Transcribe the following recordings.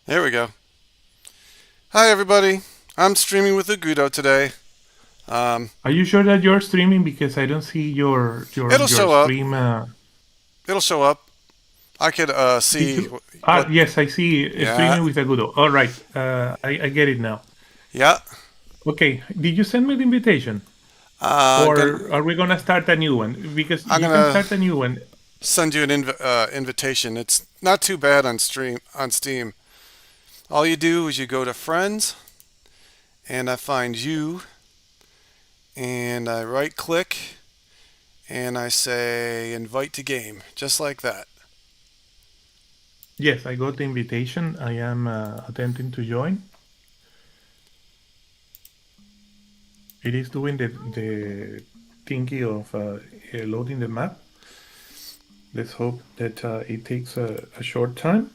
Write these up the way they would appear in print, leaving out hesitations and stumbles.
There we go. Hi, everybody. I'm streaming with Agudo today. Um, Are you sure that you're streaming? Because I don't see your your it'll your show up. stream. It'll show up. I could Did see you? what. Yes, I see Yeah, streaming with Agudo. All right, I get it now. yeah. Okay, did you send me the invitation, Gonna, or are we gonna start a new one? Because I'm you can gonna start a new one. send you an invitation. It's not too bad on Steam. All you do is you go to Friends, and I find you, and I right click, and I say Invite to Game, just like that. Yes, I got the invitation. I am attempting to join. It is doing the thingy of loading the map. Let's hope that it takes a short time.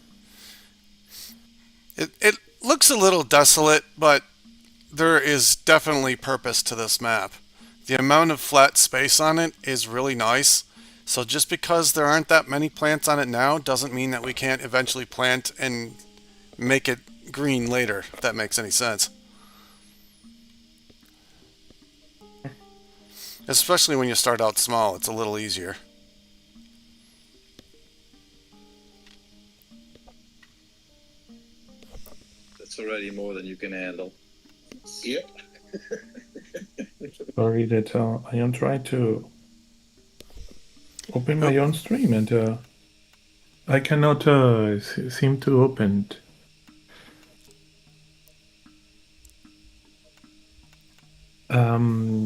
It looks a little desolate, but there is definitely purpose to this map. The amount of flat space on it is really nice. So just because there aren't that many plants on it now doesn't mean that we can't eventually plant and make it green later, if that makes any sense. Especially when you start out small, it's a little easier. That's already more than you can handle. Yep. Sorry that I am trying to open my Oh, own stream and I cannot seem to open it.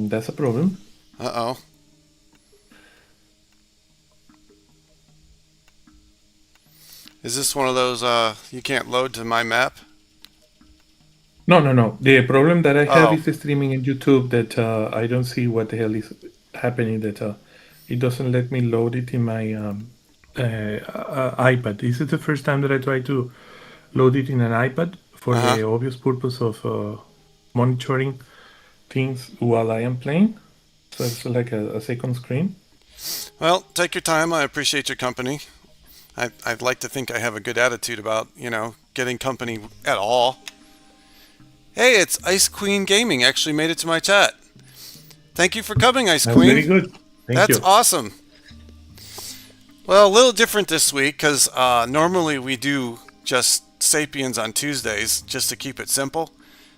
That's a problem. uh-oh. Is this one of those you can't load to my map? No, no, no. The problem that I have Oh, is the streaming in YouTube that I don't see what the hell is happening. That it doesn't let me load it in my iPad. This is the first time that I try to load it in an iPad for uh-huh. the obvious purpose of monitoring things while I am playing. So it's like a second screen. Well, take your time. I appreciate your company. I'd like to think I have a good attitude about, getting company at all. Hey, it's Ice Queen Gaming actually made it to my chat. Thank you for coming, Ice That's Queen. very good. Thank That's you. awesome. Well, a little different this week because normally we do just Sapiens on Tuesdays just to keep it simple.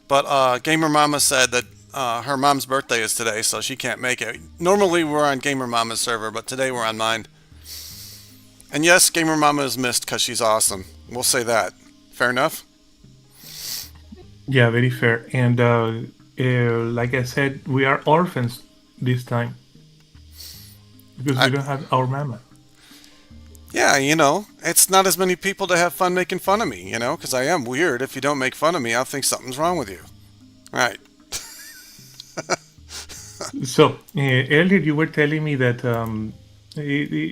But Gamer Mama said that her mom's birthday is today, so she can't make it. Normally we're on Gamer Mama's server, but today we're on mine. And yes, Gamer Mama is missed because she's awesome. We'll say that. Fair enough? Yeah, very fair. And like I said, we are orphans this time because I, we don't have our mama. yeah, it's not as many people to have fun making fun of me, because I am weird. If you don't make fun of me, I'll think something's wrong with you. Right. So earlier you were telling me that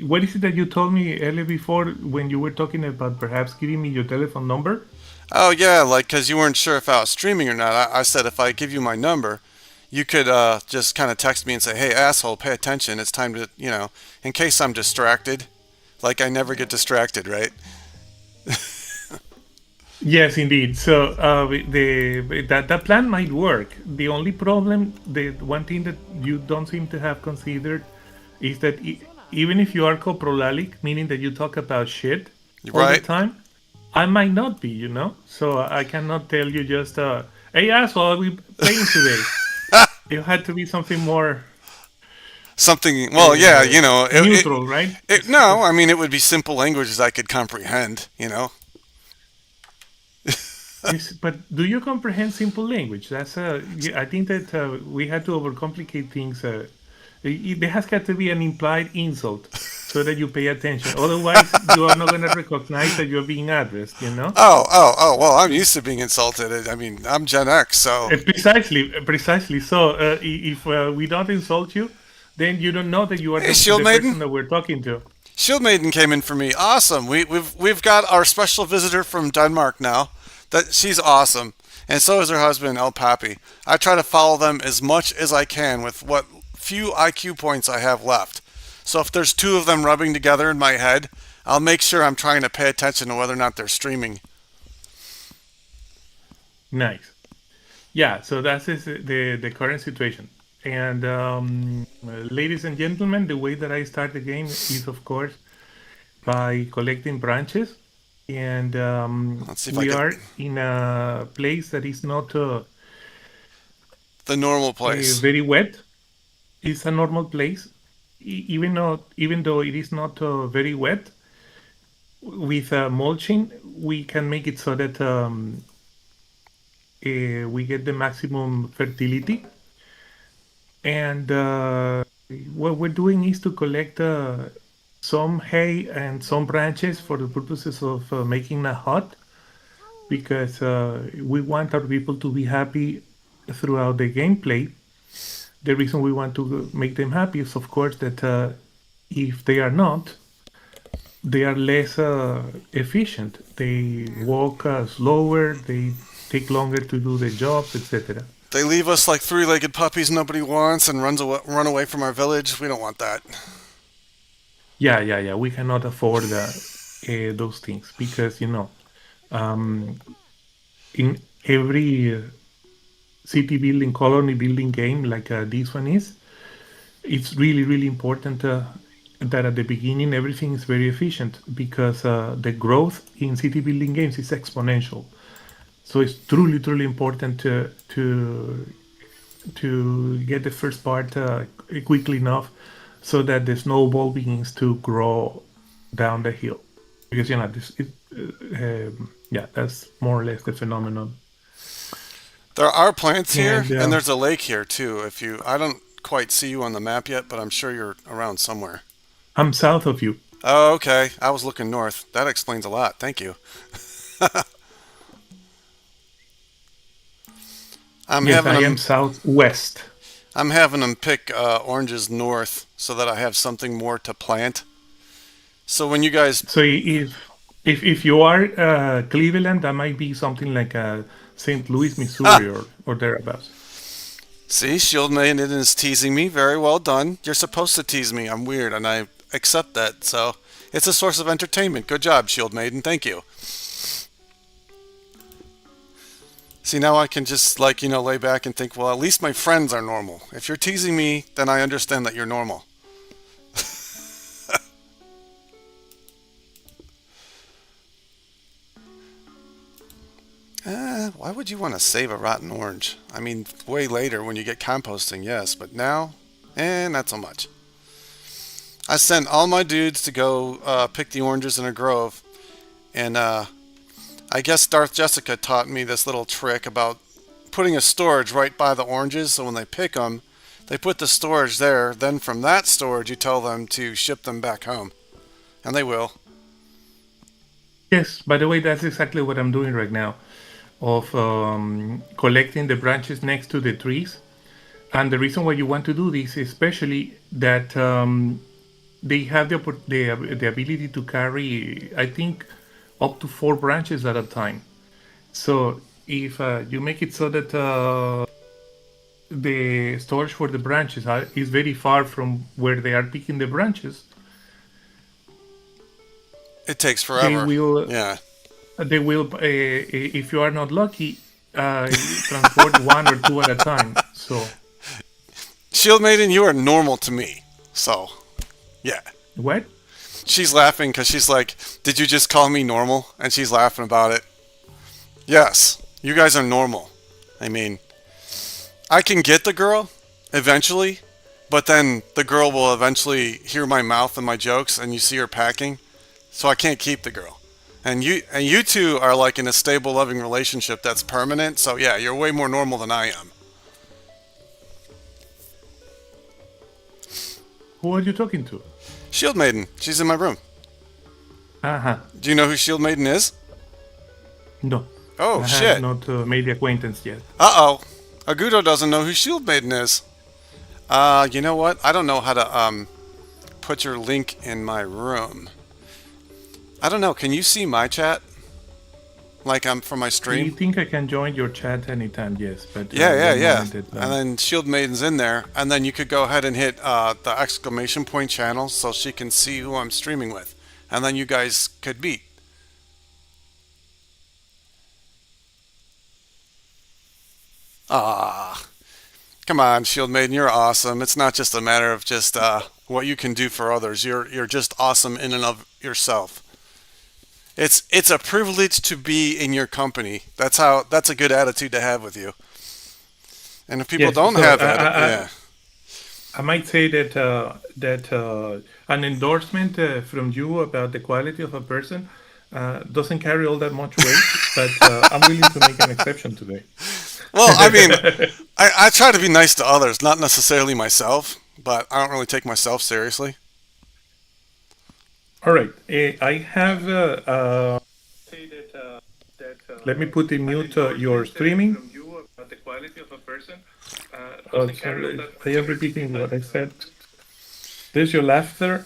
what is it that you told me earlier before when you were talking about perhaps giving me your telephone number? Oh, yeah, like, because you weren't sure if I was streaming or not. I said if I give you my number, you could just kind of text me and say, hey, asshole, pay attention. It's time to, in case I'm distracted. Like, I never get distracted, right? Yes, indeed. So that plan might work. The only problem, the one thing that you don't seem to have considered, is that even if you are coprolalic, meaning that you talk about shit all the Right? time, I might not be, So I cannot tell you just, hey asshole, are we playing today? It had to be something more Something, well, yeah, neutral, right? no, I mean, it would be simple languages I could comprehend. But do you comprehend simple language? I think that we had to overcomplicate things. There has got to be an implied insult so that you pay attention. Otherwise, you are not going to recognize that you're being addressed. Oh, well, I'm used to being insulted. I mean, I'm Gen X, so. Precisely. So if we don't insult you, then you don't know that you are Hey, Shield the Maiden. person that we're talking to. Shield Maiden came in for me. Awesome. We've got our special visitor from Denmark now. That she's awesome, and so is her husband El Papi. I try to follow them as much as I can with what few IQ points I have left. So if there's two of them rubbing together in my head, I'll make sure I'm trying to pay attention to whether or not they're streaming. Nice. Yeah, so that's the current situation. And ladies and gentlemen, the way that I start the game is, of course, by collecting branches. And Let's see if I we get are in a place that is not the normal place. very wet. It's a normal place, even though it is not very wet. With mulching, we can make it so that we get the maximum fertility. And what we're doing is to collect some hay and some branches for the purposes of making a hut, because we want our people to be happy throughout the gameplay. The reason we want to make them happy is, of course, that if they are not, they are less efficient. They walk slower, they take longer to do the jobs, etc. They leave us like three-legged puppies nobody wants and run away from our village. We don't want that. Yeah, yeah, yeah. We cannot afford those things because, um, in every city building, colony building game like this one is, it's really, really important that at the beginning everything is very efficient, because the growth in city building games is exponential. So it's truly, truly important to get the first part quickly enough so that the snowball begins to grow down the hill. Because yeah, that's more or less the phenomenon. There are plants here, And and there's a lake here too. I don't quite see you on the map yet, but I'm sure you're around somewhere. I'm south of you. Oh, okay. I was looking north. That explains a lot. Thank you. I'm Yes, having I am them. southwest. I'm having them pick oranges north so that I have something more to plant. So when you guys, So if you are Cleveland, that might be something like St. Louis, ah, Missouri, or thereabouts. see, Shield Maiden is teasing me. Very well done. You're supposed to tease me. I'm weird, and I accept that. So it's a source of entertainment. Good job, Shield Maiden. Thank you. See, now I can just, like, lay back and think, well, at least my friends are normal. If you're teasing me, then I understand that you're normal. Why would you want to save a rotten orange? I mean, way later when you get composting, yes, but now, not so much. I sent all my dudes to go pick the oranges in a grove, and I guess Darth Jessica taught me this little trick about putting a storage right by the oranges, so when they pick them, they put the storage there. Then from that storage, you tell them to ship them back home, and they will. Yes, by the way, that's exactly what I'm doing right now, of collecting the branches next to the trees. And the reason why you want to do this, especially that they have the ability to carry, I think, up to 4 branches at a time. So if you make it so that the storage for the branches is very far from where they are picking the branches, It takes they forever. will Yeah. they will if you are not lucky, transport one or two at a time. So Shield Maiden, you are normal to me. So, yeah. what? She's laughing because she's like, did you just call me normal? And she's laughing about it. Yes, you guys are normal. I mean, I can get the girl eventually, but then the girl will eventually hear my mouth and my jokes, and you see her packing. So I can't keep the girl. And you two are like in a stable, loving relationship that's permanent. So yeah, you're way more normal than I am. Who are you talking to? Shield Maiden, she's in my room. Uh-huh. Do you know who Shield Maiden is? No, Oh I have shit. not made the acquaintance yet. Uh-oh. Agudo doesn't know who Shield Maiden is. You know what? I don't know how to put your link in my room. I don't know. Can you see my chat? Like I'm from my Do you stream? think I can join your chat anytime? Yes, but Yeah, yeah, one yeah. moment that And then Shield Maiden's in there, and then you could go ahead and hit the exclamation point channel so she can see who I'm streaming with, and then you guys could meet. Ah, come on, Shield Maiden, you're awesome. It's not just a matter of just what you can do for others. You're just awesome in and of yourself. It's a privilege to be in your company. That's a good attitude to have with you. And if people Yes. don't So have that, yeah, I might say that an endorsement from you about the quality of a person doesn't carry all that much weight, but I'm willing to make an exception today. well, I mean, I try to be nice to others, not necessarily myself, but I don't really take myself seriously. All right. I have. Say Let me put in mute your streaming. The quality of a person. Sorry, I am repeating what I said. There's your laughter.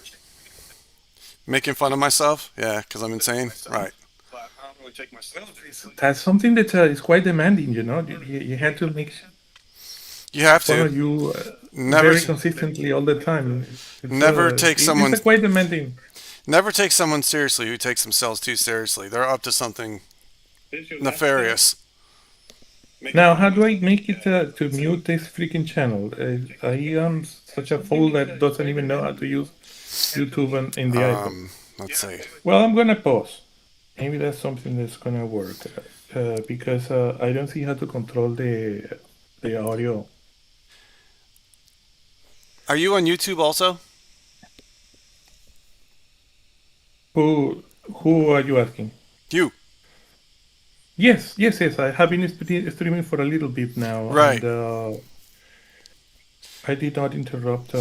Making fun of myself, yeah, because I'm insane, right? That's something that is quite demanding, you know. You had to make You have fun to of you never, very consistently all the time. never take It is someone, a quite demanding. never take someone seriously who takes themselves too seriously. They're up to something nefarious. Now, how do I make it to mute this freaking channel? I am such a fool that doesn't even know how to use YouTube in the iPhone. Let's see. Well, I'm gonna pause. Maybe that's something that's gonna work because I don't see how to control the audio. Are you on YouTube also? Who are you asking? You, Yes, yes, yes. I have been streaming for a little bit now, and right? I did not interrupt.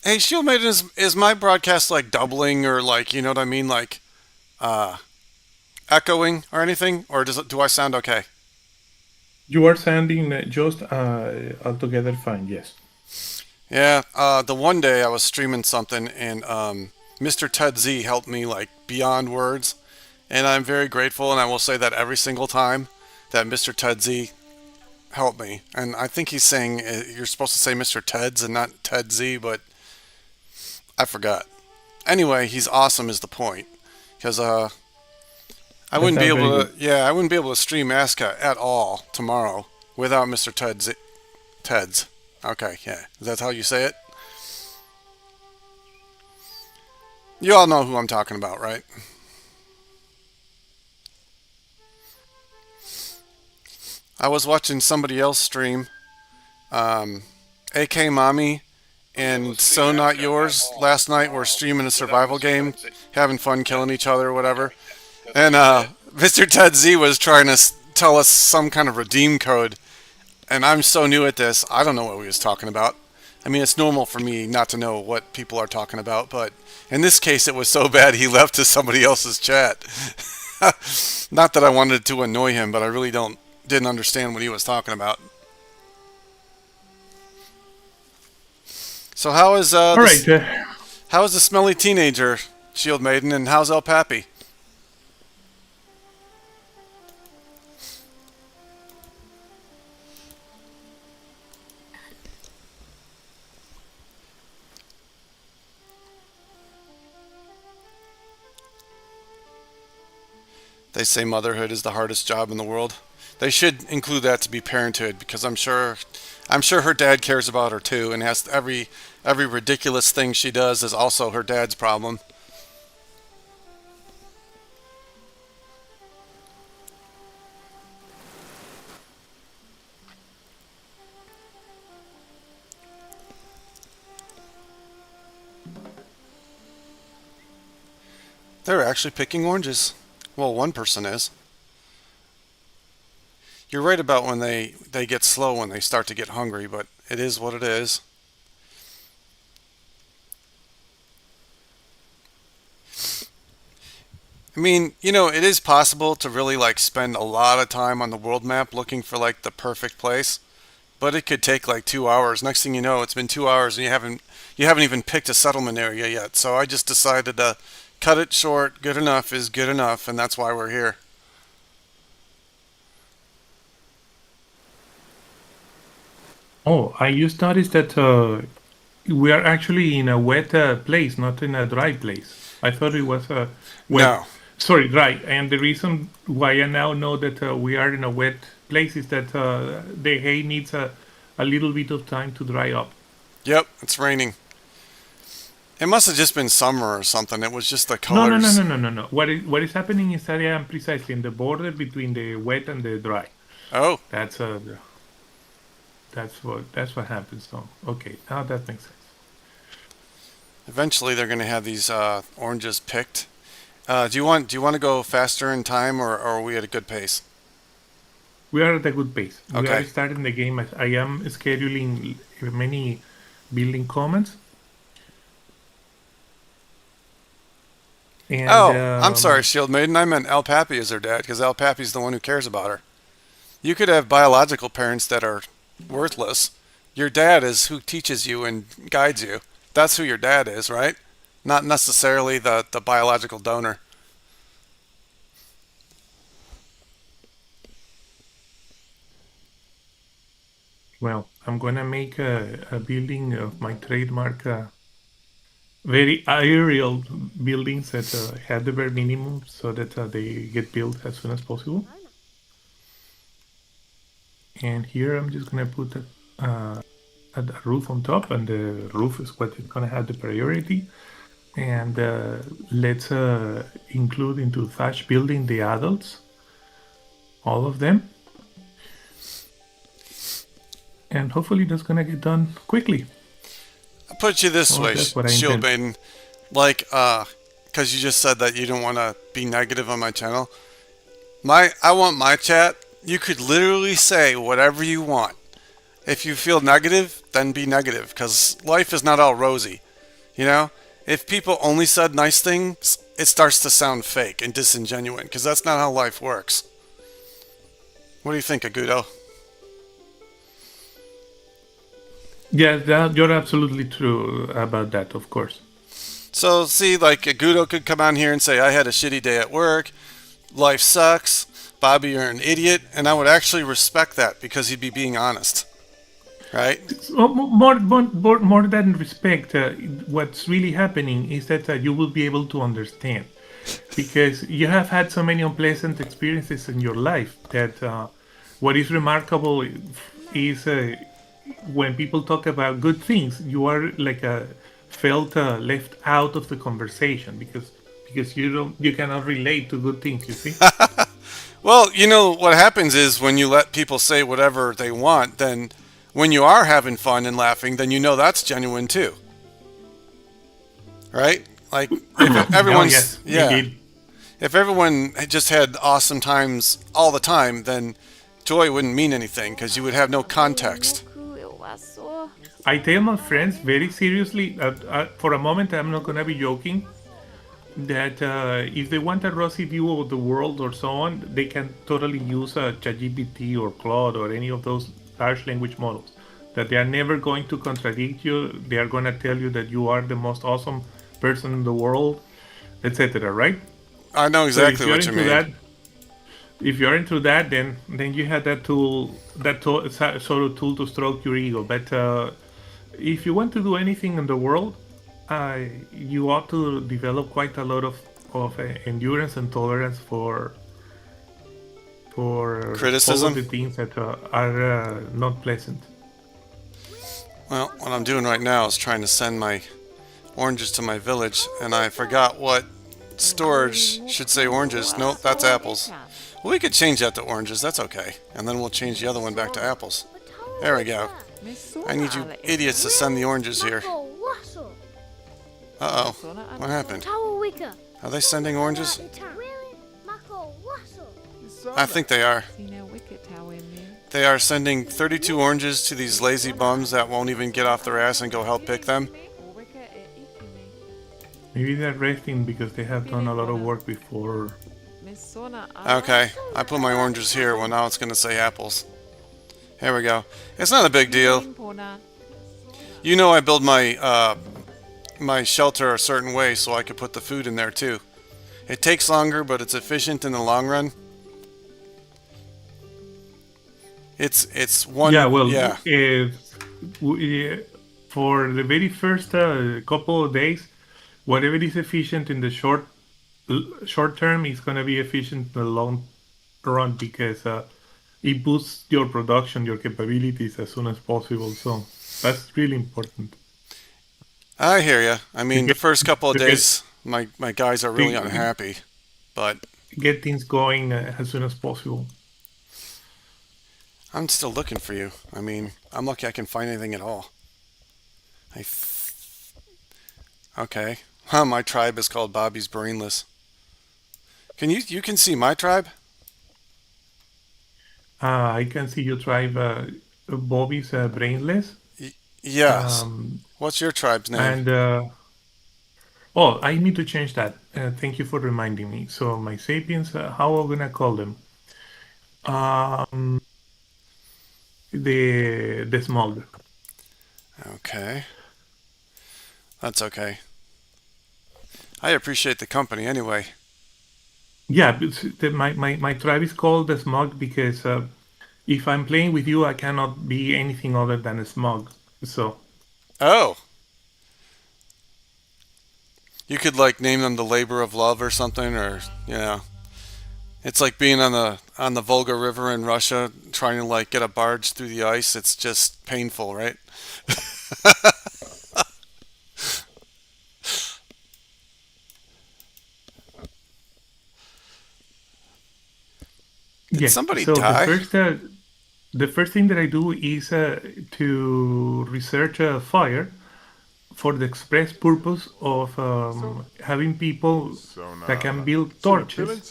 Hey, Shield Maiden, is my broadcast like doubling or like you know what I mean, like uh, echoing or anything, or do I sound okay? You are sounding just altogether fine. Yes. Yeah, the one day I was streaming something and Mr. Ted Z helped me like beyond words, and I'm very grateful. And I will say that every single time that Mr. Ted Z helped me, and I think he's saying you're supposed to say Mr. Ted's and not Ted Z, but I forgot. Anyway, he's awesome is the point, because I That wouldn't be sounds very able good. to yeah I wouldn't be able to stream ASCA at all tomorrow without Mr. Ted's. Okay, yeah, is that how you say it? You all know who I'm talking about, right? I was watching somebody else stream. AK Mommy and So Not Yours last night were streaming a survival game, having fun killing each other or whatever. And Mr. Ted Z was trying to tell us some kind of redeem code. And I'm so new at this, I don't know what he was talking about. I mean, it's normal for me not to know what people are talking about, but in this case, it was so bad he left to somebody else's chat. Not that I wanted to annoy him, but I really didn't understand what he was talking about. So All right. how is the smelly teenager, Shield Maiden, and how's El Pappy? They say motherhood is the hardest job in the world. They should include that to be parenthood because I'm sure her dad cares about her too and has every ridiculous thing she does is also her dad's problem. They're actually picking oranges. Well, one person is. You're right about when they get slow when they start to get hungry, but it is what it is. I mean, it is possible to really like spend a lot of time on the world map looking for like the perfect place, but it could take like 2 hours. Next thing you know, it's been 2 hours and you haven't even picked a settlement area yet. So I just decided to cut it short. Good enough is good enough, and that's why we're here. Oh, I just noticed that we are actually in a wet place, not in a dry place. I thought it was wet. No, Sorry, dry. And the reason why I now know that we are in a wet place is that the hay needs a little bit of time to dry up. Yep, it's raining. It must have just been summer or something. It was just the No, no, no, colors. no, no, no, no. What is happening is that I am precisely in the border between the wet and the dry. Oh, That's that's what happens. So okay, now that makes sense. eventually they're going to have these oranges picked. Do you want to go faster in time, or are we at a good pace? We are at a good pace. We are Okay. starting the game. As I am scheduling many building comments, and Oh, I'm sorry, Shield Maiden. I meant El Pappy is her dad because El Pappy's the one who cares about her. You could have biological parents that are worthless. Your dad is who teaches you and guides you. That's who your dad is, right? Not necessarily the biological donor. well, I'm gonna make a building of my trademark. Very aerial buildings that have the bare minimum so that they get built as soon as possible. And here I'm just gonna put a roof on top, and the roof is what is gonna have the priority. And let's include into thatch building the adults, all of them, and hopefully that's gonna get done quickly. I'll put you this Or way, that's what I Shield intend. Maiden. Like, because you just said that you don't want to be negative on my channel. I want my chat. You could literally say whatever you want. If you feel negative, then be negative, because life is not all rosy. You know, if people only said nice things, it starts to sound fake and disingenuine, because that's not how life works. What do you think, Agudo? Yeah, you're absolutely true about that, of course. So, see, like Agudo could come on here and say, I had a shitty day at work, life sucks, Bobby, you're an idiot, and I would actually respect that because he'd be being honest, right? More than respect, what's really happening is that you will be able to understand because you have had so many unpleasant experiences in your life that what is remarkable is when people talk about good things, you are like felt left out of the conversation because you cannot relate to good things. You see? Well, what happens is when you let people say whatever they want, then when you are having fun and laughing, then that's genuine too, right? Like if Oh everyone's yes, yeah, indeed. if everyone just had awesome times all the time, then joy wouldn't mean anything because you would have no context. I tell my friends very seriously. For a moment, I'm not gonna be joking. That if they want a rosy view of the world or so on, they can totally use ChatGPT or Claude or any of those large language models. That they are never going to contradict you. They are going to tell you that you are the most awesome person in the world, etc. Right? I know So if exactly you're what you into mean. that, then you have that tool, sort of tool to stroke your ego. But if you want to do anything in the world, you ought to develop quite a lot of endurance and tolerance for all of Criticism. the things that are not pleasant. Well, what I'm doing right now is trying to send my oranges to my village, and I forgot what storage should say oranges. Nope, that's apples. Well, we could change that to oranges. That's okay. And then we'll change the other one back to apples. There we go. I need you idiots to send the oranges here. Uh-oh. What happened? Are they sending oranges? I think they are. They are sending 32 oranges to these lazy bums that won't even get off their ass and go help pick them. Maybe they're resting because they have done a lot of work before. Okay, I put my oranges here. Well, now it's going to say apples. Here we go. It's not a big deal. I build my shelter a certain way so I could put the food in there too. It takes longer, but it's efficient in the long run. It's Yeah, one, well, yeah. for the very first couple of days, whatever is efficient in the short short term it's going to be efficient in the long run because it boosts your production, your capabilities as soon as possible. So that's really important I hear you. I to mean, the get first couple of to get days, my guys are really to unhappy, but get things going as soon as possible. I'm still looking for you. I mean, I'm lucky I can find anything at all. Okay. Huh, my tribe is called Bobby's Brainless. You can see my tribe? I can see you drive Bobby's brainless. Y- yes. Um, What's your tribe's name? and Oh, I need to change that. Thank you for reminding me. So my sapiens, how am I gonna call them? Um, the small. Okay. That's okay. I appreciate the company anyway. Yeah, my tribe is called the smug because if I'm playing with you, I cannot be anything other than a smug. So Oh, you could like name them the labor of love or something, or it's like being on the Volga River in Russia, trying to like get a barge through the ice. It's just painful, right? Did yeah, somebody so die? the first thing that I do is to research a fire for the express purpose of having people that can build torches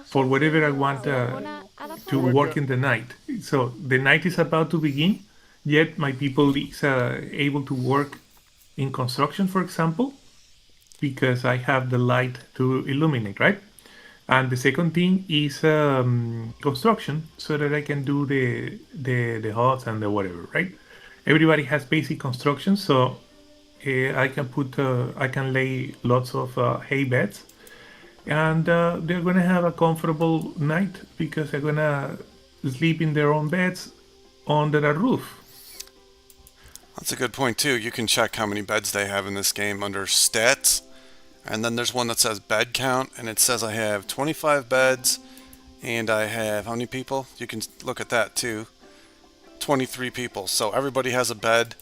for whatever I want to work in the night. So the night is about to begin, yet my people is able to work in construction, for example, because I have the light to illuminate, right? And the second thing is construction, so that I can do the huts and the whatever, right? Everybody has basic construction, so I can lay lots of hay beds, and they're gonna have a comfortable night because they're gonna sleep in their own beds under a roof. That's a good point too. You can check how many beds they have in this game under stats, and then there's one that says bed count, and it says I have 25 beds, and I have how many people? You can look at that too. 23 people. So everybody has a bed,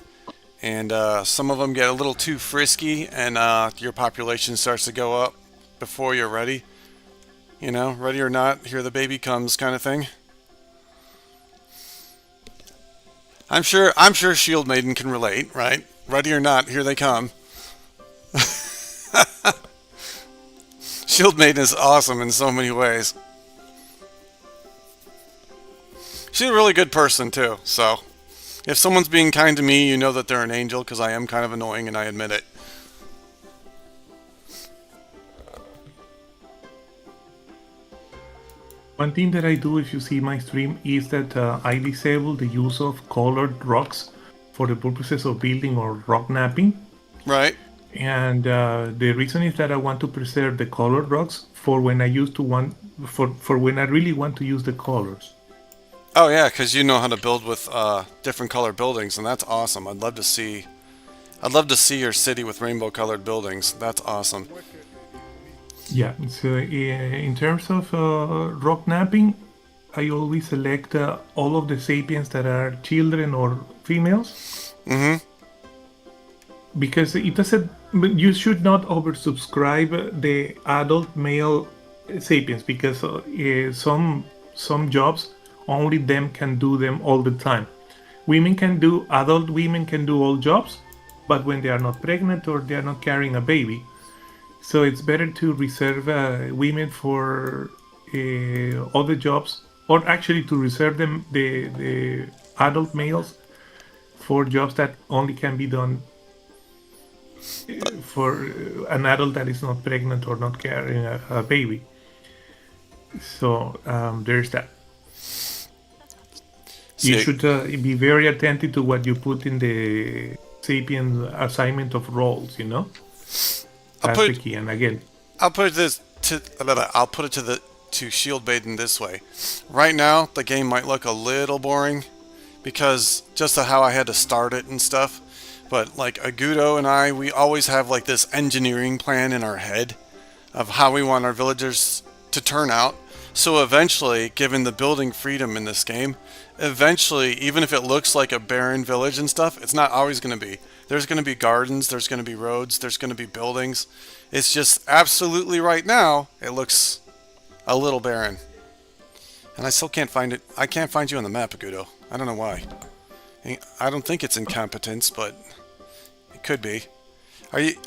and some of them get a little too frisky, and your population starts to go up before you're ready. Ready or not, here the baby comes, kind of thing. I'm sure Shield Maiden can relate, right? Ready or not, here they come. Shield Maiden is awesome in so many ways. She's a really good person too. So if someone's being kind to me, you know that they're an angel because I am kind of annoying and I admit it. One thing that I do, if you see my stream, is that I disable the use of colored rocks for the purposes of building or rock napping. Right? And the reason is that I want to preserve the colored rocks for when I used to want for when I really want to use the colors. Oh yeah, because you know how to build with different color buildings, and that's awesome. I'd love to see your city with rainbow colored buildings. That's awesome. Yeah. So in terms of rock napping, I always select all of the sapiens that are children or females Mm-hmm. because it doesn't. But you should not oversubscribe the adult male sapiens because some jobs only them can do them all the time. Adult women can do all jobs, but when they are not pregnant or they are not carrying a baby, so it's better to reserve women for other jobs, or actually to reserve them the adult males for jobs that only can be done for an adult that is not pregnant or not carrying a baby. So there's that. You See, should be very attentive to what you put in the sapient assignment of roles. I'll That's the put key. And again, I'll put this to I'll put it to Shield Maiden this way. Right now, the game might look a little boring because just of how I had to start it and stuff. But like Agudo and we always have like this engineering plan in our head of how we want our villagers to turn out. So eventually, given the building freedom in this game, eventually, even if it looks like a barren village and stuff, it's not always going to be. There's going to be gardens, there's going to be roads, there's going to be buildings. It's just absolutely right now, it looks a little barren. And I still can't find it. I can't find you on the map, Agudo. I don't know why. I don't think it's incompetence, but it could be.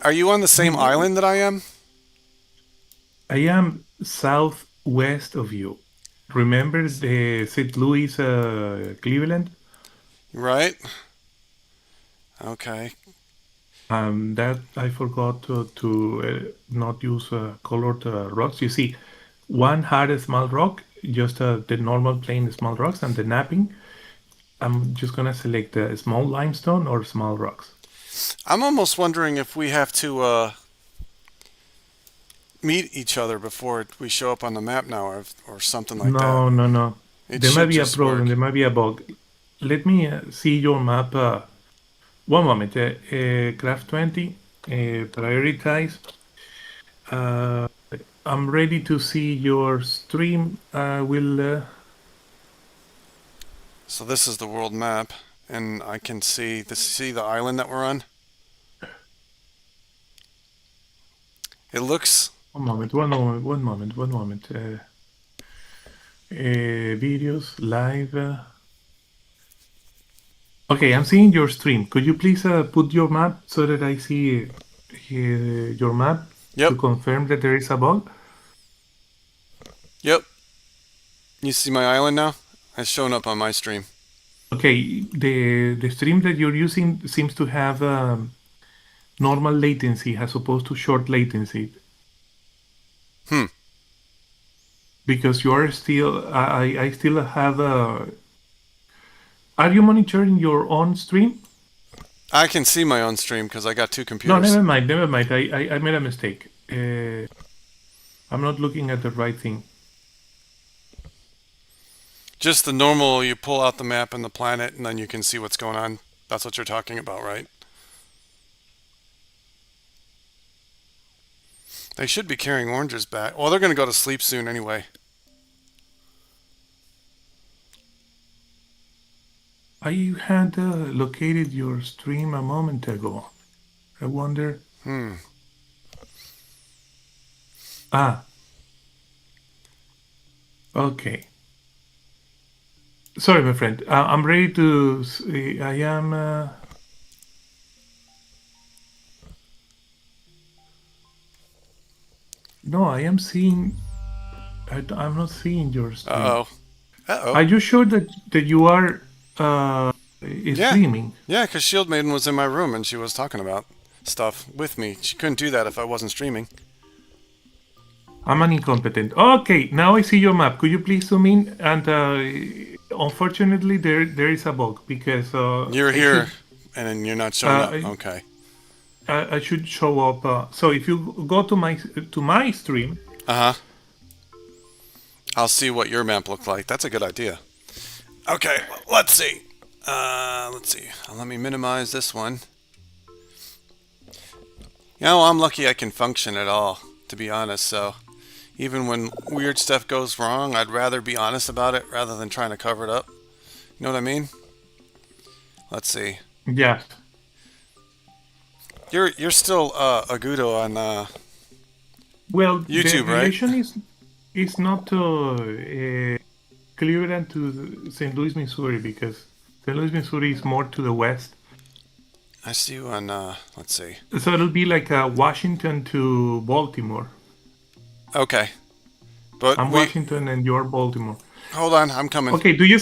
Are you on the same island that I am? I am southwest of you. Remember the St. Louis, Cleveland? Right? Okay. That I forgot to not use colored rocks. You see, one had a small rock, just the normal plain small rocks, and the napping. I'm just gonna select small limestone or small rocks. I'm almost wondering if we have to meet each other before we show up on the map now, or something like that. No, no, no. It There might should be a just problem. work. There might be a bug. Let me see your map. One moment. Craft 20. Prioritize. Uh, I'm ready to see your stream. I will. So this is the world map, and I can see the island that we're on. It looks. One moment. One moment. One moment. One moment. Videos live. Okay, I'm seeing your stream. Could you please put your map so that I see your map Yep. to confirm that there is a bug? Yep. You see my island now? It's showing up on my stream. Okay, the stream that you're using seems to have normal latency as opposed to short latency. Hmm. Because you're still, I still have a. Are you monitoring your own stream? I can see my own stream because I got two No, computers. never mind, never mind. I made a mistake. I'm not looking at the right thing. Just the normal, you pull out the map and the planet, and then you can see what's going on. That's what you're talking about, right? They should be carrying oranges back. Well, they're going to go to sleep soon anyway. I had located your stream a moment ago. I wonder. Ah. Okay. Sorry, my friend. I'm ready to. I am. No, I am seeing. I'm not seeing your stream. Uh-oh. Uh-oh. Are you sure that you are Yeah. streaming? Yeah, because Shield Maiden was in my room and she was talking about stuff with me. She couldn't do that if I wasn't streaming. I'm an incompetent. Okay, now I see your map. Could you please zoom in? And unfortunately, there is a bug because You're here, and then you're not showing up. Okay. I should show up. So if you go to my stream, Uh-huh. I'll see what your map looks like. That's a good idea. Okay, let's see. Let's see. Let me minimize this one. You know, I'm lucky I can function at all, to be honest, so even when weird stuff goes wrong, I'd rather be honest about it rather than trying to cover it up. You know what I mean? Let's see. yeah. You're still Agudo on Well, YouTube, the right? relation is not Cleveland to St. Louis, Missouri, because St. Louis, Missouri is more to the west. I see you on let's see. So it'll be like Washington to Baltimore. Okay. But I'm Washington and you're Baltimore. hold on, I'm coming. Okay, do you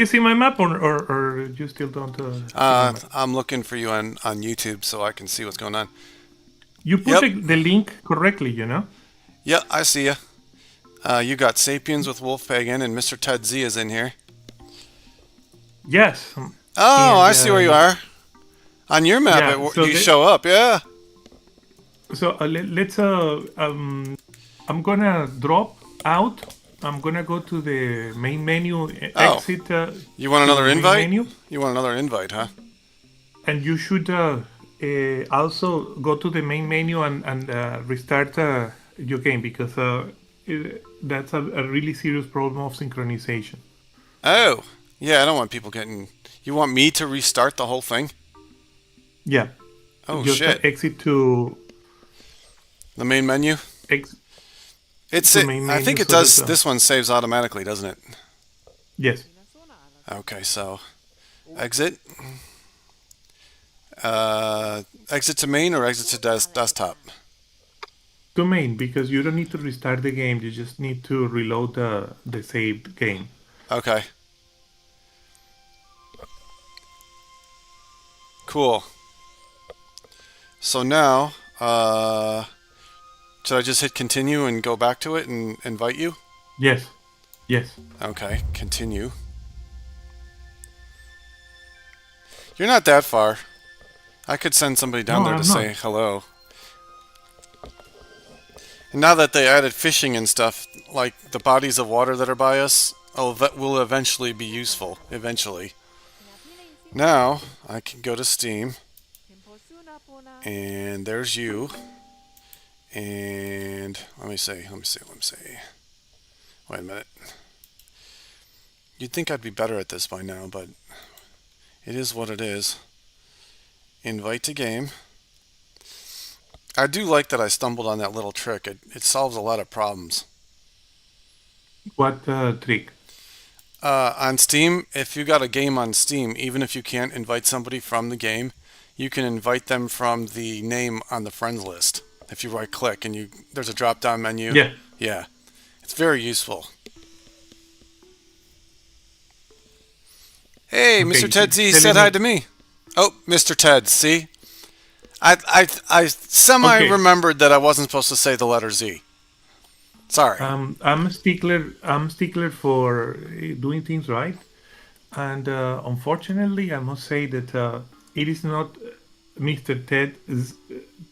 see my map or you still don't? See my map? I'm looking for you on YouTube so I can see what's going on. You put Yep. the link correctly, you know. Yeah, I see you. You got Sapiens with Wolf Pagan and Mr. Ted Z is in here. Yes. Oh, And, I see where you are. On your map, yeah, so you show up, yeah. So let's I'm gonna drop out. I'm gonna go to the main menu, Oh. exit. You want to another the main invite? menu, You want another invite, huh? and you should also go to the main menu and restart your game because that's a really serious problem of synchronization. Oh, yeah, I don't want people getting. You want me to restart the whole thing? Yeah, Oh, just shit. exit to The main menu? ex It's to it. main I menu think it so that does. This one saves automatically, doesn't it? yes, Okay, so exit. Exit to main or exit to desktop? to main because you don't need to restart the game. You just need to reload the saved game. Okay, cool. So now, should I just hit continue and go back to it and invite you? Yes, yes. Okay, continue. You're not that far. I could send somebody down No, there to I'm say not. hello. And now that they added fishing and stuff, like the bodies of water that are by us, that will eventually be useful. Eventually. Now, I can go to Steam, and there's you. And let me see. Wait a minute. You'd think I'd be better at this by now, but it is what it is. Invite to game. I do like that I stumbled on that little trick. It solves a lot of problems. What trick? On Steam, if you got a game on Steam, even if you can't invite somebody from the game, you can invite them from the name on the friends list. If you right click and there's a drop down menu. Yeah. Yeah, it's very useful. Hey, Okay, Mr. Ted Z it's said telling hi me. to me. Oh, Mr. Ted, see? I semi Okay, remembered that I wasn't supposed to say the letter Z. Sorry. I'm a stickler. I'm a stickler for doing things right, and unfortunately, I must say that it is not Mr.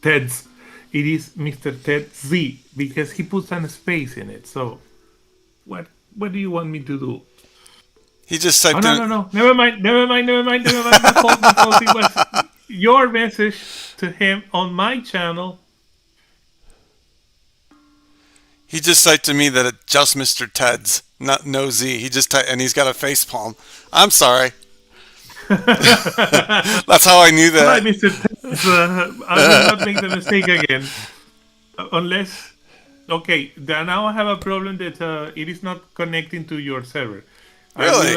Ted's. It is Mr. Ted Z because he puts a space in it. So what do you want me to do? He just Oh typed no in. no no! Never mind! Never mind! Never mind! Never mind! My fault! My fault! It was your message to him on my channel. He just typed to me that it's just Mr. Ted's, not no Z. He just typed, and he's got a face palm. I'm sorry. All That's how I knew right, that. Mr. Tez, I will not make the mistake again. Unless, okay, now I have a problem that it is not connecting to your server. I will, Really?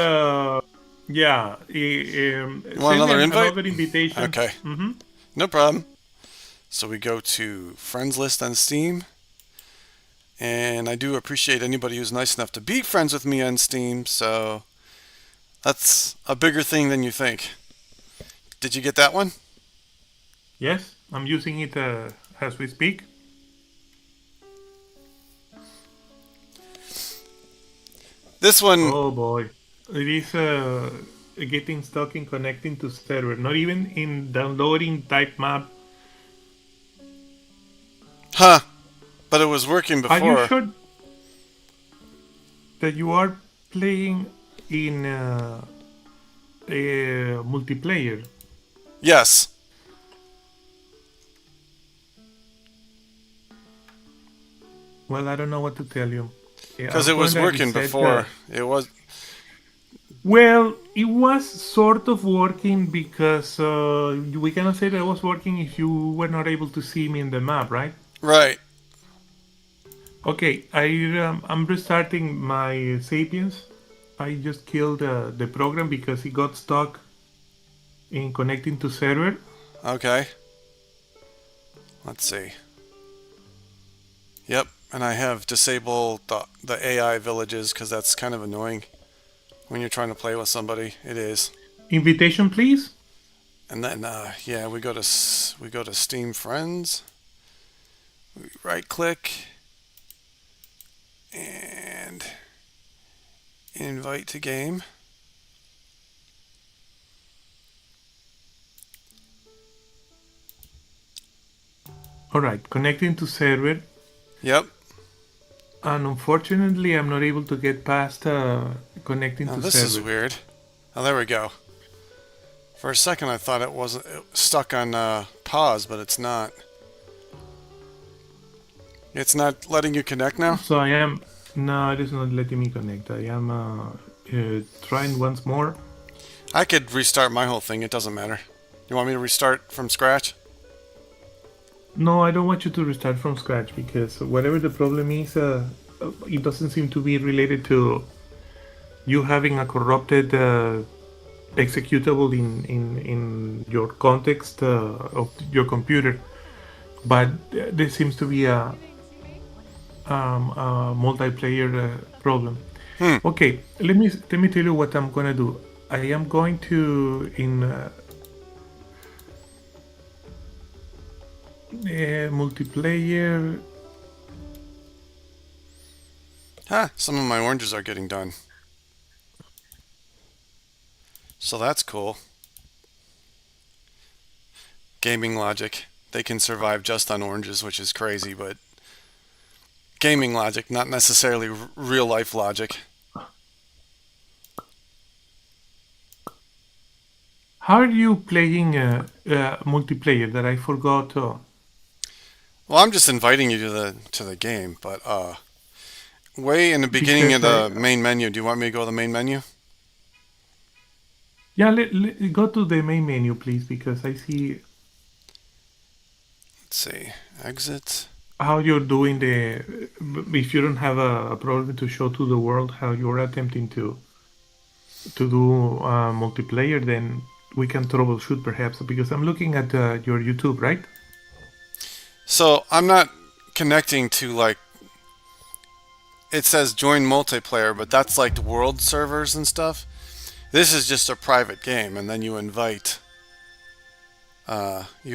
yeah, You want send me another invite? another invitation. Okay, no problem. So we go to friends list on Steam, and I do appreciate anybody who's nice enough to be friends with me on Steam. So that's a bigger thing than you think. Did you get that one? Yes, I'm using it as we speak. This one, Oh boy, it is getting stuck in connecting to server. Not even in downloading type map. huh? But it was working Are you before. sure that you are playing in multiplayer? Yes, Well, I don't know what to tell you. Yeah, because I'm it was gonna working reset before. It was. well, it was sort of working because we cannot say that it was working if you were not able to see me in the map, right? Right. Okay, I'm restarting my Sapiens. I just killed the program because it got stuck in connecting to server. Okay. Let's see. Yep. And I have disabled the AI villages because that's kind of annoying when you're trying to play with somebody. It is. Invitation, please. And then yeah, we go to Steam Friends. We right click and invite to game. All right, connecting to server. Yep. And unfortunately, I'm not able to get past connecting Now to this is server. weird. Oh, there we go. For a second, I thought it wasn't stuck on pause, but it's not. It's not letting you connect now? So I am. No, it is not letting me connect. I am trying once more. I could restart my whole thing. It doesn't matter. You want me to restart from scratch? No, I don't want you to restart from scratch because whatever the problem is, it doesn't seem to be related to you having a corrupted executable in your context of your computer, but there seems to be a multiplayer problem. Hmm. Okay, let me tell you what I'm gonna do. I am going to in multiplayer. Huh. Some of my oranges are getting done. So that's cool. Gaming logic. They can survive just on oranges, which is crazy, but gaming logic, not necessarily real life logic. How are you playing multiplayer? That I forgot. Well, I'm just inviting you to the game, but way in the beginning of Because I the main menu, do you want me to go to the main menu? yeah, go to the main menu, please, because I see Let's see. Exit. how you're doing the. If you don't have a problem to show to the world how you're attempting to do multiplayer, then we can troubleshoot perhaps. Because I'm looking at your YouTube, right? So I'm not connecting to like it says join multiplayer, but that's like the world servers and stuff. This is just a private game, and then you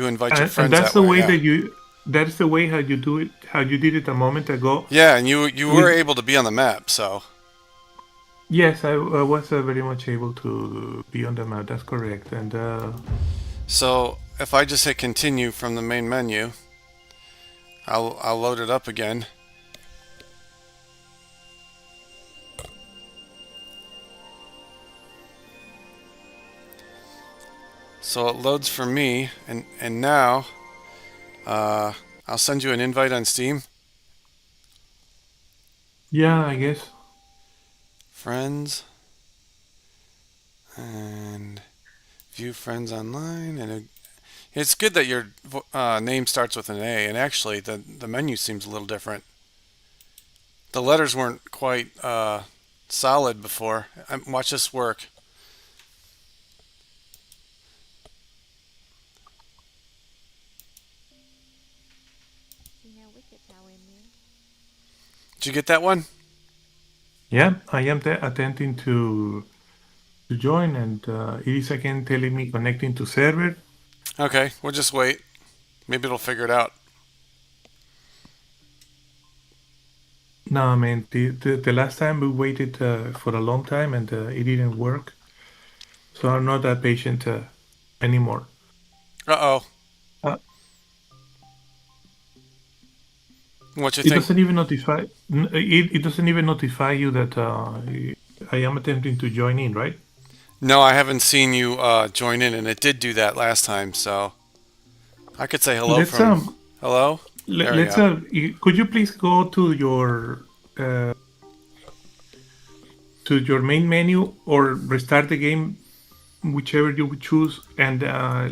invite your And friends that's that the way. way Yeah, that you. That's the way how you do it. How you did it a moment ago. yeah, and you were With able to be on the map. So yes, I was very much able to be on the map. That's correct. And if I just hit continue from the main menu, I'll load it up again. So it loads for me, and now uh, I'll send you an invite on Steam. yeah, I guess. Friends and view friends online, and it's good that your name starts with an A. And actually, the menu seems a little different. The letters weren't quite solid before. Watch this work. Did you get that one? Yeah, I am attempting to join, and it is again telling me connecting to server. Okay, we'll just wait. Maybe it'll figure it out. No, man, the last time we waited for a long time and it didn't work, so I'm not that patient anymore. Uh oh. Uh, What you it think? doesn't even notify. It doesn't even notify you that I am attempting to join in, right? No, I haven't seen you join in, and it did do that last time. So I could say hello Let's from hello. There we let's go. could you please go uh, to your main menu or restart the game, whichever you would choose, and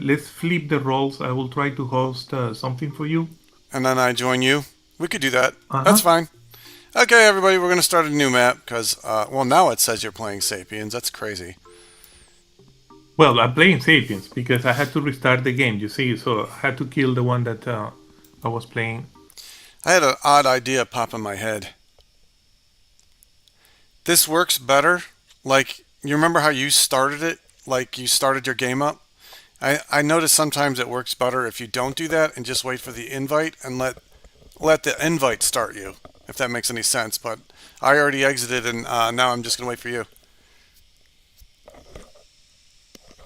let's flip the roles. I will try to host something for you. And then I join you. We could do that. That's Uh-huh. fine. Okay, everybody, we're gonna start a new map because well, now it says you're playing Sapiens. That's crazy. Well, I'm playing Sapiens because I had to restart the game, you see, so I had to kill the one that I was playing. I had an odd idea pop in my head. This works better. Like you remember how you started it? Like you started your game up. I notice sometimes it works better if you don't do that and just wait for the invite and let the invite start you, if that makes any sense. But I already exited and now I'm just gonna wait for you.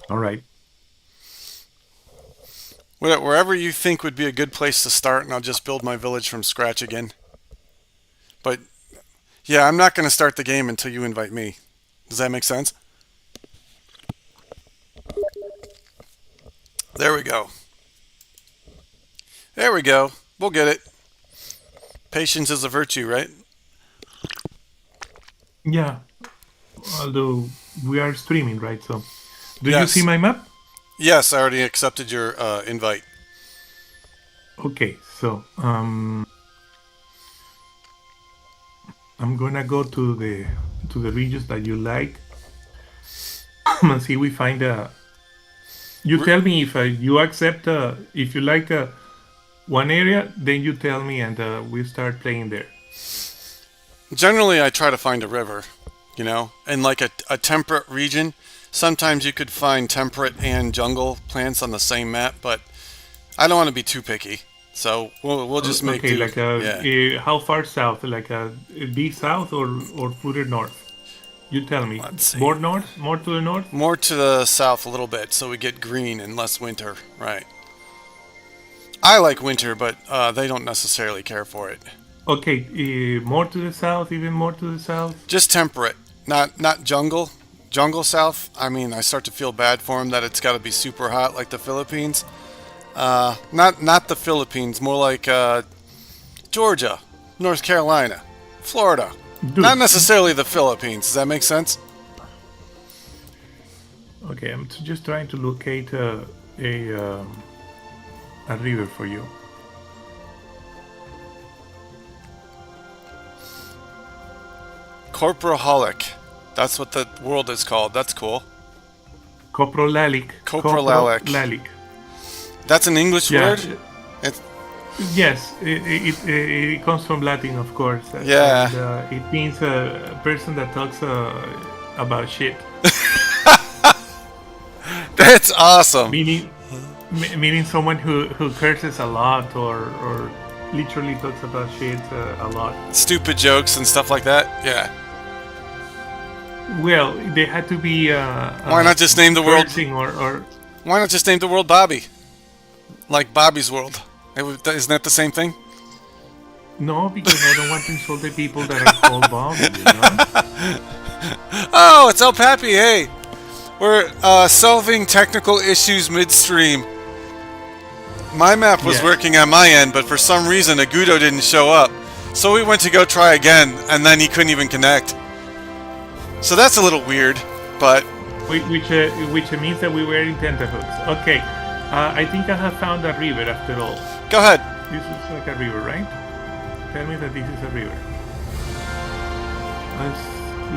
All right. Wherever you think would be a good place to start, and I'll just build my village from scratch again. But yeah, I'm not gonna start the game until you invite me. Does that make sense? There we go. There we go. We'll get it. Patience is a virtue, right? Yeah, although we are streaming, right? So, do you see Yes. my map? Yes, I already accepted your invite. Okay, so I'm gonna go to the regions that you like and see we find a. You R- tell me if you accept if you like one area, then you tell me and we start playing there. Generally, I try to find a river, in like a temperate region. Sometimes you could find temperate and jungle plants on the same map, but I don't want to be too picky. So we'll just make Okay, do. like Yeah. how far south? Like be south or further north? You tell me. Let's see. More north? More to the north? More to the south a little bit, so we get green and less winter. Right. I like winter, but they don't necessarily care for it. Okay, more to the south, even more to the south. Just temperate, not jungle. Jungle south. I mean, I start to feel bad for them that it's got to be super hot like the Philippines. Not the Philippines. More like Georgia, North Carolina, Florida. Not Dude, necessarily the Philippines. Does that make sense? okay, I'm just trying to locate a river for you. Corporaholic. That's what the world is called. That's cool. Coprolalic. Coprolalic. Coprolalic. That's an English Yeah. word? It's, Yes, it comes from Latin, of course, yeah. and it means a person that talks about shit, That's awesome. meaning meaning someone who curses a lot or literally talks about shit a lot. Stupid jokes and stuff like that. Yeah. Well, they had to be Why not just name the world? cursing or Why not just name the world Bobby? Like Bobby's World. Isn't that the same thing? no, because I don't want to insult the people that I call Bob. You know? Oh, it's El Pappy. Hey, we're solving technical issues midstream. My map was Yeah. working on my end, but for some reason Agudo didn't show up. So we went to go try again, and then he couldn't even connect. So that's a little weird, but Which means that we were in tenterhooks. Okay, I think I have found a river after all. go ahead. This is like a river, right? Tell me that this is a river. It's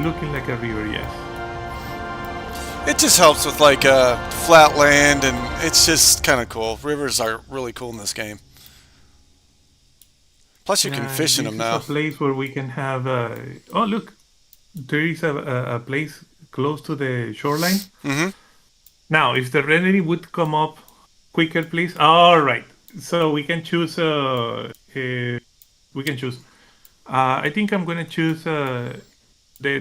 looking like a river, yes. It just helps with like flat land, and it's just kind of cool. Rivers are really cool in this game. Plus, you can fish in This them is a now. place where we can have. Oh, look, there is a place close to the shoreline. Mm-hmm. Now, if the rendering would come up quicker, please. All right, so we can choose. We can choose. I think I'm gonna choose the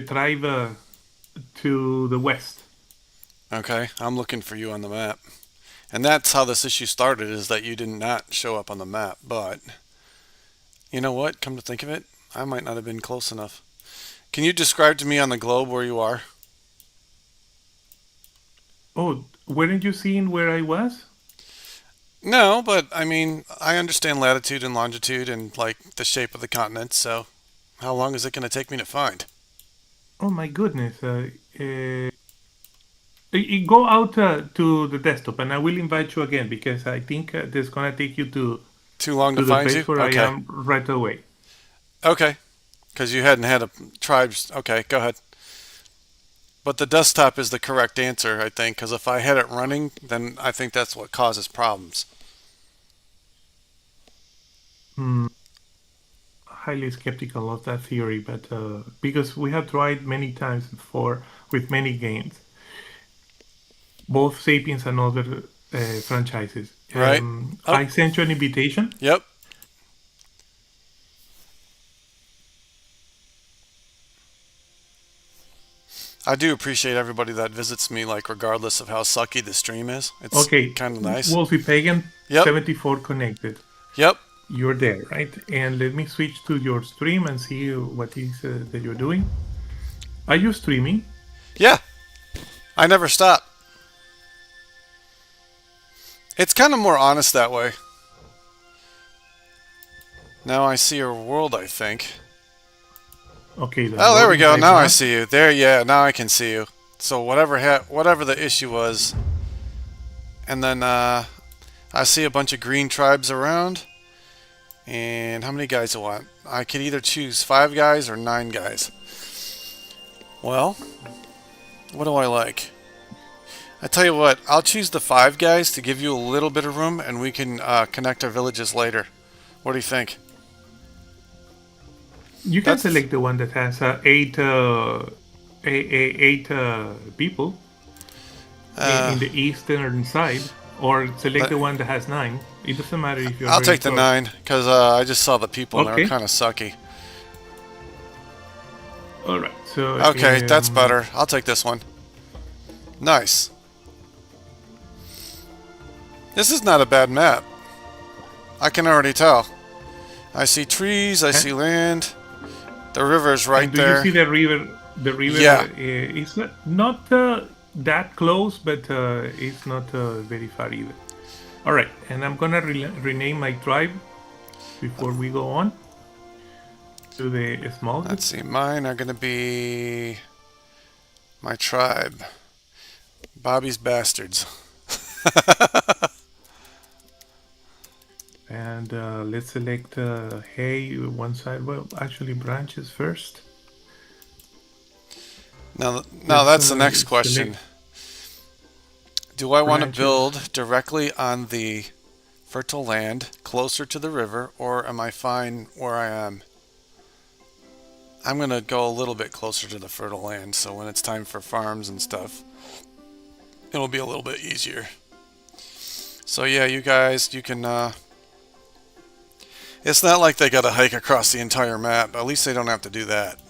tribe to the west. Okay, I'm looking for you on the map. And that's how this issue started, is that you did not show up on the map. But, you know what? Come to think of it, I might not have been close enough. Can you describe to me on the globe where you are? Oh, weren't you seeing where I was? No, but I mean, I understand latitude and longitude and, like, the shape of the continent, so how long is it going to take me to find? Oh my goodness. Go out to the desktop and I will invite you again because I think this is going to take you Too long to to the find you? place where I Okay. am right away. Okay. Because you hadn't had a tribes. Okay, go ahead. But the desktop is the correct answer, I think, because if I had it running, then I think that's what causes problems. Hmm, highly skeptical of that theory, but because we have tried many times before with many games, both Sapiens and other franchises. Right? Oh, I sent you an invitation. yep. I do appreciate everybody that visits me, like, regardless of how sucky the stream is. It's Okay, kind of nice. Wolfie Pagan, Yep. 74 connected. Yep. You're there, right? And let me switch to your stream and see what is that you're doing. Are you streaming? Yeah. I never stop. It's kind of more honest that way. Now I see your world, I think. Okay, the Oh, there we loading go. right Now I now. see you. There, yeah. Now I can see you. So whatever the issue was, and then I see a bunch of green tribes around. And how many guys do I want? I could either choose 5 guys or 9 guys. Well, what do I like? I tell you what, I'll choose the 5 guys to give you a little bit of room, and we can connect our villages later. What do you think? You can That's select the one that has eight people uh, in the eastern side, or select but the one that has 9. It doesn't matter if you're I'll very take the close. 9 because I just saw the people and they were Okay, kind of sucky. all right. So Okay, that's better. I'll take this one. Nice. This is not a bad map. I can already tell. I see trees. I and, see land. The river's right and do you there. see the river? The river Yeah, is not that close, but it's not very far either. All right, and I'm gonna rename my tribe before we go on to the small group. let's see. Mine are going to be my tribe. Bobby's Bastards. And let's select hay one side. Well, actually, branches first. Now Let's that's the next question. select Do I want to branches. build directly on the fertile land closer to the river, or am I fine where I am? I'm going to go a little bit closer to the fertile land, so when it's time for farms and stuff, it'll be a little bit easier. So yeah, you guys, you can it's not like they got to hike across the entire map. At least they don't have to do that.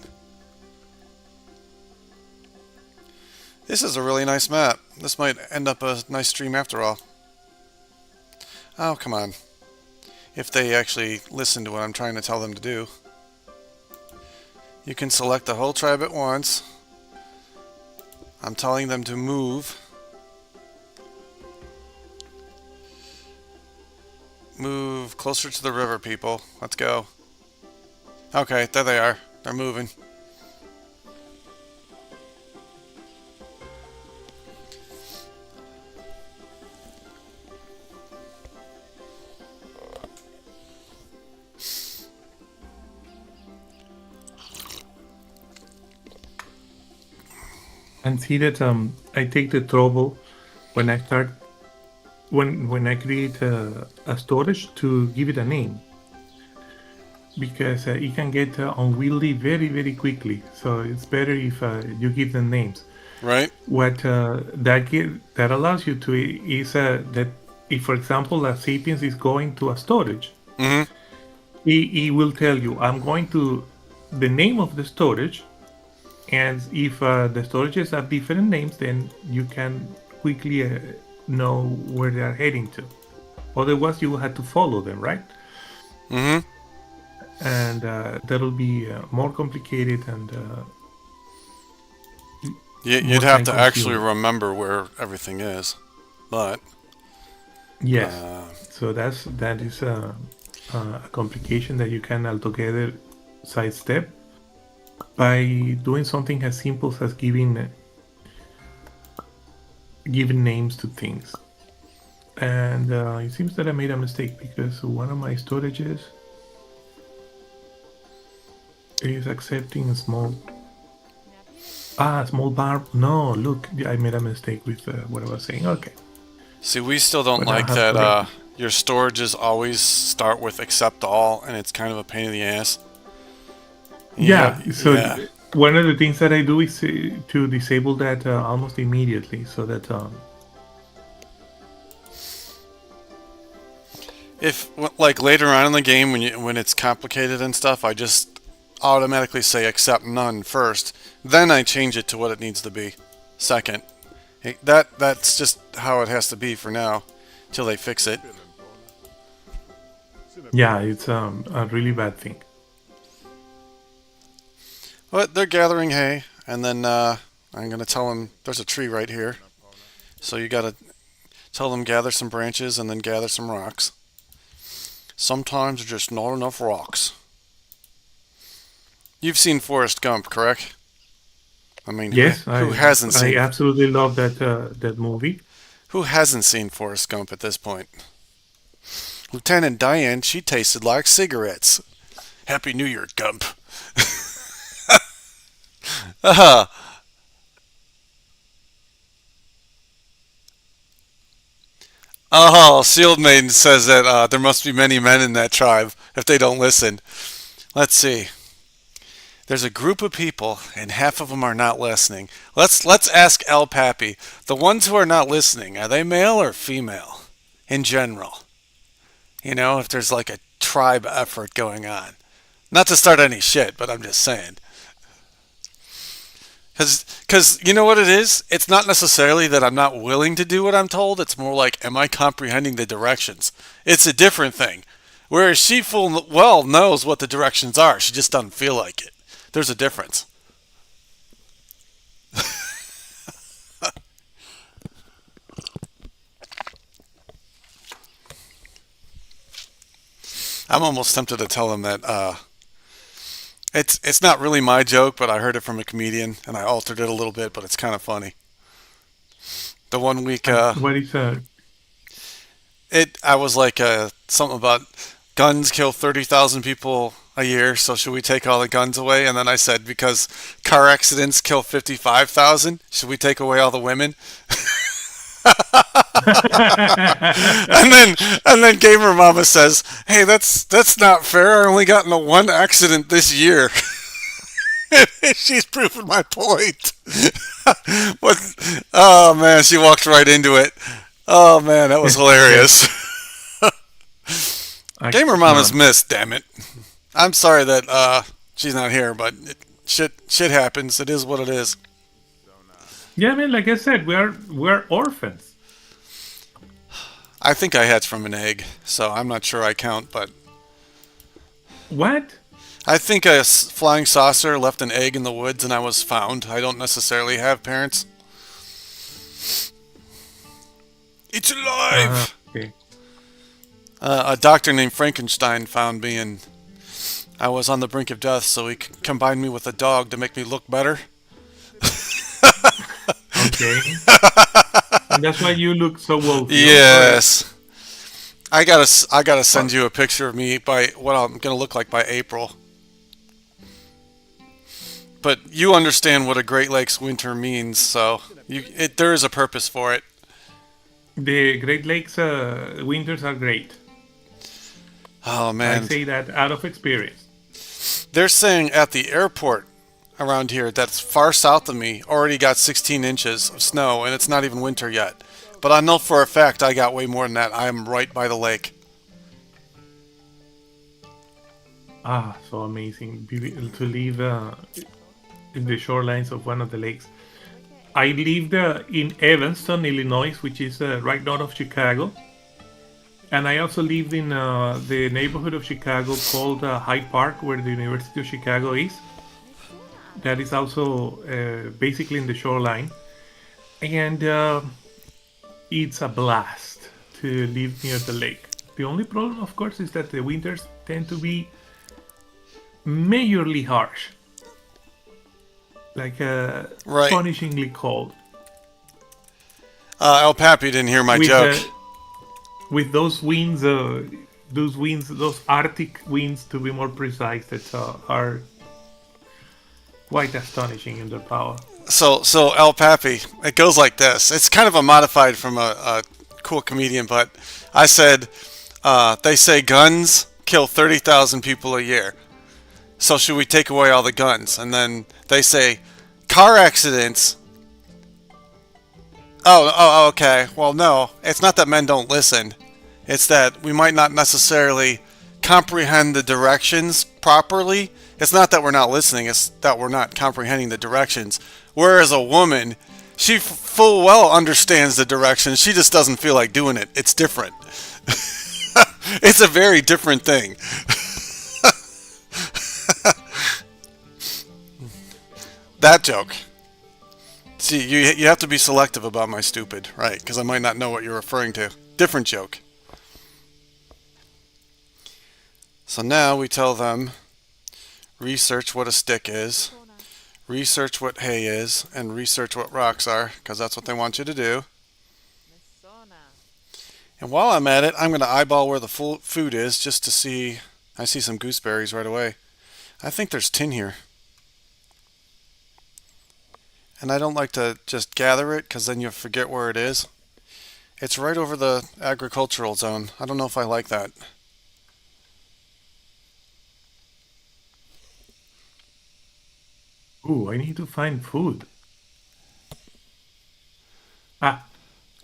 This is a really nice map. This might end up a nice stream after all. Oh, come on. If they actually listen to what I'm trying to tell them to do. You can select the whole tribe at once. I'm telling them to move. Move closer to the river, people. Let's go. Okay, there they are. They're moving. And see that I take the trouble when I start when I create a storage to give it a name, because it can get unwieldy very quickly. So it's better if you give them names. Right? What that allows you to is that if, for example, a sapiens is going to a storage, Mm-hmm. he will tell you, I'm going to the name of the storage, and if the storages have different names, then you can quickly know where they are heading to. Otherwise, you will have to follow them, right? Mm-hmm. And that'll be more complicated and You'd more have time to actually consuming. remember where everything is. But, Yes. uh, So that is a complication that you can altogether sidestep by doing something as simple as giving names to things. And it seems that I made a mistake because one of my storages is accepting a small bar. No, look, I made a mistake with what I was saying. Okay, see, we still don't but I like have that corrected. your storages always start with accept all, and it's kind of a pain in the ass. Yeah, so Yeah. one of the things that I do is to disable that almost immediately, so that If like later on in the game when it's complicated and stuff, I just automatically say accept none first, then I change it to what it needs to be second. That's just how it has to be for now, till they fix it. yeah, it's a really bad thing. But they're gathering hay, and then I'm gonna tell them there's a tree right here, so you gotta tell them gather some branches and then gather some rocks. Sometimes there's just not enough rocks. You've seen Forrest Gump, correct? I mean, Yes, who hasn't I seen absolutely love that movie. who hasn't seen Forrest Gump at this point? Lieutenant Diane, she tasted like cigarettes. Happy New Year, Gump. uh, oh, Shield Maiden says that there must be many men in that tribe if they don't listen. Let's see. There's a group of people, and half of them are not listening. Let's ask El Pappy. The ones who are not listening, are they male or female? In general, if there's like a tribe effort going on. Not to start any shit, but I'm just saying. Because you know what it is? It's not necessarily that I'm not willing to do what I'm told. It's more like, am I comprehending the directions? It's a different thing. Whereas she full well knows what the directions are. She just doesn't feel like it. There's a difference. I'm almost tempted to tell him that it's not really my joke, but I heard it from a comedian and I altered it a little bit, but it's kind of funny. The one week, What is I was like something about guns kill 30,000 people a year, so should we take all the guns away? And then I said because car accidents kill 55,000, should we take away all the women? and then Gamer Mama says, "Hey, that's not fair. I only got into one accident this year." She's proving my point. What? Oh man, she walked right into it. Oh man, that was hilarious. Gamer Mama's excellent. missed. Damn it. I'm sorry that she's not here, but shit happens. It is what it is. Yeah, I mean, like I said, we're orphans. I think I hatched from an egg, so I'm not sure I count, but What? I think a flying saucer left an egg in the woods and I was found. I don't necessarily have parents. It's alive! Okay. A doctor named Frankenstein found me and I was on the brink of death, so he combined me with a dog to make me look better. Okay. And that's why you look so wealthy. Yes. I gotta send you a picture of me by what I'm gonna look like by April. But you understand what a Great Lakes winter means, so there is a purpose for it. The Great Lakes winters are great. Oh I man, say that out of experience. they're saying at the airport around here that's far south of me already got 16 inches of snow, and it's not even winter yet. But I know for a fact I got way more than that. I am right by the lake. Ah, so amazing to live in the shorelines of one of the lakes. I lived in Evanston, Illinois, which is right north of Chicago. And I also lived in the neighborhood of Chicago called Hyde Park, where the University of Chicago is. That is also basically in the shoreline. And it's a blast to live near the lake. The only problem, of course, is that the winters tend to be majorly harsh. Like Right. punishingly cold. El Pappy didn't hear my With, joke. With those winds, those Arctic winds to be more precise, that are quite astonishing in their power. So El Pappy, it goes like this. It's kind of a modified from a cool comedian, but I said, they say guns kill 30,000 people a year. So should we take away all the guns? And then they say, car accidents. Oh, okay. Well, no, it's not that men don't listen. It's that we might not necessarily comprehend the directions properly. It's not that we're not listening, it's that we're not comprehending the directions. Whereas a woman, she full well understands the directions, she just doesn't feel like doing it. It's different. It's a very different thing. That joke. See, you have to be selective about my stupid, right? Because I might not know what you're referring to. Different joke. So now we tell them research what a stick is, research what hay is, and research what rocks are, because that's what they want you to do. And while I'm at it, I'm going to eyeball where the full food is just to see. I see some gooseberries right away. I think there's tin here. And I don't like to just gather it because then you'll forget where it is. It's right over the agricultural zone. I don't know if I like that. Ooh, I need to find food. Ah,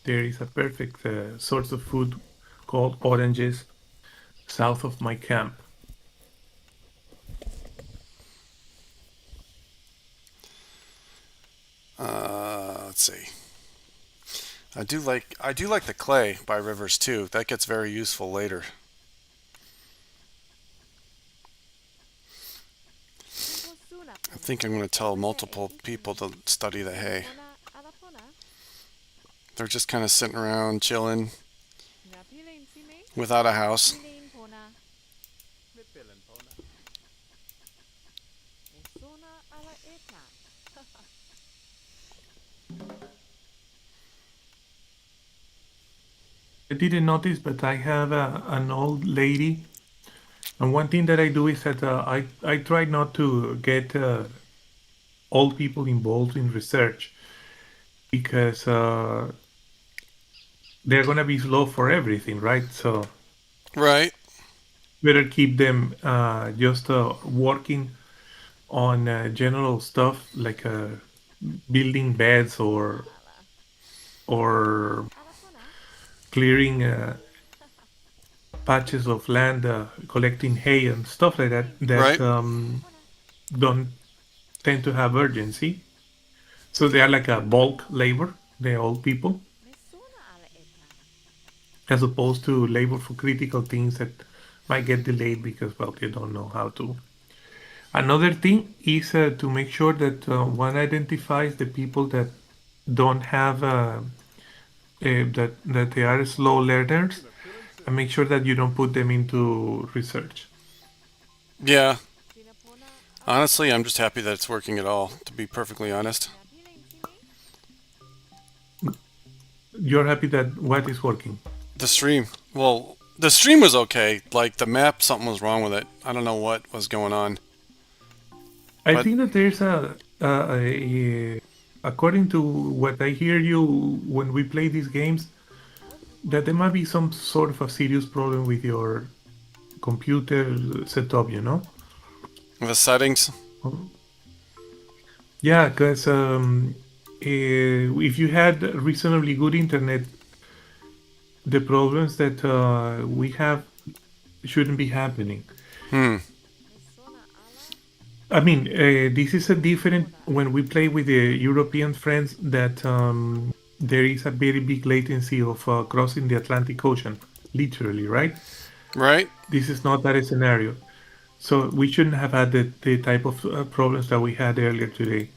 there is a perfect source of food called oranges south of my camp. Let's see. I do like the clay by rivers too. That gets very useful later. I think I'm going to tell multiple people to study the hay. They're just kind of sitting around chilling without a house. I didn't notice, but I have an old lady, and one thing that I do is that I try not to get old people involved in research because they're gonna be slow for everything, right? So Right, better keep them just working on general stuff like building beds or clearing patches of land, collecting hay and stuff like that that right, don't tend to have urgency. So they are like a bulk labor, the old people, as opposed to labor for critical things that might get delayed because, well, they don't know how to. Another thing is to make sure that one identifies the people that don't have that they are slow learners, and make sure that you don't put them into research. yeah. Honestly, I'm just happy that it's working at all, to be perfectly honest. You're happy that what is working. The stream. Well, the stream was okay. Like the map, something was wrong with it. I don't know what was going on. I But think that there's according to what I hear you when we play these games, that there might be some sort of a serious problem with your computer setup, you know? the settings. Yeah, because if you had reasonably good internet, the problems that we have shouldn't be happening. Hmm. I mean, this is a different when we play with the European friends that there is a very big latency of crossing the Atlantic Ocean, literally, right? Right? This is not that scenario. So we shouldn't have had the type of problems that we had earlier today.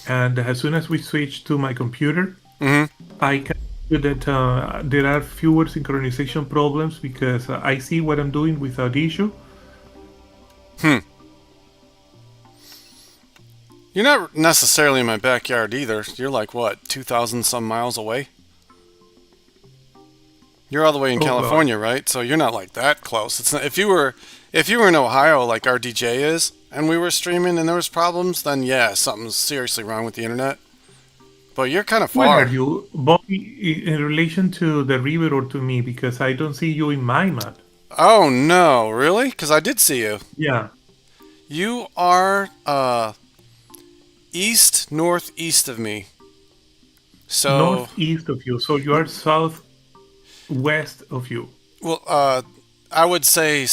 And as soon as we switch to my computer, Mm-hmm. I can see that there are fewer synchronization problems because I see what I'm doing without issue. Hmm. You're not necessarily in my backyard either. You're like what, 2,000 some miles away? You're all the way in Oh God. California, right? So you're not like that close. It's not, if you were in Ohio like RDJ is, and we were streaming and there was problems, then yeah, something's seriously wrong with the internet. But you're kind of Where are far. you, Bobby, in relation to the river or to me? Because I don't see you in my map. Oh no, really? Because I did see you. Yeah, You are east northeast of me. So northeast of you. So you are southwest of you. well, I would say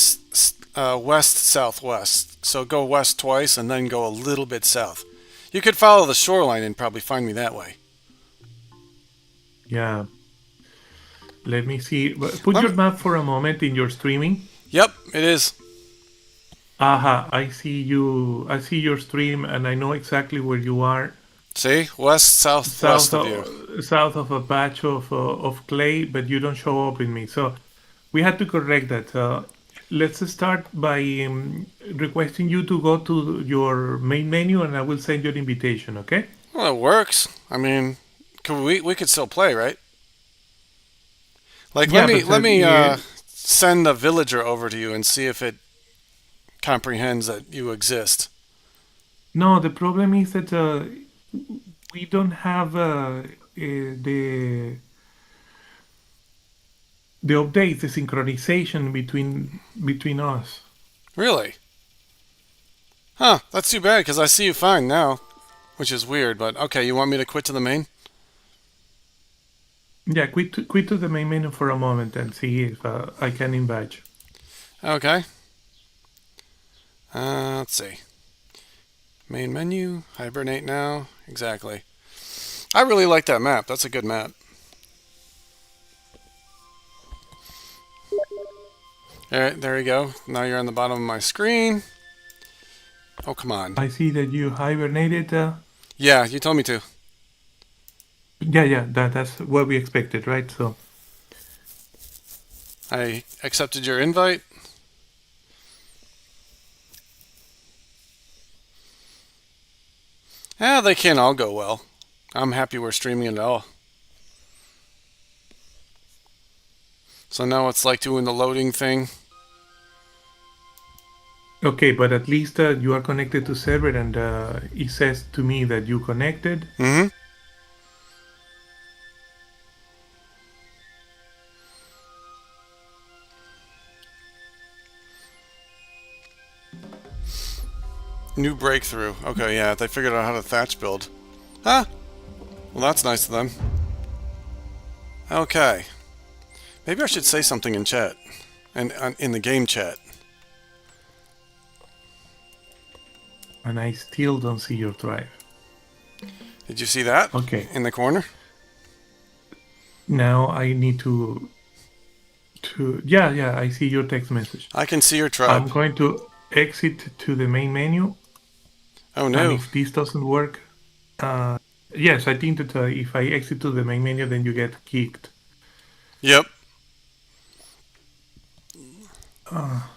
west southwest. So go west twice and then go a little bit south. You could follow the shoreline and probably find me that way. Yeah. Let me see. Put Let your me. map for a moment in your streaming. Yep, it is. Aha, I see you. I see your stream, and I know exactly where you are. See, west southwest of you. South of a patch of clay, but you don't show up in me. So we had to correct that. let's start by requesting you to go to your main menu, and I will send you an invitation. Okay? Well, it works. I mean, we could still play, right? Like, let Yeah, me but let me send a villager over to you and see if it comprehends that you exist. no, the problem is that we don't have the update, the synchronization between us. Really? Huh? That's too bad because I see you fine now, which is weird. But okay, you want me to quit to the main? Yeah, quit to the main menu for a moment and see if I can invite you. Okay. Let's see. Main menu, hibernate now. Exactly. I really like that map. That's a good map. All right, there you go. Now you're on the bottom of my screen. Oh, come on. I see that you hibernated. Yeah, you told me to. Yeah, that's what we expected, right? So, I accepted your invite. Yeah, they can't all go well. I'm happy we're streaming it all. So now it's like doing the loading thing. okay, but at least you are connected to server, and it says to me that you connected. Mm-hmm. New breakthrough. Okay, yeah, they figured out how to thatch build. Huh? Well, that's nice of them. Okay. Maybe I should say something in chat. And in the game chat. And I still don't see your drive. Did you see that? Okay. In the corner? Now I need to yeah, I see your text message. I can see your I'm tribe. going to exit to the main menu, Oh and no. if this doesn't work, yes, I think that if I exit to the main menu, then you get kicked. Yep.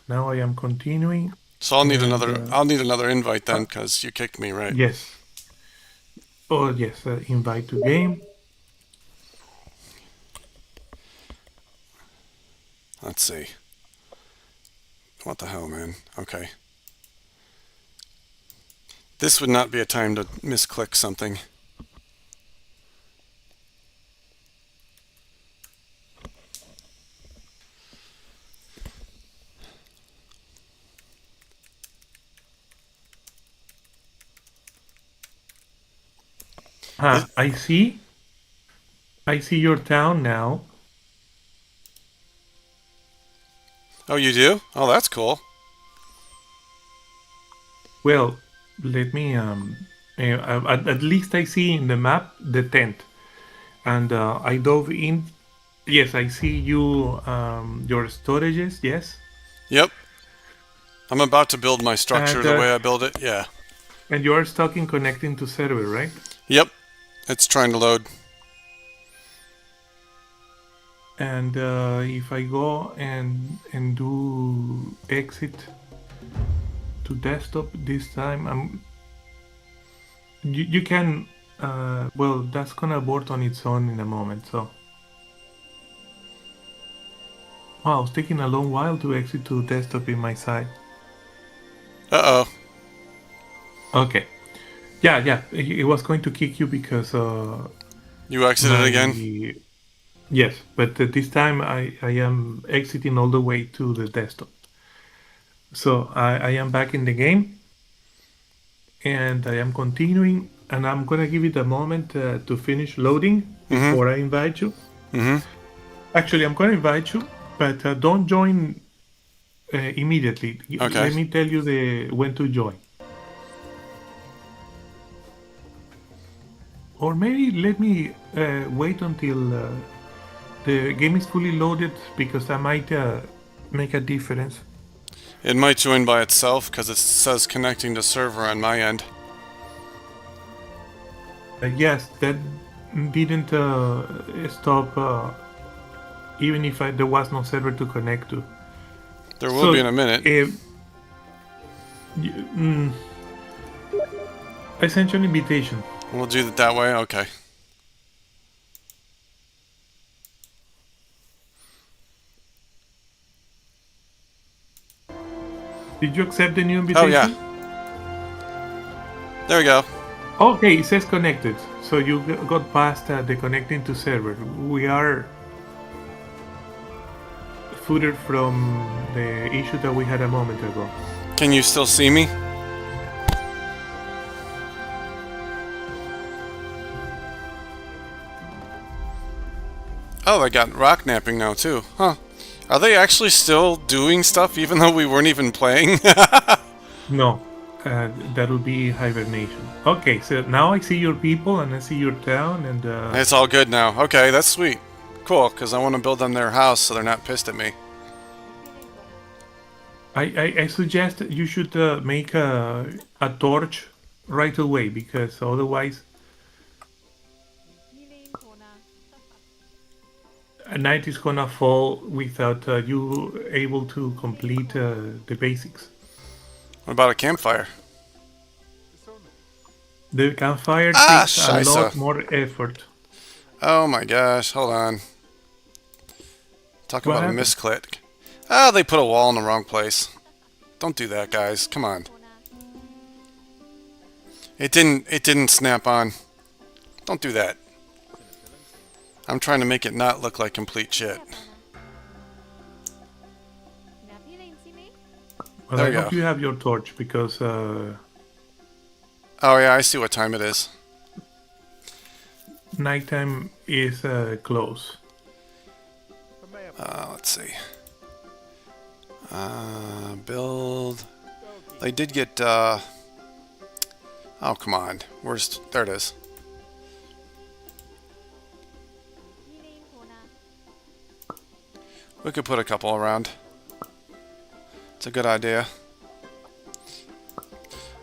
Now I am continuing. So I'll need And, another invite then because you kicked me, right? yes. Oh yes, invite to game. Let's see. What the hell, man? Okay. This would not be a time to misclick something. I see. I see your town now. Oh, you do? Oh, that's cool. Well, let me at least I see in the map the tent, and I dove in. Yes, I see you your storages. Yes, Yep. I'm about to build my structure and the way I build it. Yeah. you are stuck in connecting to server, right? Yep. It's trying to load. And if I go and do exit to desktop this time, you can well, that's gonna abort on its own in a moment. So wow, it's taking a long while to exit to desktop in my side. Uh-oh. Okay, yeah, it was going to kick you because You exited my again? yes, but this time I am exiting all the way to the desktop. So I am back in the game, and I am continuing, and I'm gonna give it a moment to finish loading before I invite you. Mm-hmm. Actually, I'm gonna invite you, but don't join immediately. Okay. Let me tell you the when to join. Or maybe let me wait until the game is fully loaded, because that might make a difference. It might join by itself because it says connecting to server on my end. Yes, that didn't stop, even if there was no server to connect to. There will So, be in a minute. you, I sent you an invitation. We'll do it that way. Okay. Did you accept the new Oh yeah. invitation? There we go. Okay, it says connected. So you got past the connecting to server. We are footed from the issue that we had a moment ago. Can you still see me? Oh, they got rock napping now too. Huh. Are they actually still doing stuff even though we weren't even playing? No, that will be hibernation. Okay, so now I see your people and I see your town and It's all good now. Okay, that's sweet. Cool, because I want to build them their house so they're not pissed at me. I suggest that you should make a torch right away because otherwise a night is gonna fall without you able to complete the basics. What about a campfire? The campfire Ah, takes a scheisse. lot more effort. Oh my gosh, hold on. Talk What about a happened? misclick. Ah, they put a wall in the wrong place. Don't do that, guys. Come on. It didn't snap on. Don't do that. I'm trying to make it not look like complete shit. Well, There I we hope go. you have your torch because Oh yeah, I see what time it is. nighttime is close. Let's see. Build. They did get, oh, come on. Where's, there it is. We could put a couple around. It's a good idea.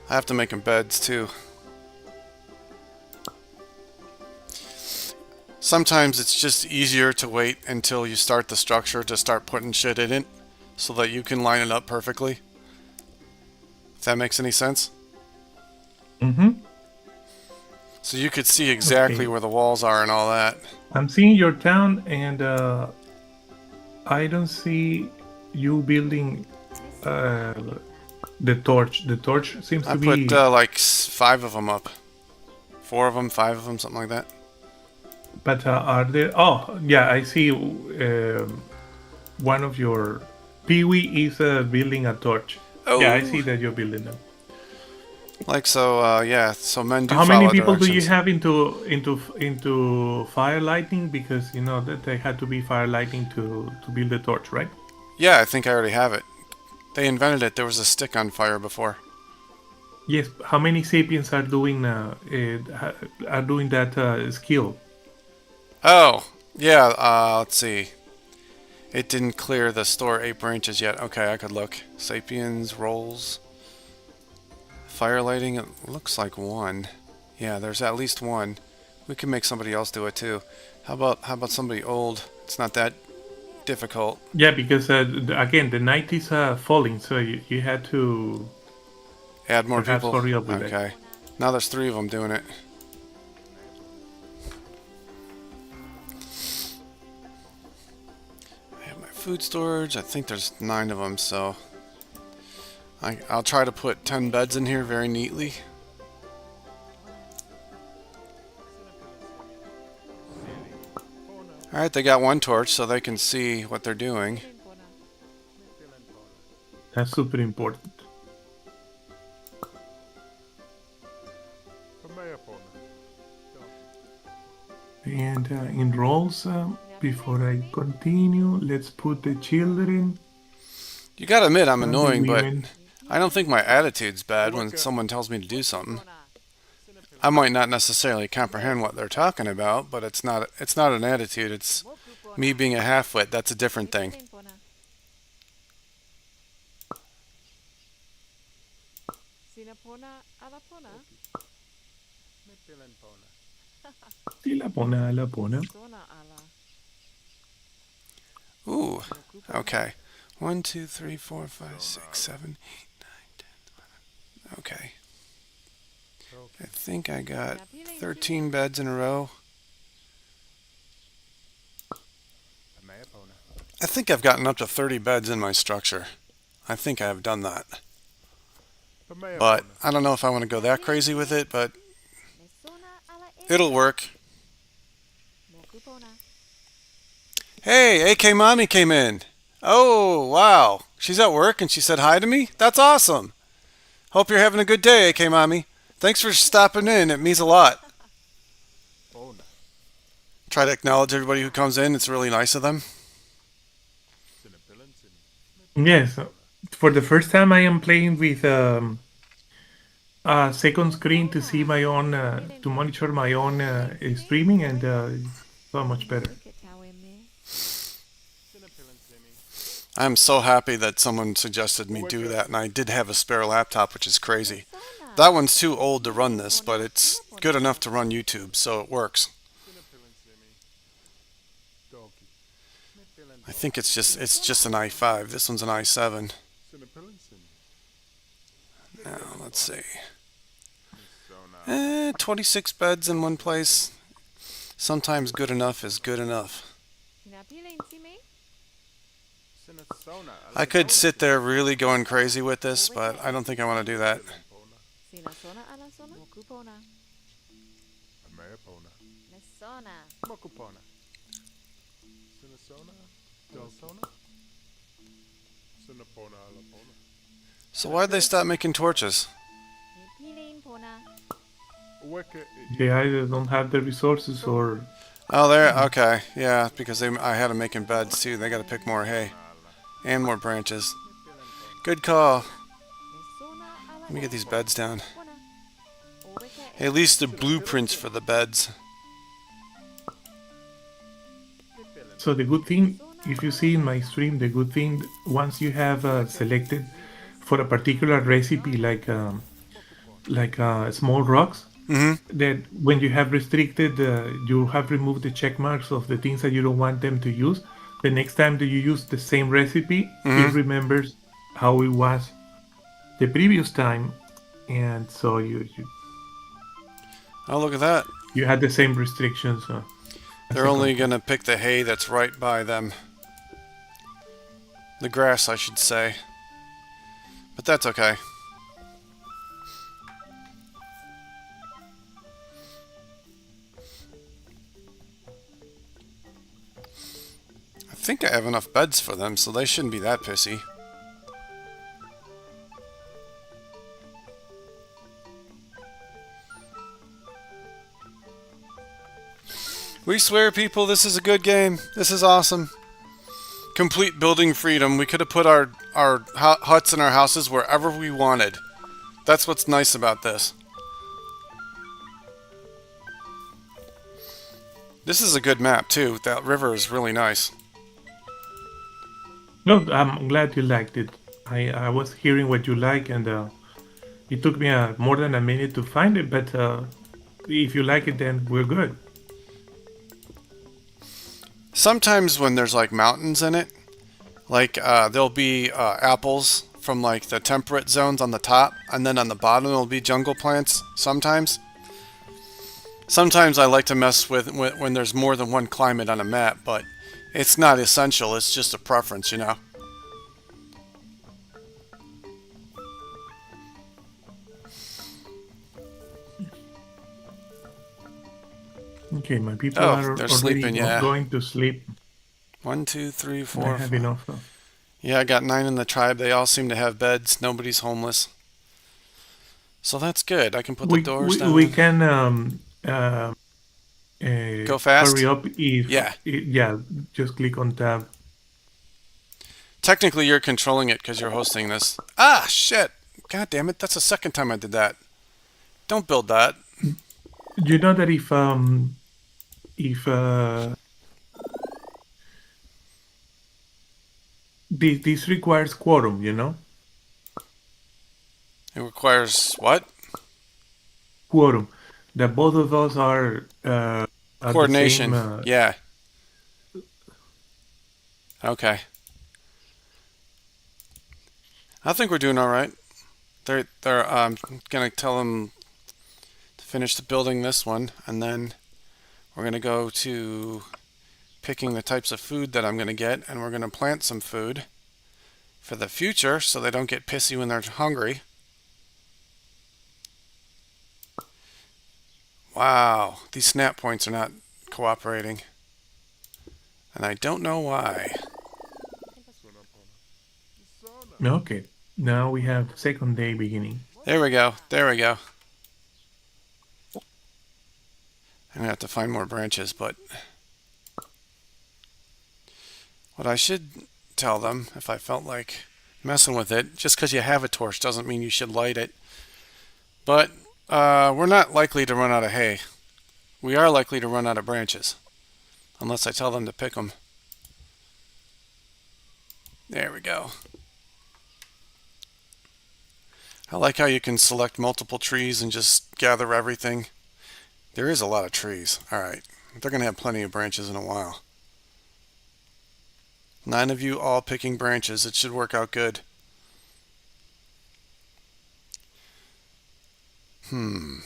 I have to make them beds, too. Sometimes it's just easier to wait until you start the structure to start putting shit in it, so that you can line it up perfectly. If that makes any sense. Mm-hmm. So you could see exactly Okay. where the walls are and all that. I'm seeing your town and I don't see you building the torch. The torch seems I to put be, like 5 of them up. 4 of them, 5 of them, something like that. but are there? Oh, yeah, I see. One of your Peewee is building a torch. Yeah, I Oh, see that you're building them. like so. Yeah. So men do How many follow people do you directions. have into fire lighting? Because you know that they had to be fire lighting to build the torch, right? Yeah, I think I already have it. They invented it. There was a stick on fire before. Yes. How many sapiens are doing that skill? Oh, yeah. Let's see. It didn't clear the store 8 branches yet. Okay, I could look. Sapiens rolls. Fire lighting. It looks like 1. Yeah, there's at least 1. We can make somebody else do it too. How about somebody old? It's not that difficult. Yeah, because again, the night is falling, so you had to Add more perhaps people. hurry up with that. Okay. Now there's 3 of them doing it. I have my food storage. I think there's 9 of them, so I'll try to put 10 beds in here very neatly. Alright, they got 1 torch so they can see what they're doing. That's super important. And in roles, before I continue, let's put the children You gotta admit I'm and the annoying, but women. I don't think my attitude's bad when someone tells me to do something. I might not necessarily comprehend what they're talking about, but it's not an attitude. It's me being a half-wit. That's a different thing. La pona. Ooh, okay. 1, 2, 3, 4, 5, 6, 7, 8, 9, 10. Okay. I think I got 13 beds in a row. I think I've gotten up to 30 beds in my structure. I think I have done that. But I don't know if I want to go that crazy with it, but it'll work. Hey, AK Mommy came in. Oh, wow. She's at work and she said hi to me? That's awesome. Hope you're having a good day, AK Mommy. Thanks for stopping in. It means a lot. Try to acknowledge everybody who comes in. It's really nice of them. Yes. For the first time, I am playing with a second screen to see my own, to monitor my own streaming, and so much better. I'm so happy that someone suggested me do that, and I did have a spare laptop, which is crazy. That one's too old to run this, but it's good enough to run YouTube, so it works. I think it's just an i5. This one's an i7. Now, let's see. 26 beds in one place. Sometimes good enough is good enough. I could sit there really going crazy with this, but I don't think I want to do that. So why'd they stop making torches? They either don't have the resources or Oh, there. Okay, yeah, because I had them making beds too. They got to pick more hay and more branches. Good call. Let me get these beds down. Hey, at least the blueprints for the beds. so the good thing, if you see in my stream, the good thing once you have selected for a particular recipe, like small rocks, that when you have restricted, you have removed the check marks of the things that you don't want them to use. The next time that you use the same recipe, it remembers how it was the previous time, and so Oh, look at that. you had the same restrictions. They're only going to pick the hay that's right by them. The grass, I should say. But that's okay. I think I have enough beds for them, so they shouldn't be that pissy. We swear, people, this is a good game. This is awesome. Complete building freedom. We could have put our huts and our houses wherever we wanted. That's what's nice about this. This is a good map, too. That river is really nice. No, I'm glad you liked it. I was hearing what you like, and it took me more than a minute to find it, but if you like it, then we're good. Sometimes when there's like mountains in it, like there'll be apples from like the temperate zones on the top, and then on the bottom there'll be jungle plants sometimes. Sometimes I like to mess with when there's more than one climate on a map, but it's not essential, it's just a preference, you know. Okay, my people Oh, are they're already sleeping, yeah. going to sleep. 1, 2, 3, I 4, have 5. enough. Yeah, I got 9 in the tribe. They all seem to have beds. Nobody's homeless. So that's good. I can put the doors down. We can Go fast? hurry up if Yeah. yeah, just click on tab. Technically, you're controlling it because you're hosting this. Ah, shit. God damn it. That's the second time I did that. Don't build that. You know that if this requires quorum, you know? It requires what? Quorum. That both of us are at Coordination. the same, Yeah. Okay. I think we're doing all right. They're gonna tell them to finish the building this one, and then we're gonna go to picking the types of food that I'm gonna get, and we're gonna plant some food for the future so they don't get pissy when they're hungry. Wow, these snap points are not cooperating, and I don't know why. Okay. Now we have second day beginning. There we go. There we go. I'm gonna have to find more branches, but what I should tell them if I felt like messing with it, just because you have a torch doesn't mean you should light it. But we're not likely to run out of hay. We are likely to run out of branches, unless I tell them to pick them. There we go. I like how you can select multiple trees and just gather everything. There is a lot of trees. Alright, they're going to have plenty of branches in a while. 9 of you all picking branches. It should work out good. There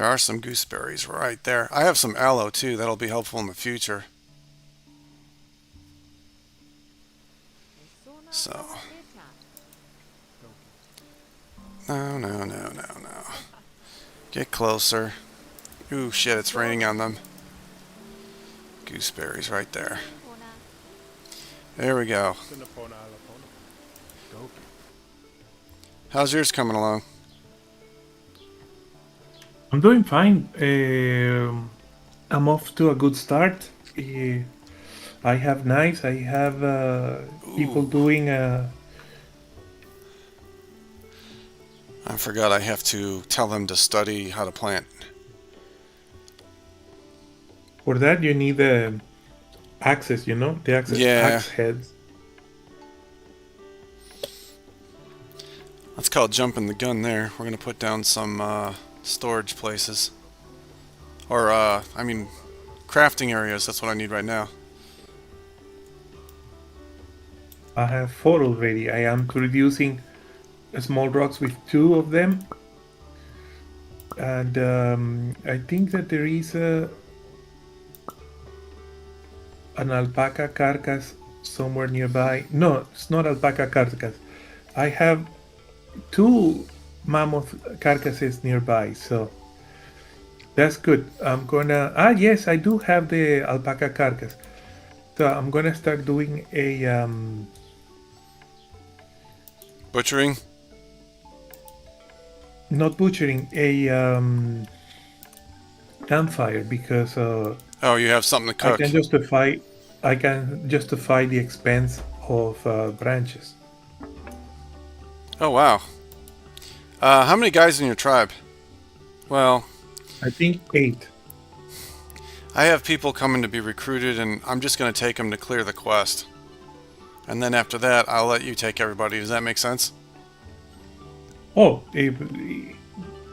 are some gooseberries right there. I have some aloe too. That'll be helpful in the future. So. No, no, no, no, no. Get closer. Ooh, shit, it's raining on them. Gooseberries right there. There we go. How's yours coming along? I'm doing fine. I'm off to a good start. I have knives. I have people Ooh, doing. I forgot I have to tell them to study how to plant. For that, you need the axes. You know, the Yeah, axe heads. that's called jumping the gun there. We're going to put down some storage places. Or, I mean, crafting areas. That's what I need right now. I have 4 already. I am producing small rocks with 2 of them, and I think that there is an alpaca carcass somewhere nearby. No, it's not alpaca carcass. I have 2 mammoth carcasses nearby, so that's good. I'm gonna. Ah, yes, I do have the alpaca carcass. So I'm gonna start doing a Butchering? not butchering, a campfire, because Oh, you have something to I cook. can justify I can justify the expense of branches. Oh, wow. How many guys in your tribe? Well, I think 8. I have people coming to be recruited, and I'm just going to take them to clear the quest. And then after that, I'll let you take everybody. Does that make sense? Oh,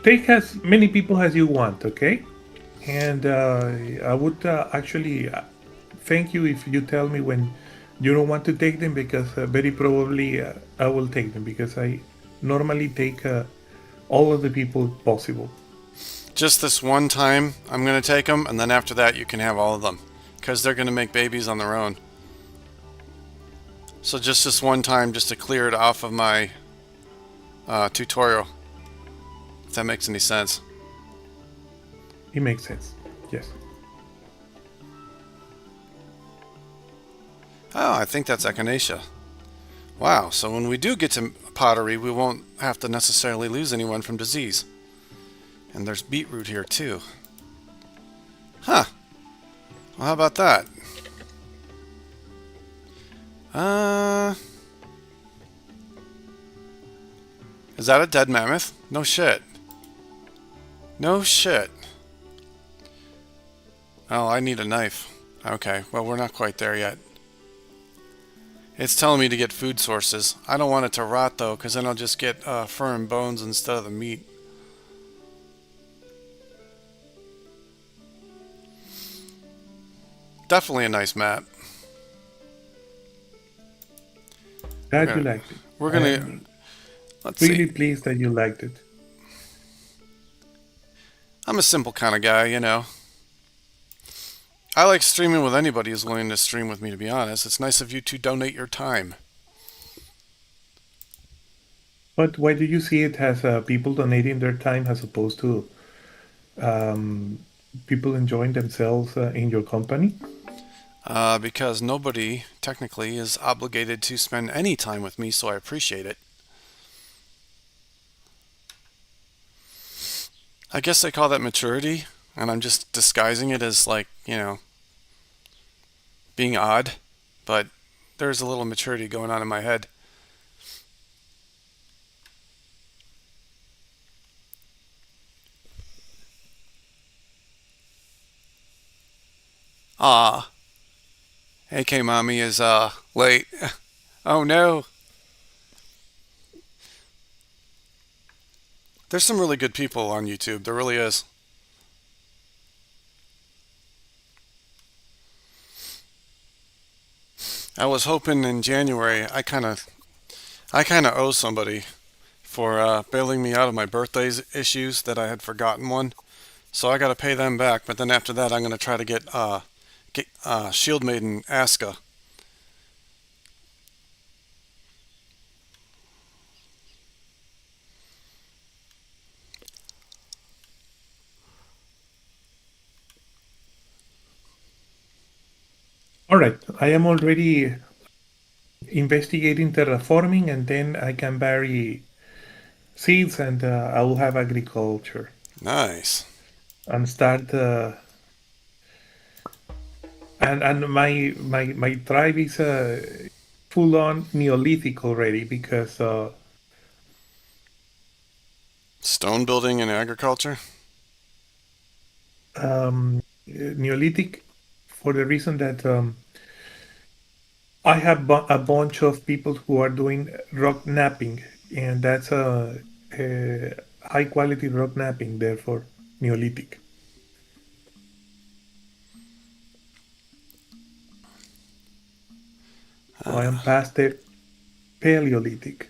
take as many people as you want, okay? And I would actually thank you if you tell me when you don't want to take them, because very probably I will take them, because I normally take all of the people possible. Just this one time, I'm going to take them, and then after that, you can have all of them. Because they're going to make babies on their own. So just this one time, just to clear it off of my tutorial. If that makes any sense. It makes sense. Yes. Oh, I think that's echinacea. Wow, so when we do get to pottery, we won't have to necessarily lose anyone from disease. And there's beetroot here too. Huh. Well, how about that? Is that a dead mammoth? No shit. No shit. Oh, I need a knife. Okay, well, we're not quite there yet. It's telling me to get food sources. I don't want it to rot, though, because then I'll just get fur and bones instead of the meat. Definitely a nice map. Glad you liked it. We're gonna I'm let's really see. pleased that you liked it. I'm a simple kind of guy, you know. I like streaming with anybody who's willing to stream with me. To be honest, it's nice of you to donate your time. But why do you see it as people donating their time as opposed to um, people enjoying themselves in your company? Because nobody technically is obligated to spend any time with me, so I appreciate it. I guess they call that maturity, and I'm just disguising it as like, being odd, but there's a little maturity going on in my head. Ah, AK Mommy is late. Oh no. There's some really good people on YouTube. There really is. I was hoping in January I kind of owe somebody for bailing me out of my birthday's issues that I had forgotten one. So I got to pay them back. But then after that, I'm going to try to get Shield Maiden Asuka. All right, I am already investigating terraforming, and then I can bury seeds, and I will have agriculture Nice. and start. And my tribe is full on Neolithic already because Stone building and agriculture. Neolithic for the reason that I have a bunch of people who are doing rock napping, and that's a high quality rock napping, therefore Neolithic. So I am past the Paleolithic.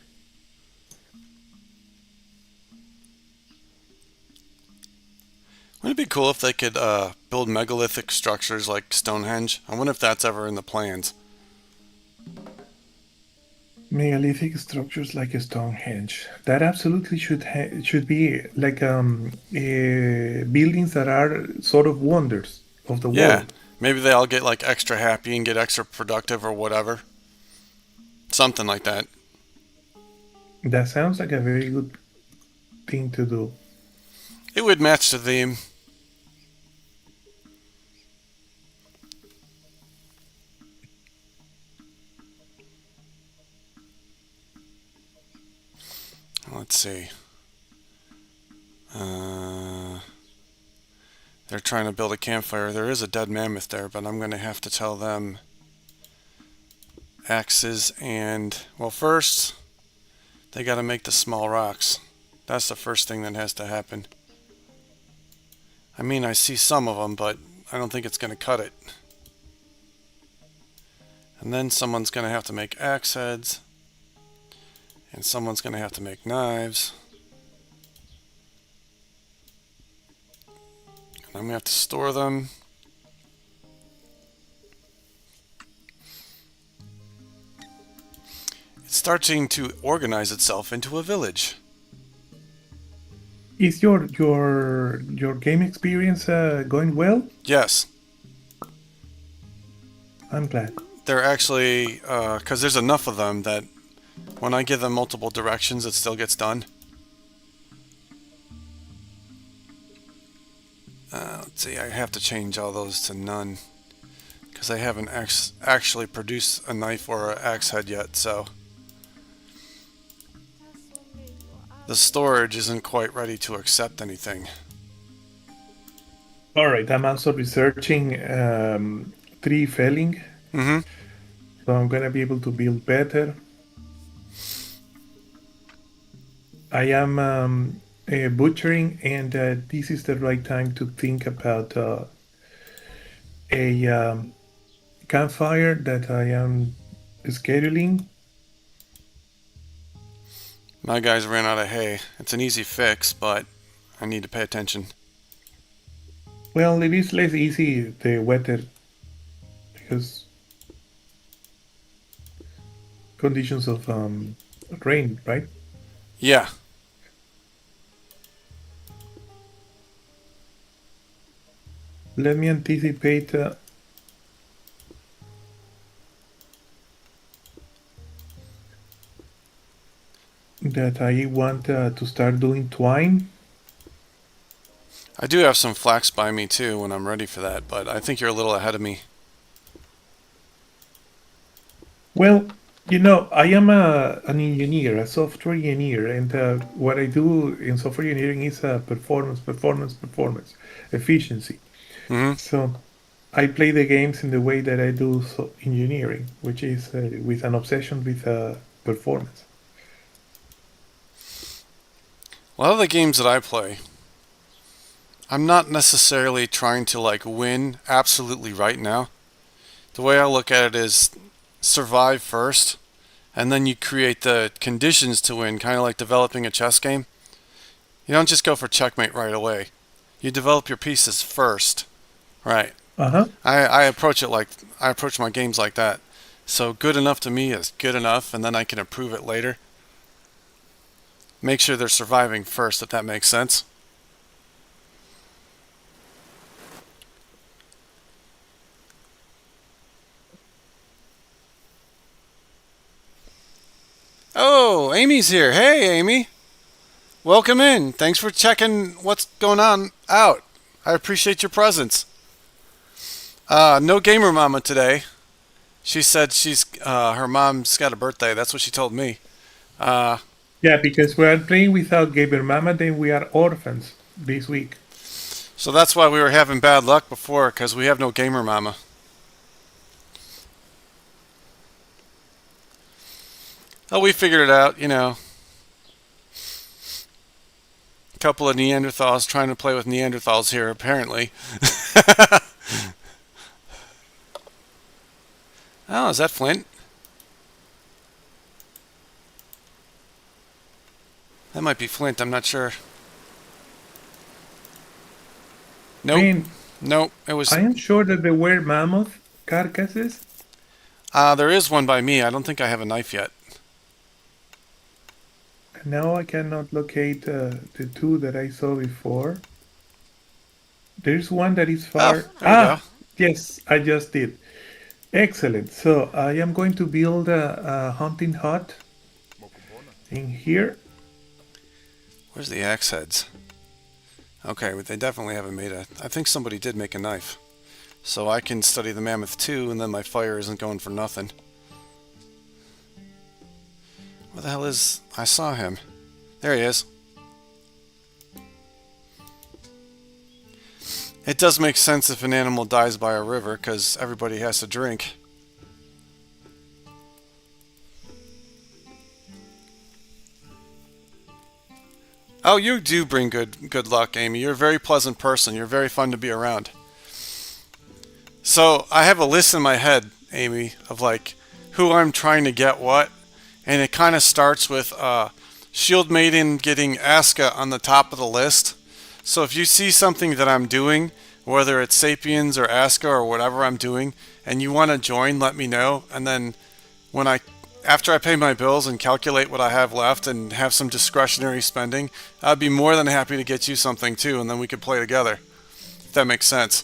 Wouldn't it be cool if they could build megalithic structures like Stonehenge? I wonder if that's ever in the plans. Megalithic structures like Stonehenge. That absolutely should be like buildings that are sort of wonders of the Yeah, world. maybe they all get like extra happy and get extra productive or whatever. Something like that. That sounds like a very good thing to do. It would match the theme. Let's see. Uh, they're trying to build a campfire. There is a dead mammoth there, but I'm going to have to tell them axes and, well, first, they got to make the small rocks. That's the first thing that has to happen. I mean, I see some of them, but I don't think it's going to cut it. And then someone's going to have to make axe heads. And someone's going to have to make knives. And I'm going to have to store them. It's starting to organize itself into a village. Is your game experience going well? Yes, I'm glad. they're actually, because there's enough of them that when I give them multiple directions, it still gets done. Let's see, I have to change all those to none because I haven't actually produced a knife or an axe head yet, so the storage isn't quite ready to accept anything. All right, I'm also researching tree felling, Mm-hmm. so I'm gonna be able to build better. I am butchering, and this is the right time to think about a campfire that I am scheduling. My guys ran out of hay. It's an easy fix, but I need to pay attention. Well, it is less easy the weather because conditions of rain, right? Yeah. Let me anticipate that I want to start doing twine. I do have some flax by me too when I'm ready for that, but I think you're a little ahead of me. Well, I am an engineer, a software engineer, and what I do in software engineering is performance, performance, performance, efficiency. Hmm. So I play the games in the way that I do engineering, which is with an obsession with performance. A lot of the games that I play, I'm not necessarily trying to like win absolutely right now. The way I look at it is survive first, and then you create the conditions to win, kind of like developing a chess game. You don't just go for checkmate right away. You develop your pieces first. Right. Uh-huh. I approach it like I approach my games like that. So good enough to me is good enough, and then I can improve it later. Make sure they're surviving first, if that makes sense. Oh, Amy's here. Hey, Amy. Welcome in. Thanks for checking what's going on out. I appreciate your presence. No gamer mama today. She said her mom's got a birthday. That's what she told me. Uh, Yeah, because we are playing without Gamer Mama, then we are orphans this week. so that's why we were having bad luck before, because we have no gamer mama. Oh, we figured it out, A couple of Neanderthals trying to play with Neanderthals here, apparently. Oh, is that Flint? That might be Flint, I'm not sure. I Nope. mean, Nope. It was. I am sure that there were mammoth carcasses. There is one by me. I don't think I have a knife yet. Now I cannot locate the two that I saw before. There's one that is Oh, far. there we go. Yes, I just did. Excellent. So I am going to build a hunting hut in here. Where's the axe heads? Okay, well, they definitely haven't made a. I think somebody did make a knife. So I can study the mammoth too, and then my fire isn't going for nothing. Where the hell is. I saw him. There he is. It does make sense if an animal dies by a river, because everybody has to drink. Oh, you do bring good luck, Amy. You're a very pleasant person. You're very fun to be around. So I have a list in my head, Amy, of like who I'm trying to get what, and it kind of starts with Shield Maiden getting Asuka on the top of the list. So if you see something that I'm doing, whether it's Sapiens or Asuka or whatever I'm doing, and you want to join, let me know. And then when after I pay my bills and calculate what I have left and have some discretionary spending, I'd be more than happy to get you something too, and then we could play together. If that makes sense.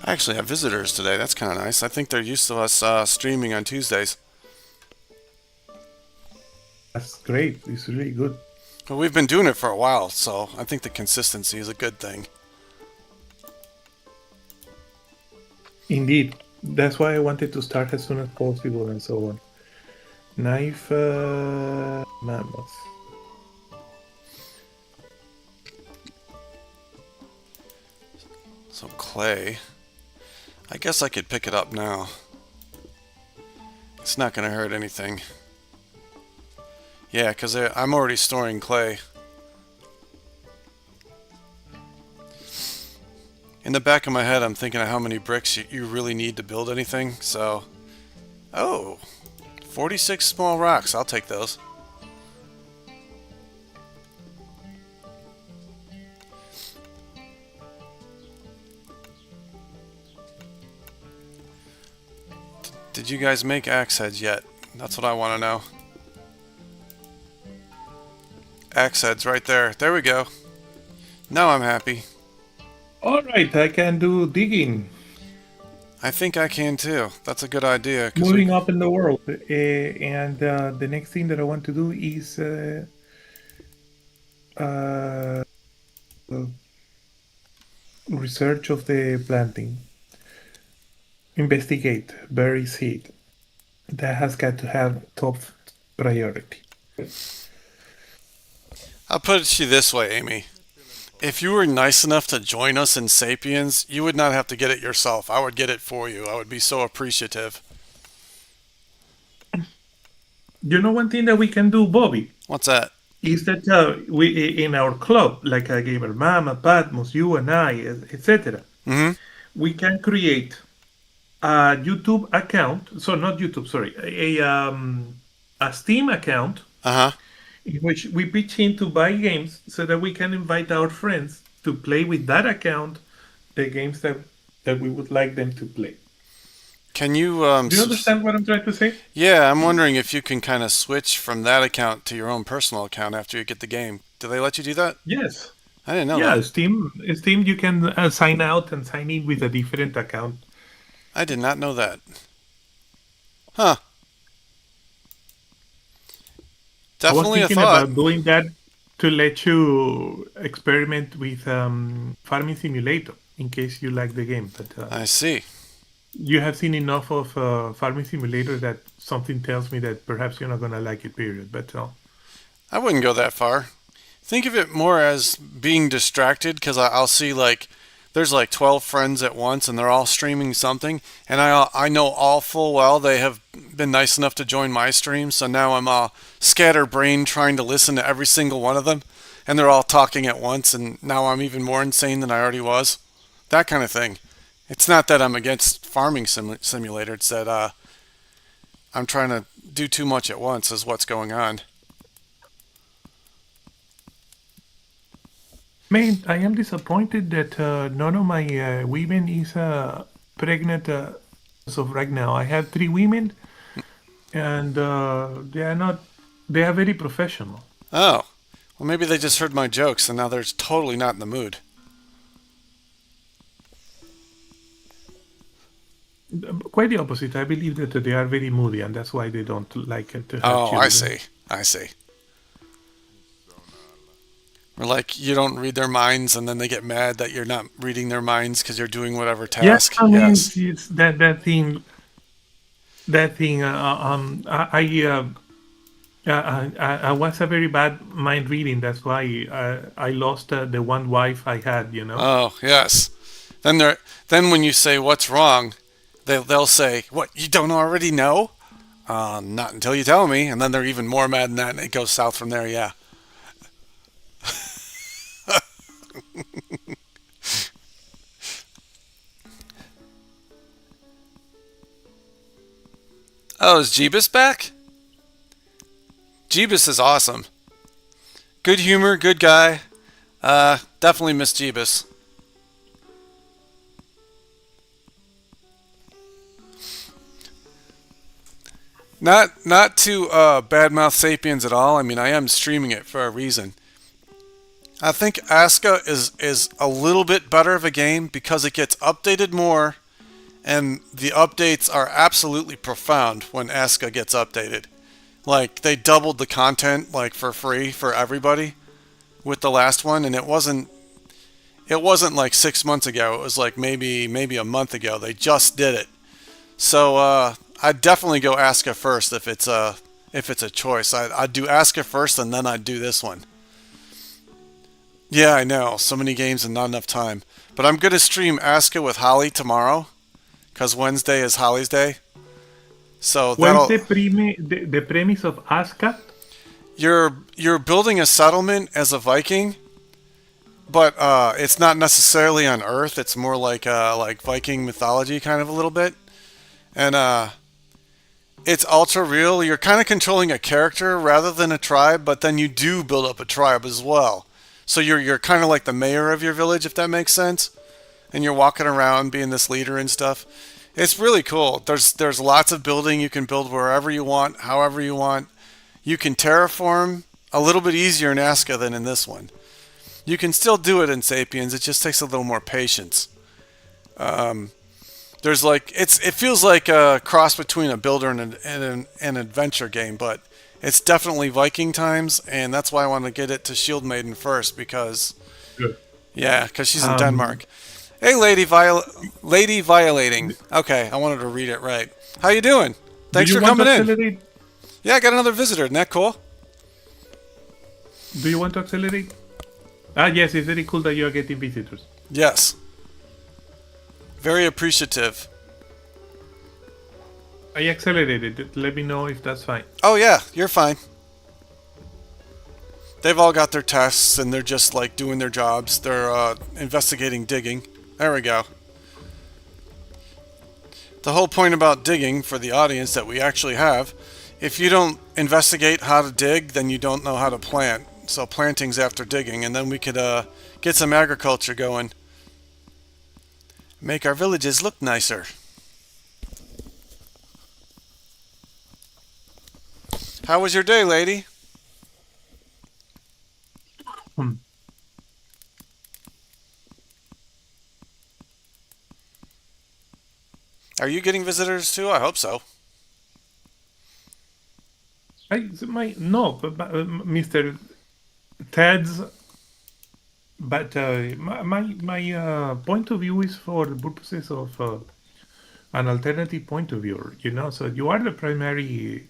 I actually have visitors today. That's kind of nice. I think they're used to us streaming on Tuesdays. That's great. It's really good. But we've been doing it for a while, so I think the consistency is a good thing. Indeed. That's why I wanted to start as soon as possible and so on. Knife mammoth. So clay. I guess I could pick it up now. It's not going to hurt anything. Yeah, because I'm already storing clay. In the back of my head, I'm thinking of how many bricks you really need to build anything, so... Oh, 46 small rocks. I'll take those. Did you guys make axe heads yet? That's what I want to know. Axe heads right there. There we go. Now I'm happy. All right, I can do digging. I think I can too. That's a good idea. Moving up in the world. And the next thing that I want to do is uh, research of the planting. Investigate, bury seed. That has got to have top priority. I'll put it to you this way, Amy. If you were nice enough to join us in Sapiens, you would not have to get it yourself. I would get it for you. I would be so appreciative. You know one thing that we can do, Bobby, What's that? is that we in our club, like a gamer, Mama, Patmos, you and I, etc. Mm-hmm. We can create a YouTube account. So not YouTube, sorry, a Steam account Uh-huh. in which we pitch in to buy games so that we can invite our friends to play with that account the games that we would like them to play. Can you Do you understand what I'm trying to say? Yeah, I'm wondering if you can kind of switch from that account to your own personal account after you get the game. Do they let you do that? Yes. I didn't know Yeah, that. Steam, you can sign out and sign in with a different account. I did not know that. Huh. I was Definitely a thinking thought. about doing that to let you experiment with Farming Simulator in case you like the game. But I see. you have seen enough of Farming Simulator that something tells me that perhaps you're not going to like it, period. But I wouldn't go that far. Think of it more as being distracted because I'll see like there's like 12 friends at once and they're all streaming something, and I know all full well they have been nice enough to join my stream, so now I'm all scatterbrained trying to listen to every single one of them, and they're all talking at once, and now I'm even more insane than I already was. That kind of thing. It's not that I'm against farming simulator, it's that I'm trying to do too much at once is what's going on. man, I am disappointed that none of my women is pregnant as of right now. I have 3 women, and they are not. They are very professional. Oh, well maybe they just heard my jokes and now they're totally not in the mood. Quite the opposite. I believe that they are very moody, and that's why they don't like to have Oh, children. I see. I see. Or like you don't read their minds and then they get mad that you're not reading their minds because you're doing whatever Yes, task. I mean Yes. it's that thing. That thing. I was a very bad mind reading. That's why I lost the one wife I had. You know. Oh, yes. Then when you say what's wrong, they'll say, "What, you don't already know?" Not until you tell me, and then they're even more mad than that, and it goes south from there. Yeah. Oh, is Jeebus back? Jeebus is awesome. Good humor, good guy. Definitely miss Jeebus. Not to badmouth Sapiens at all. I mean, I am streaming it for a reason. I think Aska is a little bit better of a game because it gets updated more, and the updates are absolutely profound when Aska gets updated. Like they doubled the content like for free for everybody with the last one, and it wasn't like 6 months ago. It was like maybe a month ago. They just did it. So I'd definitely go Aska first if it's a choice. I'd do Aska first and then I'd do this one. Yeah, I know. So many games and not enough time. But I'm going to stream Aska with Holly tomorrow because Wednesday is Holly's day. So What is that'll the premise of ASCA? you're building a settlement as a Viking, but it's not necessarily on Earth. It's more like Viking mythology, kind of a little bit, and it's ultra real. You're kind of controlling a character rather than a tribe, but then you do build up a tribe as well. So you're kind of like the mayor of your village, if that makes sense. And you're walking around being this leader and stuff. It's really cool. There's lots of building. You can build wherever you want, however you want. You can terraform a little bit easier in Aska than in this one. You can still do it in Sapiens. It just takes a little more patience. There's like it feels like a cross between a builder and an adventure game, but it's definitely Viking times, and that's why I want to get it to Shield Maiden first because Good. yeah, because she's in Um, Denmark. Hey, lady violating. Okay, I wanted to read it right. How you doing? do Thanks you for want to coming in. accelerate? Yeah, I got another visitor. Isn't that cool? Do you want to accelerate? Ah, yes, it's very cool that you are getting visitors. Yes. Very appreciative. I accelerated. Let me know if that's fine. Oh yeah, you're fine. They've all got their tests and they're just like doing their jobs. They're investigating digging. There we go. The whole point about digging for the audience that we actually have, if you don't investigate how to dig, then you don't know how to plant. So planting's after digging, and then we could get some agriculture going. Make our villages look nicer. How was your day, lady? Hmm. Are you getting visitors too? I hope so. My no, Mr. Ted's. But my point of view is for the purposes of an alternative point of view. So you are the primary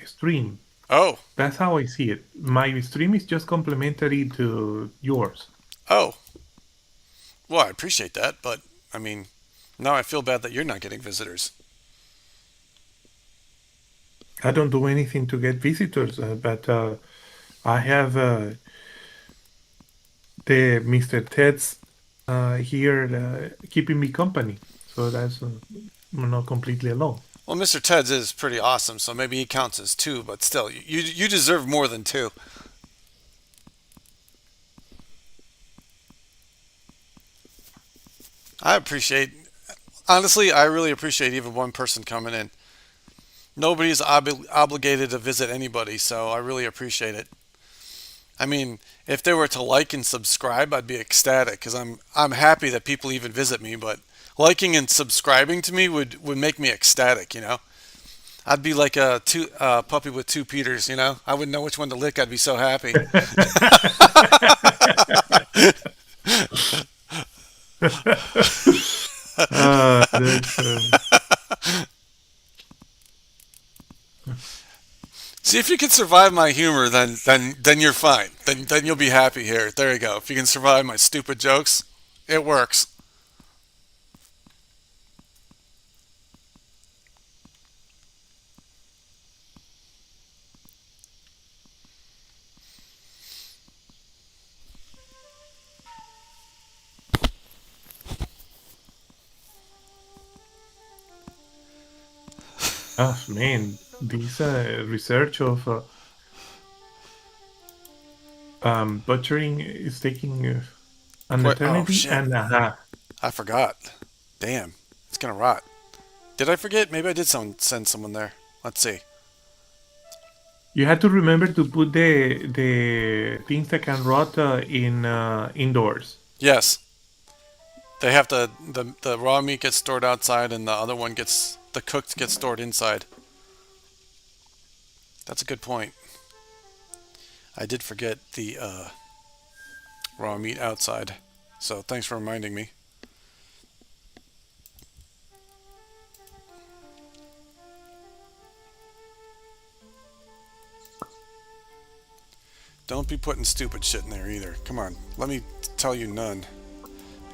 stream. Oh, That's how I see it. My stream is just complementary to yours. oh. Well, I appreciate that, but I mean, now I feel bad that you're not getting visitors. I don't do anything to get visitors, but I have the Mr. Ted's here keeping me company, so that's I'm not completely alone. Well, Mr. Ted's is pretty awesome, so maybe he counts as two, but still, you deserve more than two. I appreciate, honestly, I really appreciate even one person coming in. Nobody's obligated to visit anybody, so I really appreciate it. I mean, if they were to like and subscribe, I'd be ecstatic because I'm happy that people even visit me. But liking and subscribing to me would make me ecstatic. I'd be like a puppy with two Peters. I wouldn't know which one to lick. I'd be so happy. That's, See if you can survive my humor, then you're fine. Then you'll be happy here. There you go. If you can survive my stupid jokes, it works. oh man, this research of butchering is taking an What? Oh eternity shit! and a half. I forgot. Damn, it's gonna rot. Did I forget? Maybe I did send someone there. Let's see. You have to remember to put the things that can rot in indoors. Yes, they have to. The raw meat gets stored outside, and the other one gets the cooked gets stored inside. That's a good point. I did forget the raw meat outside, so thanks for reminding me. Don't be putting stupid shit in there either. Come on, let me tell you none.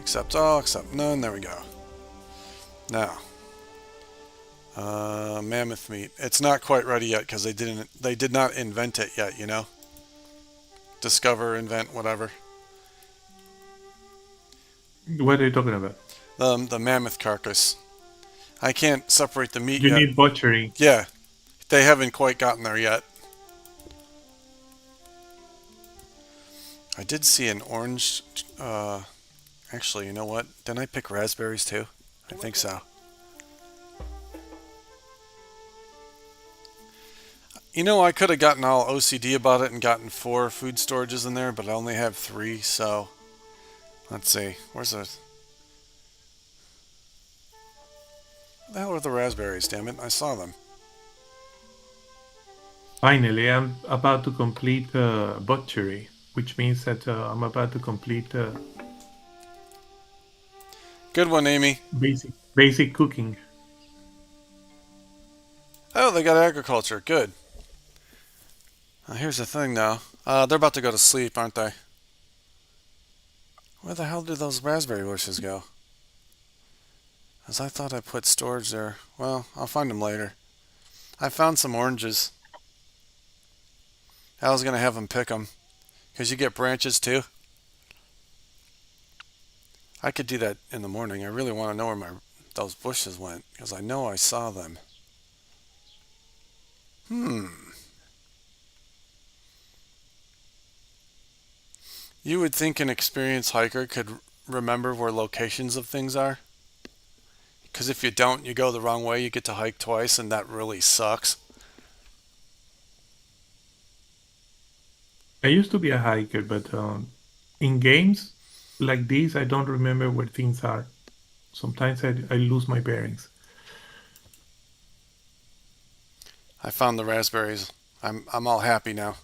Except all, except none. There we go. Now, Mammoth meat. It's not quite ready yet because they did not invent it yet, you know? Discover, invent, whatever. What are you talking about? The mammoth carcass. I can't separate the meat You yet. need butchery. Yeah, they haven't quite gotten there yet. I did see an orange. Actually, you know what? Didn't I pick raspberries too? I think so. You know, I could have gotten all OCD about it and gotten 4 food storages in there, but I only have 3, so let's see. Where's the hell are the raspberries? Damn it! I saw them. Finally, I'm about to complete butchery, which means that I'm about to complete Good one, Amy. basic cooking. Oh, they got agriculture. Good. Here's the thing, now. They're about to go to sleep, aren't they? Where the hell did those raspberry bushes go? As I thought I put storage there. Well, I'll find them later. I found some oranges. I was gonna have them pick them, cause you get branches too. I could do that in the morning. I really want to know where those bushes went, because I know I saw them. You would think an experienced hiker could remember where locations of things are. Because if you don't, you go the wrong way, you get to hike twice, and that really sucks. I used to be a hiker, but in games like these, I don't remember where things are. Sometimes I lose my bearings. I found the raspberries. I'm all happy now.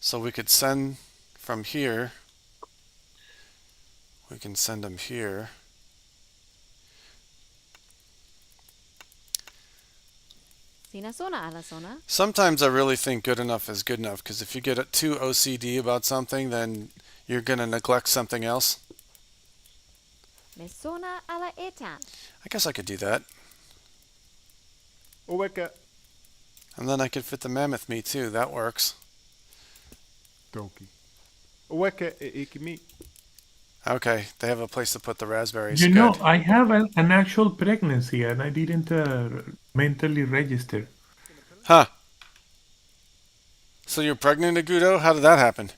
So we could send from here. We can send them here. Sinasona a la zona. Sometimes I really think good enough is good enough, because if you get too OCD about something, then you're going to neglect something else. Mesona a la etan. I guess I could do that. Oweka. And then I could fit the mammoth meat too. That works. Donkey. Oweka ikimi. Okay, they have a place to put the raspberries. You Good. know, I have an actual pregnancy and I didn't mentally register. Huh. So you're pregnant, Agudo? How did that happen?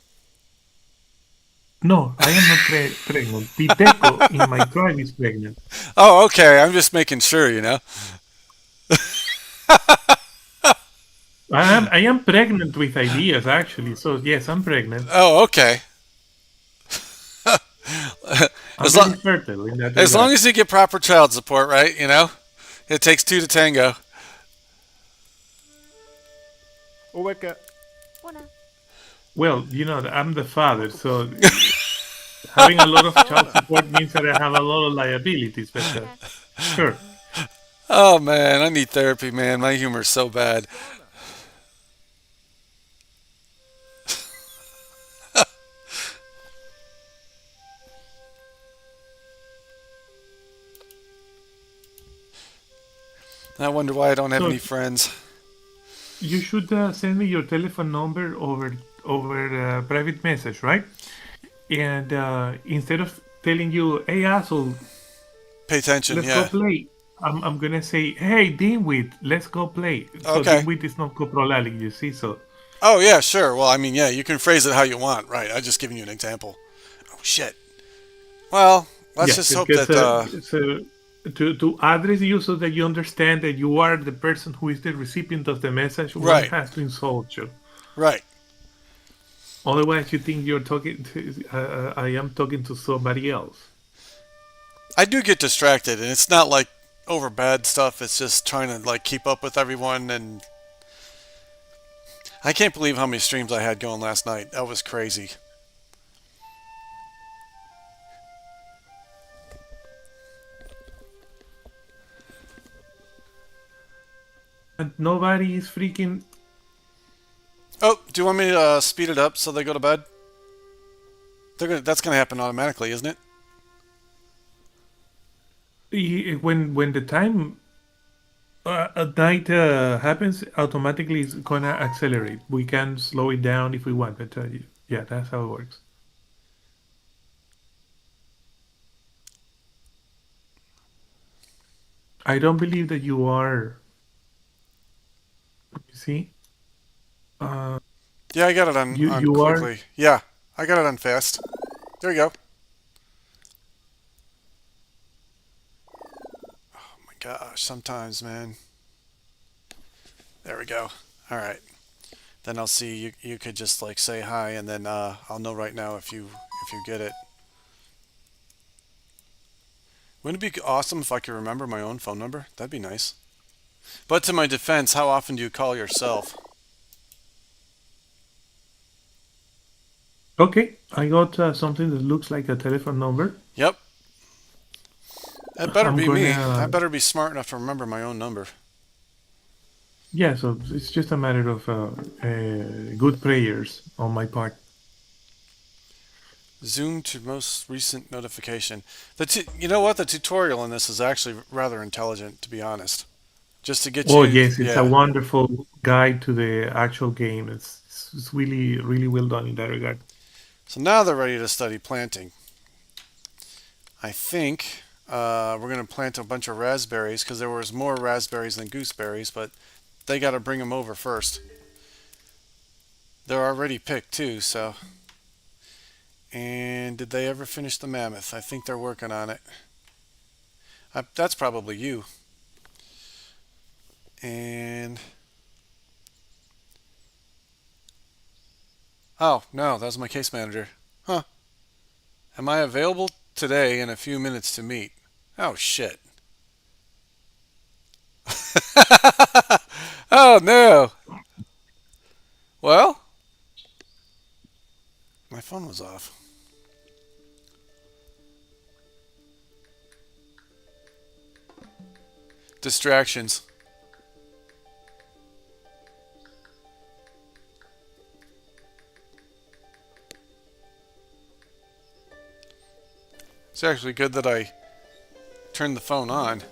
No, I am not pregnant. Piteco in my tribe is pregnant. Oh, okay. I'm just making sure, you know. I am pregnant with ideas, actually. So, yes, I'm pregnant. Oh, okay. I'm As very long, fertile in that as long regard. as you get proper child support, right? You know, it takes 2 to tango. Oweka. Una. Well, you know, I'm the father, so having a lot of child support means that I have a lot of liabilities, but sure. Oh man, I need therapy, man. My humor's so bad. I wonder why I don't have So any friends. you should send me your telephone number over private message, right? And instead of telling you, "Hey asshole, Pay attention, let's go yeah. play," I'm gonna say, "Hey dimwit, let's go play." So Okay. dimwit is not coprolalic, you see. So Oh yeah, sure. Well, I mean, yeah, you can phrase it how you want, right? I'm just giving you an example. Oh shit. Well, let's yeah, just hope because that. so to address you so that you understand that you are the person who is the recipient of the message, one Right. has to insult you. Right. Otherwise, you think you're talking. I am talking to somebody else. I do get distracted, and it's not like over bad stuff. It's just trying to like keep up with everyone, and I can't believe how many streams I had going last night. That was crazy. And nobody is freaking. Oh, do you want me to speed it up so they go to bed? That's gonna happen automatically, isn't it? When the time At night happens automatically. It's gonna accelerate. We can slow it down if we want, but yeah, that's how it works. I don't believe that you are. Let me see. Uh, Yeah, I got it on, you on you are. quickly. Yeah, I got it on fast. There we go. Oh my gosh, sometimes, man. There we go. All right. Then I'll see you. You could just like say hi, and then I'll know right now if you get it. Wouldn't it be awesome if I could remember my own phone number? That'd be nice. But to my defense, how often do you call yourself? Okay, I got something that looks like a telephone number. Yep, that better I'm be me. I gonna. better be smart enough to remember my own number. Yeah, so it's just a matter of good prayers on my part. Zoom to most recent notification. You know what? The tutorial in this is actually rather intelligent, to be honest. Just to get Oh you, yes, it's a yeah. wonderful guide to the actual game. It's really really well done in that regard. So now they're ready to study planting. I think we're going to plant a bunch of raspberries because there was more raspberries than gooseberries, but they got to bring them over first. They're already picked too, so. And did they ever finish the mammoth? I think they're working on it. That's probably you. And oh no, that was my case manager. Huh? Am I available today in a few minutes to meet? Oh shit. Oh no. Well, my phone was off. Distractions. It's actually good that I turned the phone on.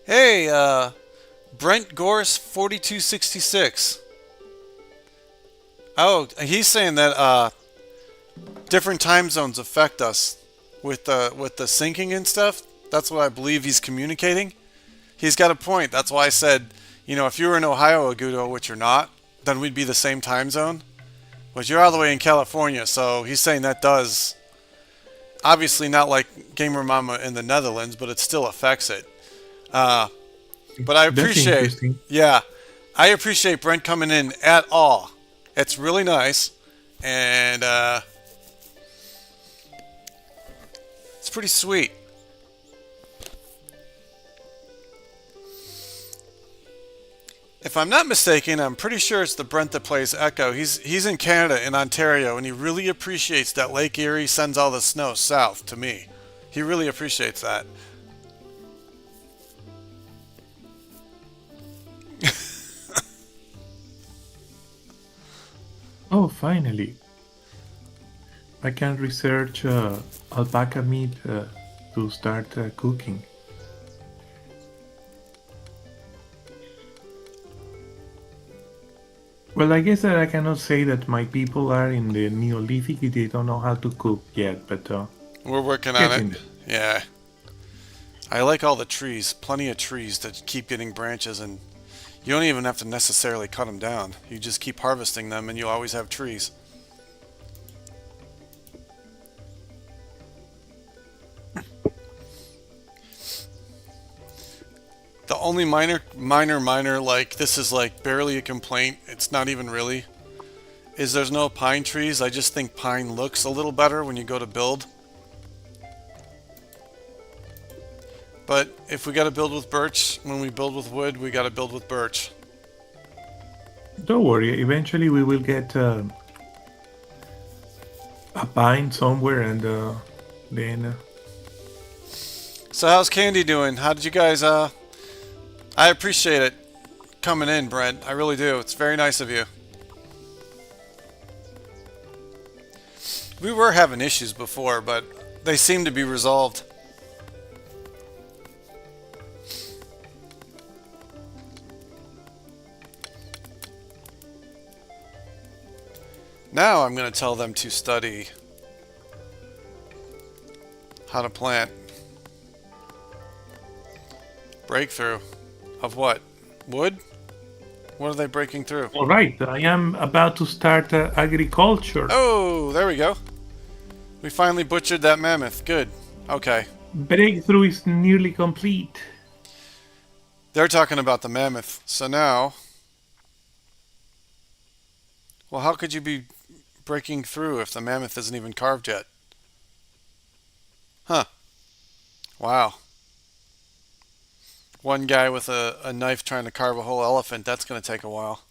Hey, Brent Gorse 4266. Oh, he's saying that different time zones affect us with the syncing and stuff. That's what I believe he's communicating. He's got a point. That's why I said, you know, if you were in Ohio, Agudo, which you're not, then we'd be the same time zone. But you're all the way in California, so he's saying that does obviously not like Gamer Mama in the Netherlands, but it still affects it. Uh, but I That's appreciate, interesting. yeah, I appreciate Brent coming in at all. It's really nice, and it's pretty sweet. If I'm not mistaken, I'm pretty sure it's the Brent that plays Echo. He's in Canada, in Ontario, and he really appreciates that Lake Erie sends all the snow south to me. He really appreciates that. Oh, finally, I can research alpaca meat to start cooking. Well, I guess that I cannot say that my people are in the Neolithic if they don't know how to cook yet, but We're working on it. getting there. Yeah. I like all the trees. Plenty of trees that keep getting branches, and you don't even have to necessarily cut them down. You just keep harvesting them, and you always have trees. The only minor, like, this is like barely a complaint, it's not even really, is there's no pine trees. I just think pine looks a little better when you go to build. But if we gotta build with birch, when we build with wood, we gotta build with birch. Don't worry, eventually we will get a pine somewhere and then. So how's Candy doing? How did you guys, I appreciate it. coming in, Brent. I really do. It's very nice of you. We were having issues before, but they seem to be resolved. Now I'm going to tell them to study how to plant. Breakthrough. Of what? Wood? What are they breaking through? All right, I am about to start agriculture. Oh, there we go. We finally butchered that mammoth. Good. Okay. Breakthrough is nearly complete. They're talking about the mammoth. So now... Well, how could you be breaking through if the mammoth isn't even carved yet? Huh. Wow. One guy with a knife trying to carve a whole elephant. That's going to take a while.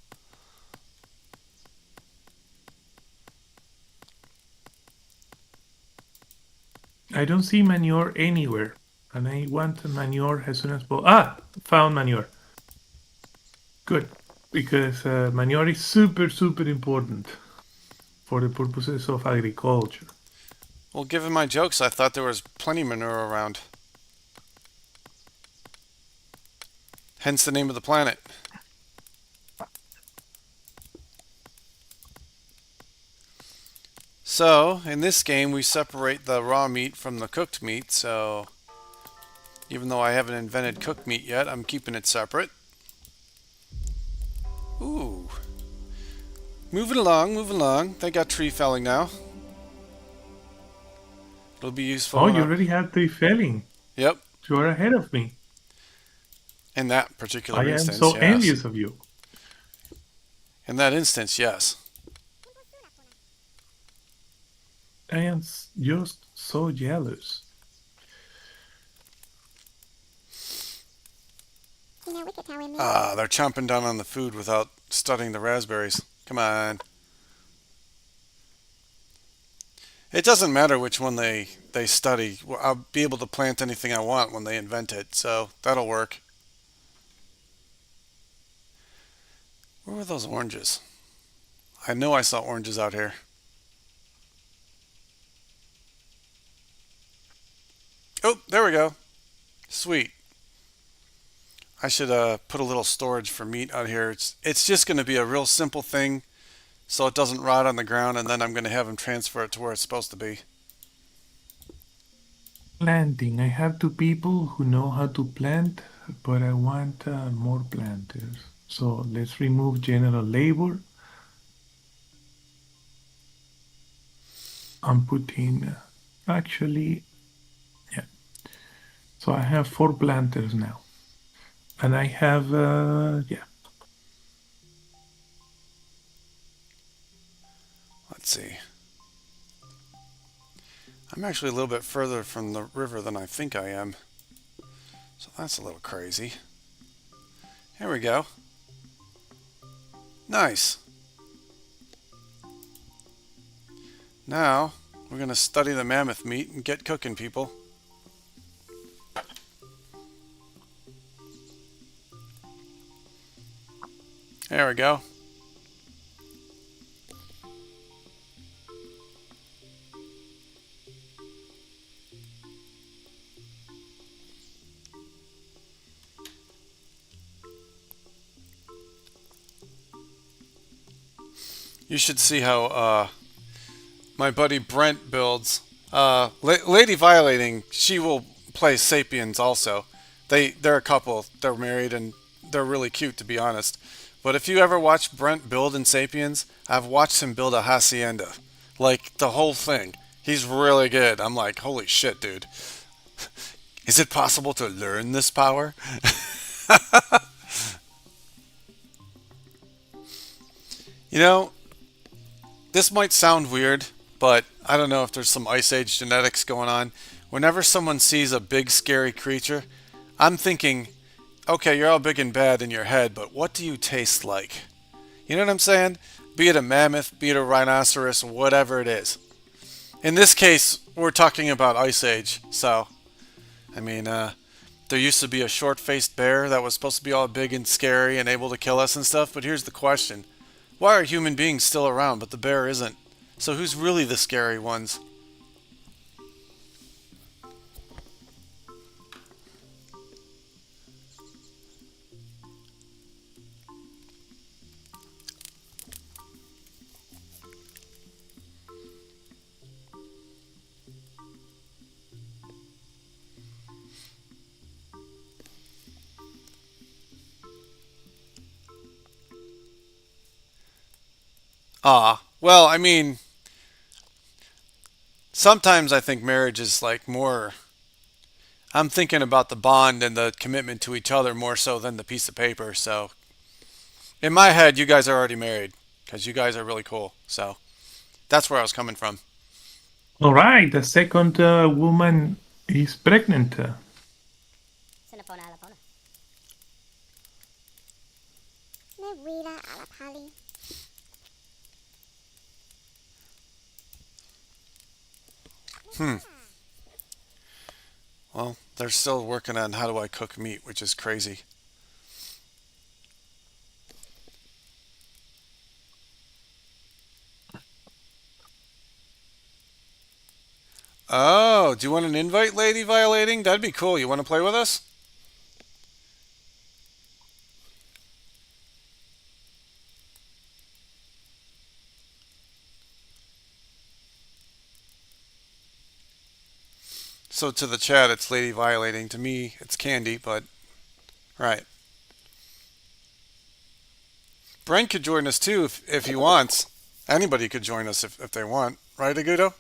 I don't see manure anywhere, and I want manure as soon as possible. Ah, found manure. Good, because manure is super, super important for the purposes of agriculture. Well, given my jokes, I thought there was plenty manure around. Hence the name of the planet. So, in this game, we separate the raw meat from the cooked meat, so even though I haven't invented cooked meat yet, I'm keeping it separate. Ooh. Moving along, moving along. They got tree felling now. It'll be useful. Oh, you already have tree felling. Yep. You are ahead of me. In that particular I am instance, so yes. envious of you. In that instance, yes. I am just so jealous. Ah, they're chomping down on the food without studying the raspberries. Come on. It doesn't matter which one they study. I'll be able to plant anything I want when they invent it, so that'll work. Where were those oranges? I know I saw oranges out here. Oh, there we go. Sweet. I should put a little storage for meat out here. It's just going to be a real simple thing so it doesn't rot on the ground, and then I'm going to have them transfer it to where it's supposed to be. Planting. I have two people who know how to plant, but I want more planters. So let's remove general labor and put in, actually, yeah. So I have 4 planters now. And I have, yeah. Let's see. I'm actually a little bit further from the river than I think I am. So that's a little crazy. Here we go. Nice. Now, we're going to study the mammoth meat and get cooking, people. There we go. You should see how my buddy Brent builds. Lady Violating, she will play Sapiens also. They're a couple. They're married and they're really cute, to be honest. But if you ever watch Brent build in Sapiens, I've watched him build a hacienda. Like, the whole thing. He's really good. I'm like, holy shit, dude. Is it possible to learn this power? You know, this might sound weird, but I don't know if there's some Ice Age genetics going on. Whenever someone sees a big, scary creature, I'm thinking, okay, you're all big and bad in your head, but what do you taste like? You know what I'm saying? Be it a mammoth, be it a rhinoceros, whatever it is. In this case, we're talking about Ice Age, so, I mean, there used to be a short-faced bear that was supposed to be all big and scary and able to kill us and stuff. But here's the question: why are human beings still around, but the bear isn't? So who's really the scary ones? Ah, well, I mean, sometimes I think marriage is like more. I'm thinking about the bond and the commitment to each other more so than the piece of paper. So, in my head, you guys are already married because you guys are really cool. So, that's where I was coming from. All right, the second woman is pregnant. Sinapona alapona. Nevila alapali. Hmm. Well, they're still working on how do I cook meat, which is crazy. Oh, do you want an invite, lady violating? That'd be cool. You want to play with us? So to the chat, it's lady violating. To me, it's candy, but right. Brent could join us too if he wants. Anybody could join us if they want. Right, Agudo?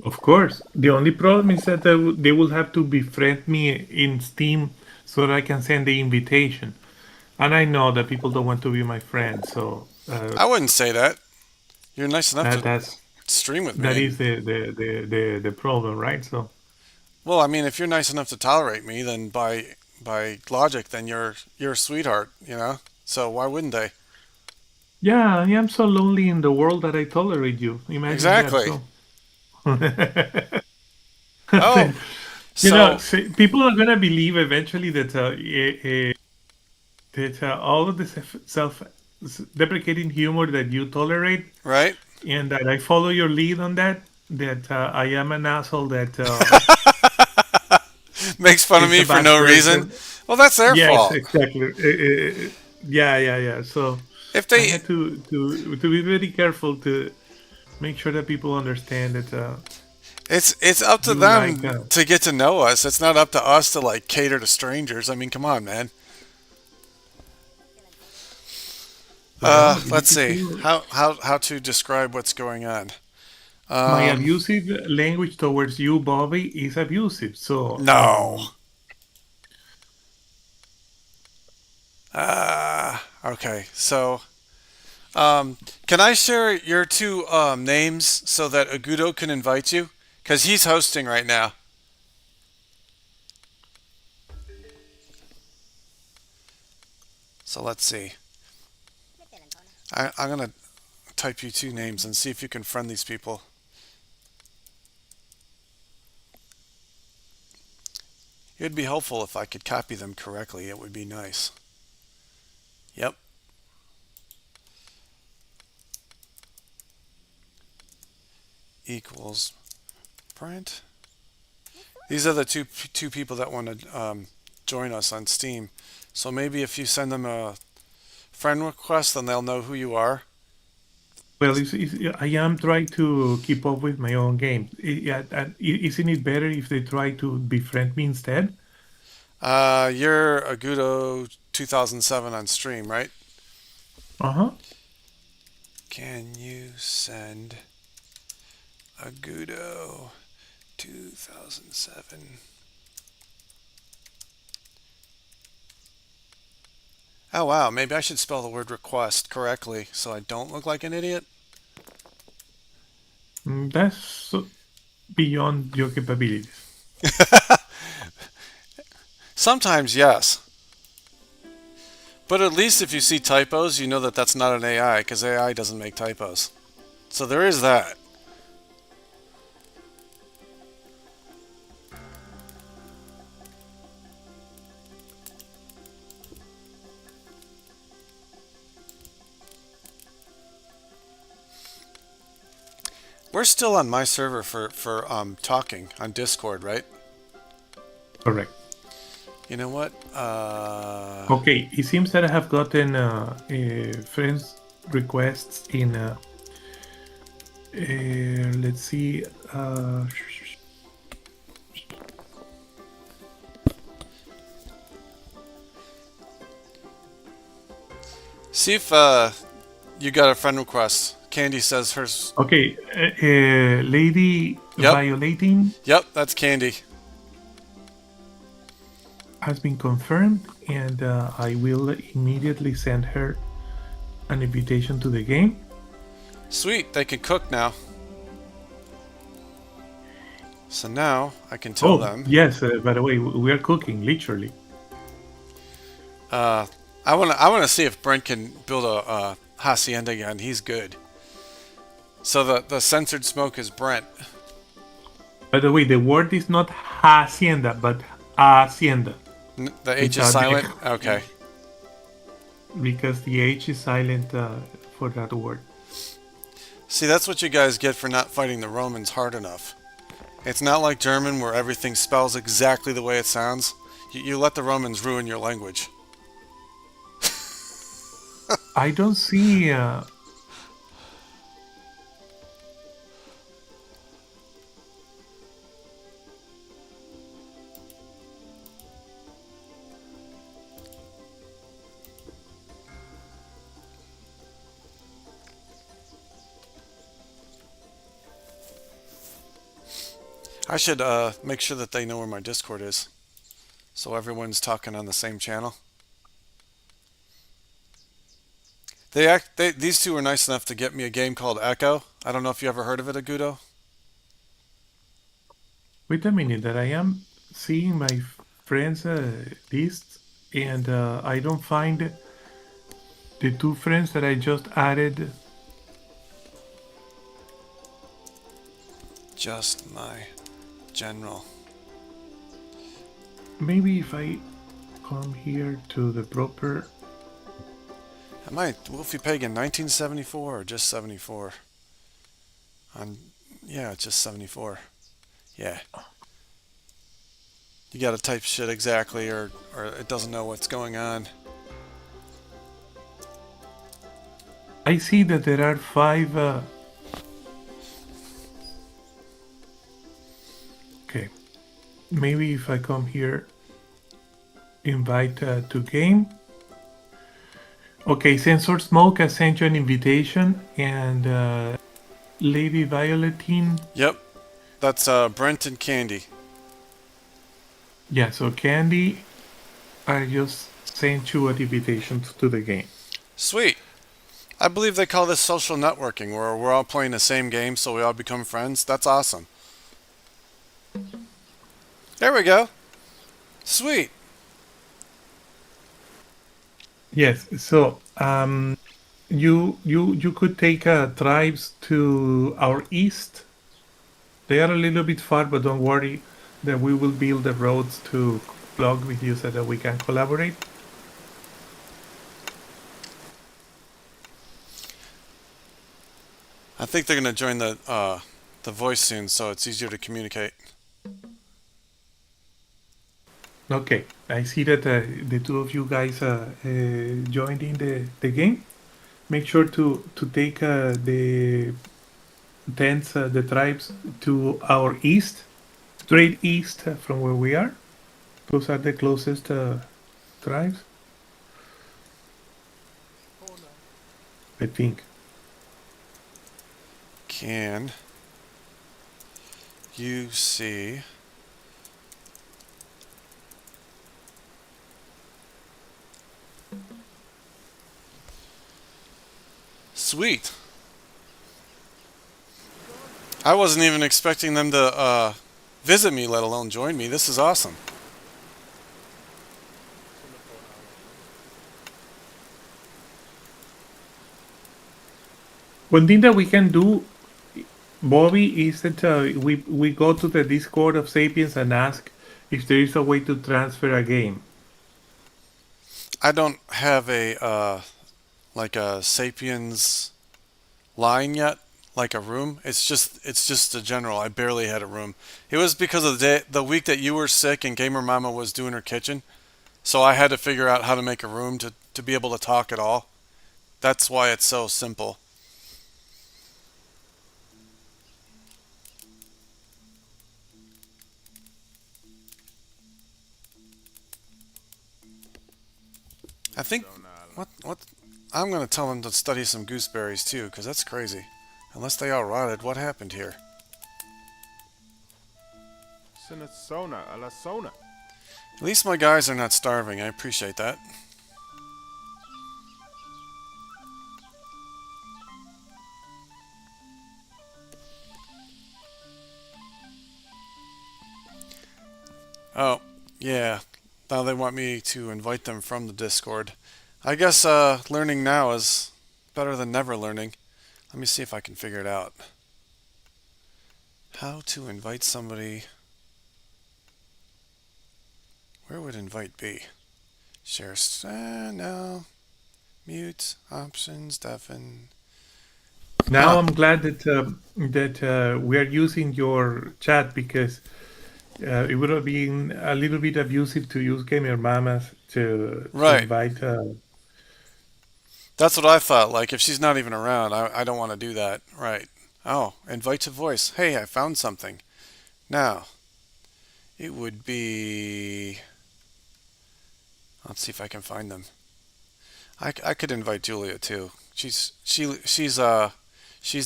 Of course. The only problem is that they will have to befriend me in Steam so that I can send the invitation. And I know that people don't want to be my friend, so I wouldn't say that. You're nice enough that to that's stream with that me. is the problem, right? So Well, I mean, if you're nice enough to tolerate me, then by logic, then you're a sweetheart, you know. So why wouldn't they? yeah, I am so lonely in the world that I tolerate you. Imagine that. Exactly. So Oh, then, so people are gonna believe eventually that all of the self-deprecating humor that you tolerate right and that I follow your lead on that. That I am an asshole. That makes fun of is me a for bad no reason. person. Well, that's their Yes, fault. exactly. Yeah, yeah, yeah. So If I they had to be very careful to make sure that people understand that It's up to you like. them to get to know us. It's not up to us to like cater to strangers. I mean, come on, man. Well, Let's if you see feel how to describe what's going on. my Um, abusive language towards you, Bobby, is abusive. So no. Okay. So, can I share your two names so that Agudo can invite you? Because he's hosting right now. So let's see. I'm gonna type you two names and see if you can friend these people. It'd be helpful if I could copy them correctly. It would be nice. Yep. Equals print. These are the two people that want to join us on Steam. So maybe if you send them a friend request, then they'll know who you are. well, I am trying to keep up with my own game. Isn't it better if they try to befriend me instead? You're Agudo 2007 on stream, right? Uh huh. Can you send Agudo 2007? Oh wow, maybe I should spell the word request correctly so I don't look like an idiot. That's beyond your capabilities. Sometimes, yes. But at least if you see typos, you know that that's not an AI, because AI doesn't make typos. So there is that. We're still on my server for talking on Discord, right? Correct. You know what? Okay, it seems that I have gotten friends requests in. Let's see. See if you got a friend request. Candy says hers. Okay, Lady Yep. Violating Yep, that's Candy. has been confirmed, and I will immediately send her an invitation to the game. Sweet, they can cook now. So now I can tell them. Yes, by the way, we are cooking, literally. I wanna see if Brent can build a hacienda again. He's good. So the censored smoke is Brent. By the way, the word is not hacienda, but hacienda. The H is It's a silent. dick. Okay. Because the H is silent for that word. See, that's what you guys get for not fighting the Romans hard enough. It's not like German where everything spells exactly the way it sounds. You let the Romans ruin your language. I don't see. I should make sure that they know where my Discord is, so everyone's talking on the same channel. These two were nice enough to get me a game called Echo. I don't know if you ever heard of it, Agudo. Wait a minute, that I am seeing my friends lists, and I don't find the two friends that I just added. Just my general. Maybe if I come here to the proper. Am I Wolfie Pagan 1974 or just 74? Yeah, it's just 74. Yeah. You gotta type shit exactly or it doesn't know what's going on. I see that there are 5. Okay. Maybe if I come here, invite to game. Okay, Sensor Smoke has sent you an invitation, and Lady Violetine. Yep. That's Brent and Candy. Yeah, so Candy, I just sent you an invitation to the game. Sweet. I believe they call this social networking, where we're all playing the same game so we all become friends. That's awesome. There we go. Sweet. Yes, so you could take tribes to our east. They are a little bit far, but don't worry, that we will build the roads to plug with you so that we can collaborate. I think they're gonna join the voice soon, so it's easier to communicate. Okay, I see that the two of you guys joined in the game. Make sure to take the tents, the tribes to our east, straight east from where we are. Those are the closest tribes, I think. Can you see Sweet. I wasn't even expecting them to visit me, let alone join me. This is awesome. One thing that we can do, Bobby, is that we go to the Discord of Sapiens and ask if there is a way to transfer a game. I don't have a like a Sapiens line yet. like a room. It's just a general. I barely had a room. It was because of the week that you were sick and Gamer Mama was doing her kitchen. So I had to figure out how to make a room to be able to talk at all. That's why it's so simple. I think what I'm gonna tell them to study some gooseberries too, because that's crazy. Unless they all rotted, what happened here? Sinasona, alasona. At least my guys are not starving. I appreciate that. Oh, yeah. Now they want me to invite them from the Discord. I guess learning now is better than never learning. Let me see if I can figure it out. How to invite somebody. Where would invite be? Share. No. Mute. Options. Deafen. Now Ah, I'm glad that we are using your chat because it would have been a little bit abusive to use Gamer Mamas to right. invite. That's what I thought. Like, if she's not even around, I don't want to do that. Right. Oh, invite to voice. Hey, I found something. Now, it would be. Let's see if I can find them. I could invite Julia too. She's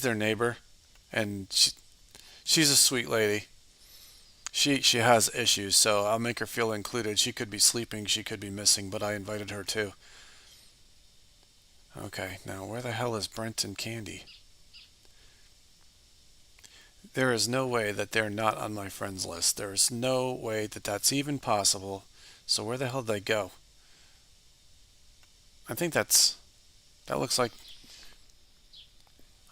their neighbor, and she's a sweet lady. She has issues, so I'll make her feel included. She could be sleeping, she could be missing, but I invited her too. Okay, now where the hell is Brent and Candy? There is no way that they're not on my friends list. There is no way that that's even possible. So where the hell did they go? I think that looks like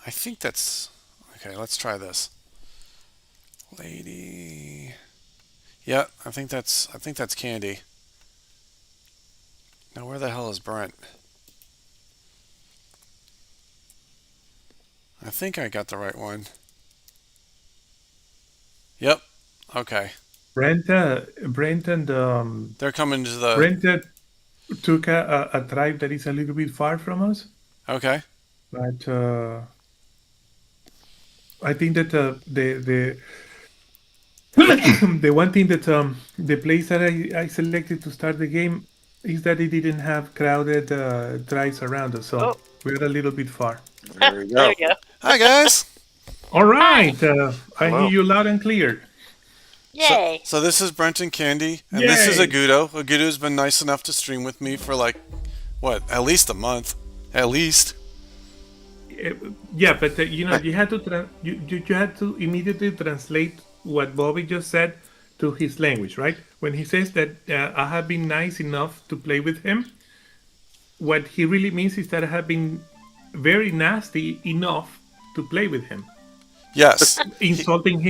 I think that's okay, let's try this. Lady. Yeah, I think that's Candy. Now where the hell is Brent? I think I got the right one. Yep. Okay. Brent and They're coming to the Brent took a tribe that is a little bit far from us, okay. but I think that the the one thing that the place that I selected to start the game is that it didn't have crowded tribes around us, so Oh, we're a little bit far. There we there go. we go. Hi guys. All Hi. right, I hear Hello. you loud and clear. Yay. So this is Brent and Candy, and this is Yay. Agudo. Agudo's been nice enough to stream with me for like what, at least a month, at least. Uh, Yeah, but you had to you had to immediately translate what Bobby just said to his language, right? When he says that I have been nice enough to play with him, what he really means is that I have been very nasty enough to play with him, Yes, insulting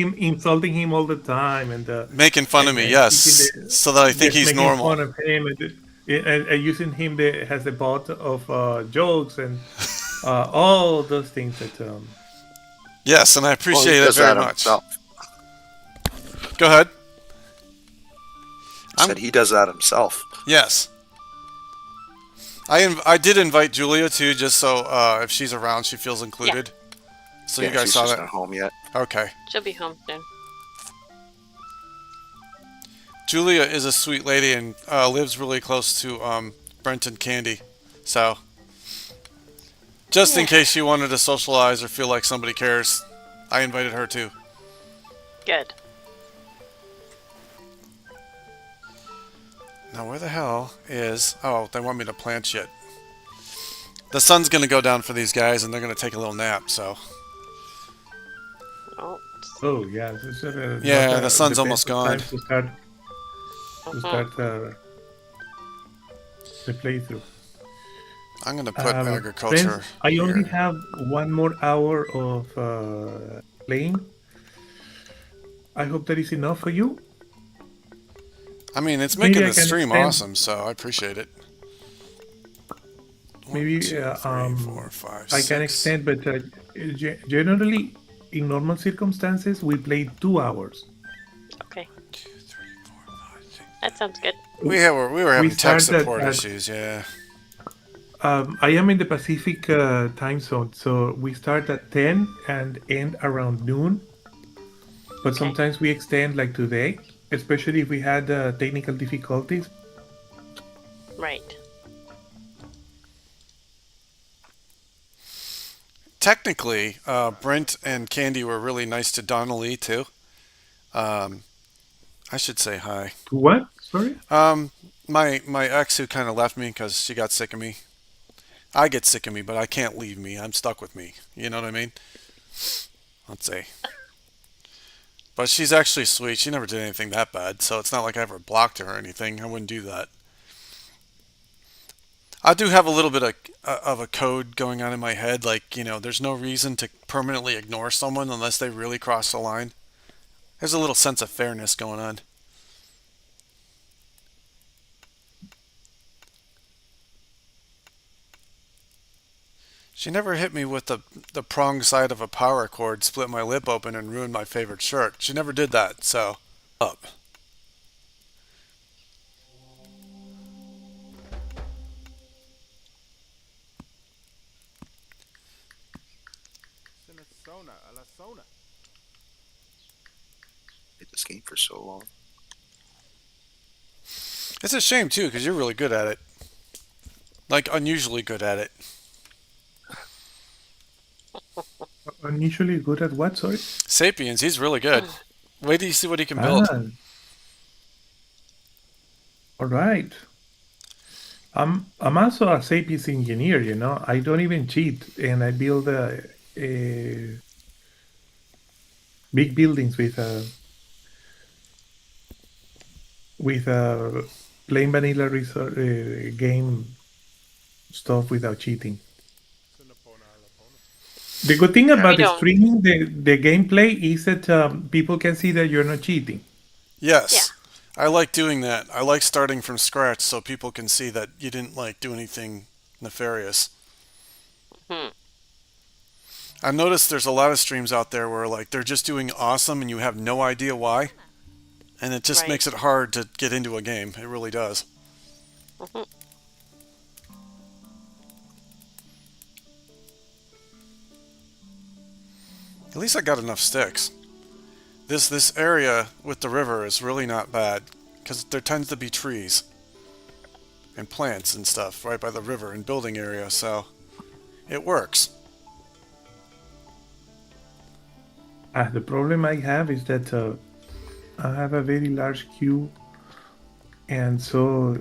him all the time, and making fun of me. and keeping Yes, so that I think just he's making normal. fun of him and using him as the butt of jokes and all those things that. Yes, and I Well, he appreciate it does very that much. himself. Go ahead. He said he does that himself. Yes. I did invite Julia too, just so if she's around, she feels included. So Yeah, you guys she's saw just that? not home yet. Okay. She'll be home soon. Julia is a sweet lady and lives really close to Brent and Candy. So, just in case you wanted to socialize or feel like somebody cares, I invited her too. Good. Now, where the hell is... Oh, they want me to plant shit. The sun's going to go down for these guys, and they're going to take a little nap, so... Oh. Oh yeah, Yeah, not the sun's the almost best of gone. times to start Uh-huh. the playthrough. I'm going to put agriculture Friends, I only here. have one more hour of playing. I hope that is enough for you. I mean, it's Maybe making I the can stream spend- awesome, so I appreciate it. maybe Three, four, five, I can six. extend, but generally, in normal circumstances, we play 2 hours. Okay. 2, 3, 4, 5, 6. That sounds good. We were We having tech start support issues. Yeah. I am in the Pacific time zone, so we start at 10 and end around noon. But Okay. sometimes we extend, like today, especially if we had technical difficulties. Right. Technically, Brent and Candy were really nice to Donnelly too. Um, I should say hi. To what? Sorry? My ex who kind of left me because she got sick of me. I get sick of me, but I can't leave me. I'm stuck with me. You know what I mean? Let's see. But she's actually sweet. She never did anything that bad, so it's not like I ever blocked her or anything. I wouldn't do that. I do have a little bit of a code going on in my head, like, there's no reason to permanently ignore someone unless they really cross the line. There's a little sense of fairness going on. She never hit me with the prong side of a power cord, split my lip open, and ruined my favorite shirt. She never did that, so up. Sinasona, Alasona. Played this game for so long. It's a shame too, because you're really good at it. Like unusually good at it. Unusually good at what? Sorry? Sapiens, he's really good. Wait till you see what he can build. Ah, all right. I'm also a Sapiens engineer. I don't even cheat, and I build big buildings with plain vanilla game stuff without cheating. Sinapona, Alapona. The good thing Yeah, we about the don't. streaming the gameplay is that people can see that you're not cheating. Yes. I like doing that. I like starting from scratch so people can see that you didn't do anything nefarious. Hmm. I've noticed there's a lot of streams out there where they're just doing awesome and you have no idea why. And it just Right. makes it hard to get into a game. It really does. Mhm. At least I got enough sticks. This area with the river is really not bad because there tends to be trees and plants and stuff right by the river and building area, so it works. The problem I have is that I have a very large queue, and so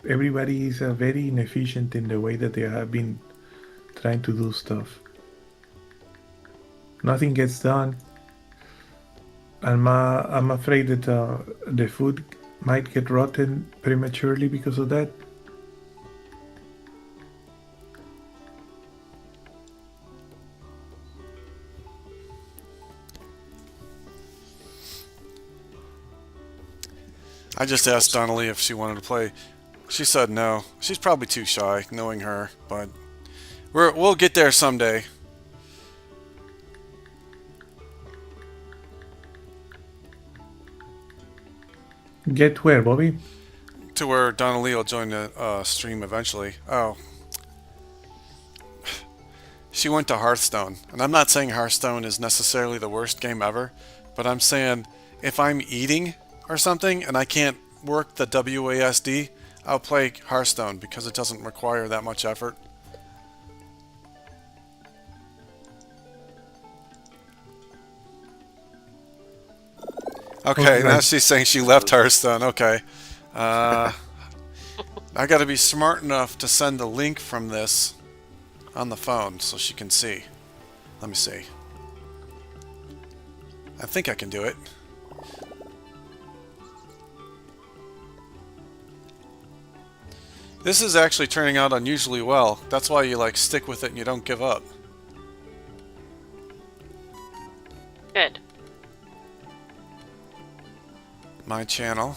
everybody is very inefficient in the way that they have been trying to do stuff. Nothing gets done. I'm afraid that the food might get rotten prematurely because of that. I just asked Donnelly if she wanted to play. She said no. She's probably too shy, knowing her, but we'll get there someday. Get where, Bobby? To where Donnelly will join the stream eventually. Oh. She went to Hearthstone. And I'm not saying Hearthstone is necessarily the worst game ever, but I'm saying if I'm eating or something and I can't work the WASD, I'll play Hearthstone because it doesn't require that much effort. Okay, now she's saying she left Hearthstone. Okay. I got to be smart enough to send a link from this on the phone so she can see. Let me see. I think I can do it. This is actually turning out unusually well. That's why you stick with it and you don't give up. Good. My channel.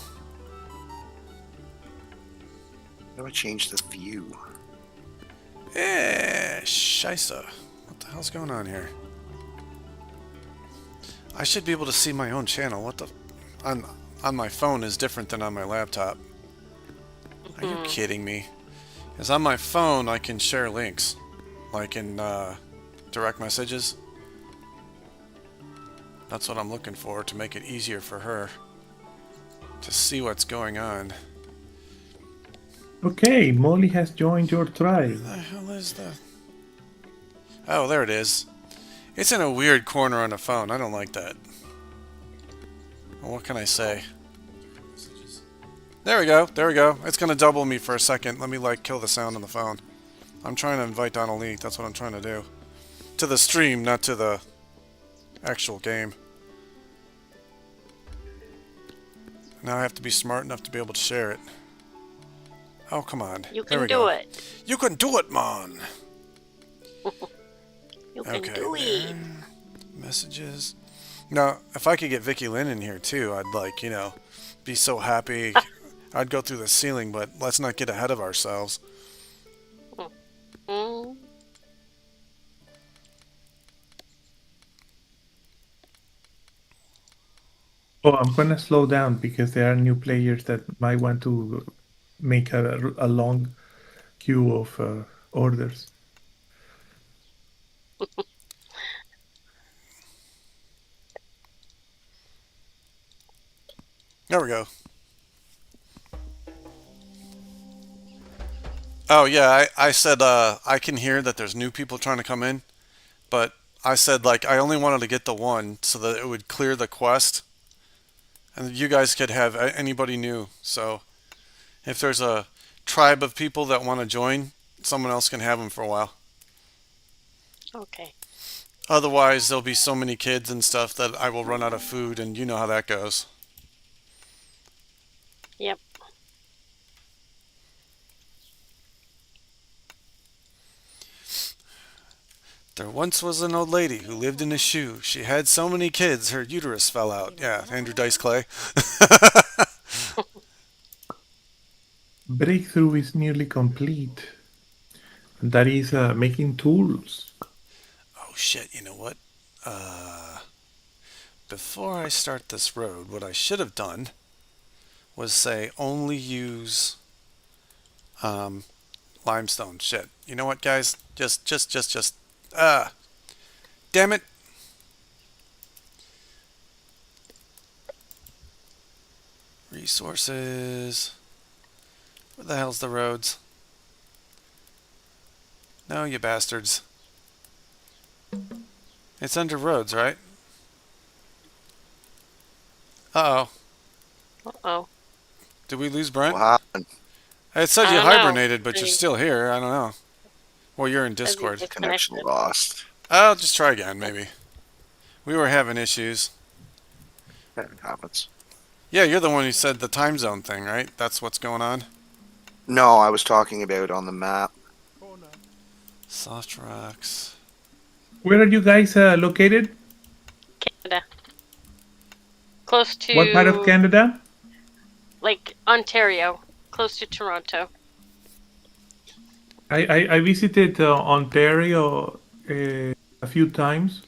How do I change the view? Scheisse. What the hell's going on here? I should be able to see my own channel. What the... On my phone is different than on my laptop. Are you kidding me? Because on my phone, I can share links. Like in direct messages. That's what I'm looking for, to make it easier for her to see what's going on. Okay, Molly has joined your tribe. Where the hell is the... Oh, there it is. It's in a weird corner on the phone. I don't like that. Well, what can I say? There we go. There we go. It's going to double me for a second. Let me, like, kill the sound on the phone. I'm trying to invite Donald Lee. That's what I'm trying to do. To the stream, not to the actual game. Now I have to be smart enough to be able to share it. Oh, come on. You There can we do go. it. You can do it, man! You can Okay, do it. there. Messages. Now, if I could get Vicky Lynn in here too, I'd like, you know, be so happy. I'd go through the ceiling, but let's not get ahead of ourselves. Mm. Oh, I'm gonna slow down because there are new players that might want to make a long queue of orders. There we go. Oh yeah, I said I can hear that there's new people trying to come in, but I said like I only wanted to get the one so that it would clear the quest, and you guys could have anybody new. So if there's a tribe of people that want to join, someone else can have them for a while. Okay. Otherwise, there'll be so many kids and stuff that I will run out of food, and you know how that goes. Yep. There once was an old lady who lived in a shoe. She had so many kids, her uterus fell out. Yeah, Andrew Dice Clay. Breakthrough is nearly complete. That is making tools. Oh shit, you know what? Before I start this road, what I should have done was say only use limestone. Shit. You know what, guys? Just damn it. Resources. Where the hell's the roads? No, you bastards. It's under roads, right? Uh-oh. Uh-oh. Did we lose Brent? What happened? It said I you don't know. hibernated, but you're Maybe. still here. I don't know. Well, you're in Says you Discord. disconnected. Connection lost. I'll just try again, maybe. We were having issues. That happens. Yeah, you're the one who said the time zone thing, right? That's what's going on? No, I was talking about on the map. Soft rocks. Where are you guys located? Canada. Close to... What part of Canada? Like, Ontario. Close to Toronto. I visited Ontario a few times,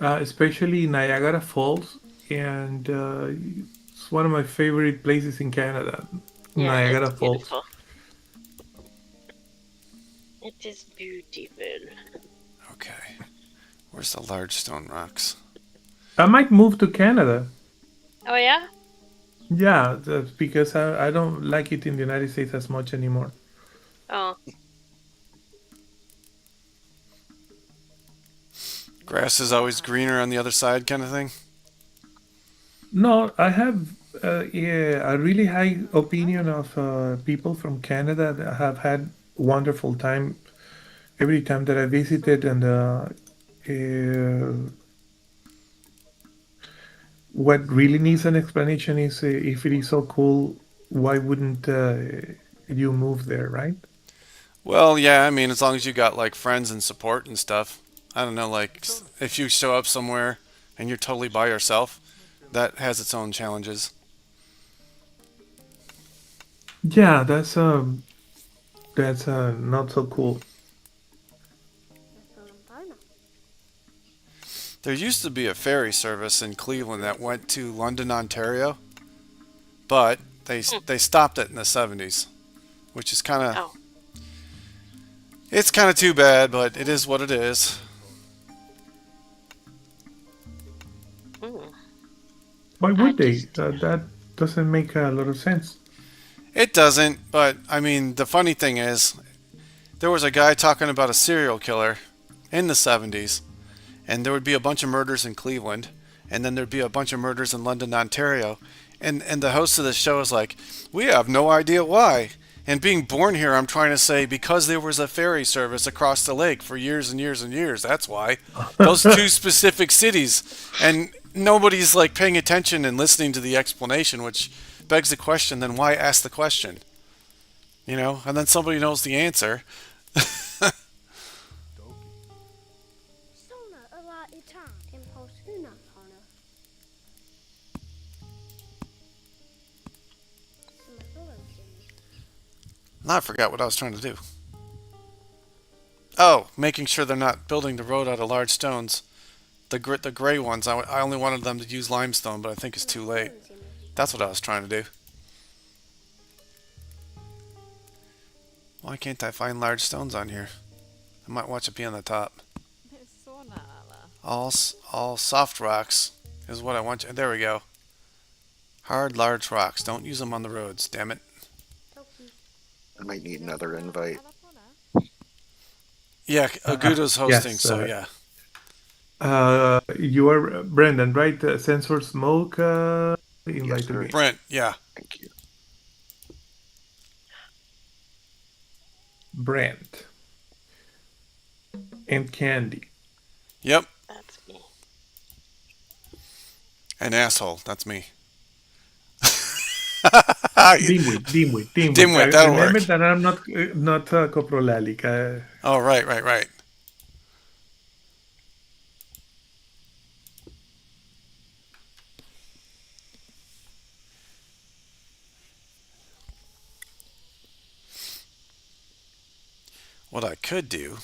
especially Niagara Falls, and it's one of my favorite places in Canada. Yeah, Niagara it's Falls. beautiful. It is beautiful. Okay. Where's the large stone rocks? I might move to Canada. Oh, yeah? Yeah, that's because I don't like it in the United States as much anymore. Oh. Grass is always greener on the other side kind of thing? No, I have a really high opinion of people from Canada that have had wonderful time every time that I visited, and what really needs an explanation is if it is so cool, why wouldn't you move there, right? Well, yeah, I mean, as long as you got, like, friends and support and stuff. I don't know, like, if you show up somewhere and you're totally by yourself, that has its own challenges. Yeah, that's not so cool. There used to be a ferry service in Cleveland that went to London, Ontario, but they stopped it in the 70s, which is kind of Oh. it's kind of too bad, but it is what it is. Mm. Why I would they? just- That doesn't make a lot of sense. It doesn't, but I mean, the funny thing is, there was a guy talking about a serial killer in the 70s, and there would be a bunch of murders in Cleveland, and then there'd be a bunch of murders in London, Ontario, and the host of the show is like, we have no idea why. And being born here, I'm trying to say because there was a ferry service across the lake for years and years and years. That's why. Those two specific cities, and nobody's like paying attention and listening to the explanation, which begs the question: then why ask the question? You know, and then somebody knows the answer. Sona ala itan. Tempos una pona. I forgot what I was trying to do. Oh, making sure they're not building the road out of large stones. The gray ones, I only wanted them to use limestone, but I think it's too late. That's what I was trying to do. Why can't I find large stones on here? I might watch it be on the top. Sona ala. All soft rocks is what I want. There we go. Hard, large rocks. Don't use them on the roads, damn it. I might need another invite. Yeah, Agudo's hosting, yes, so yeah. You are Brendan, right? Sensor Smoke invited sir. me. Brent, yeah. Thank you. Brent. And Candy. Yep. That's me. An asshole. That's me. Dimwit. Dimwit, that'll Remember work. that I'm not coprolalic. Oh, right. What I could do,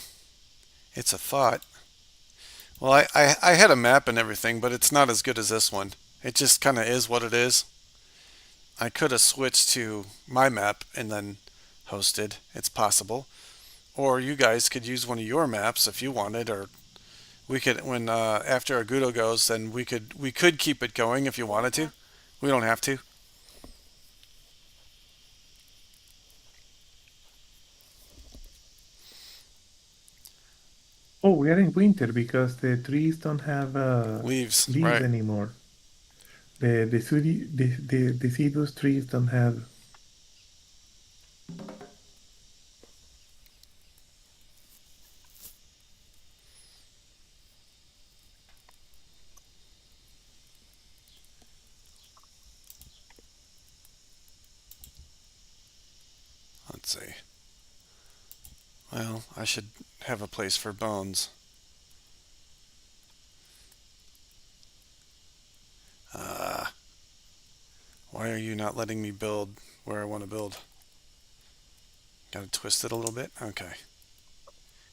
it's a thought. Well, I had a map and everything, but it's not as good as this one. It just kind of is what it is. I could have switched to my map and then hosted. It's possible. Or you guys could use one of your maps if you wanted, or we could when after Agudo goes, then we could keep it going if you wanted to. We don't have to. Oh, we are in winter because the trees don't have Leaves, leaves right? anymore. The deciduous trees don't have. Let's see. Well, I should have a place for bones. Why are you not letting me build where I want to build? Gotta twist it a little bit? Okay.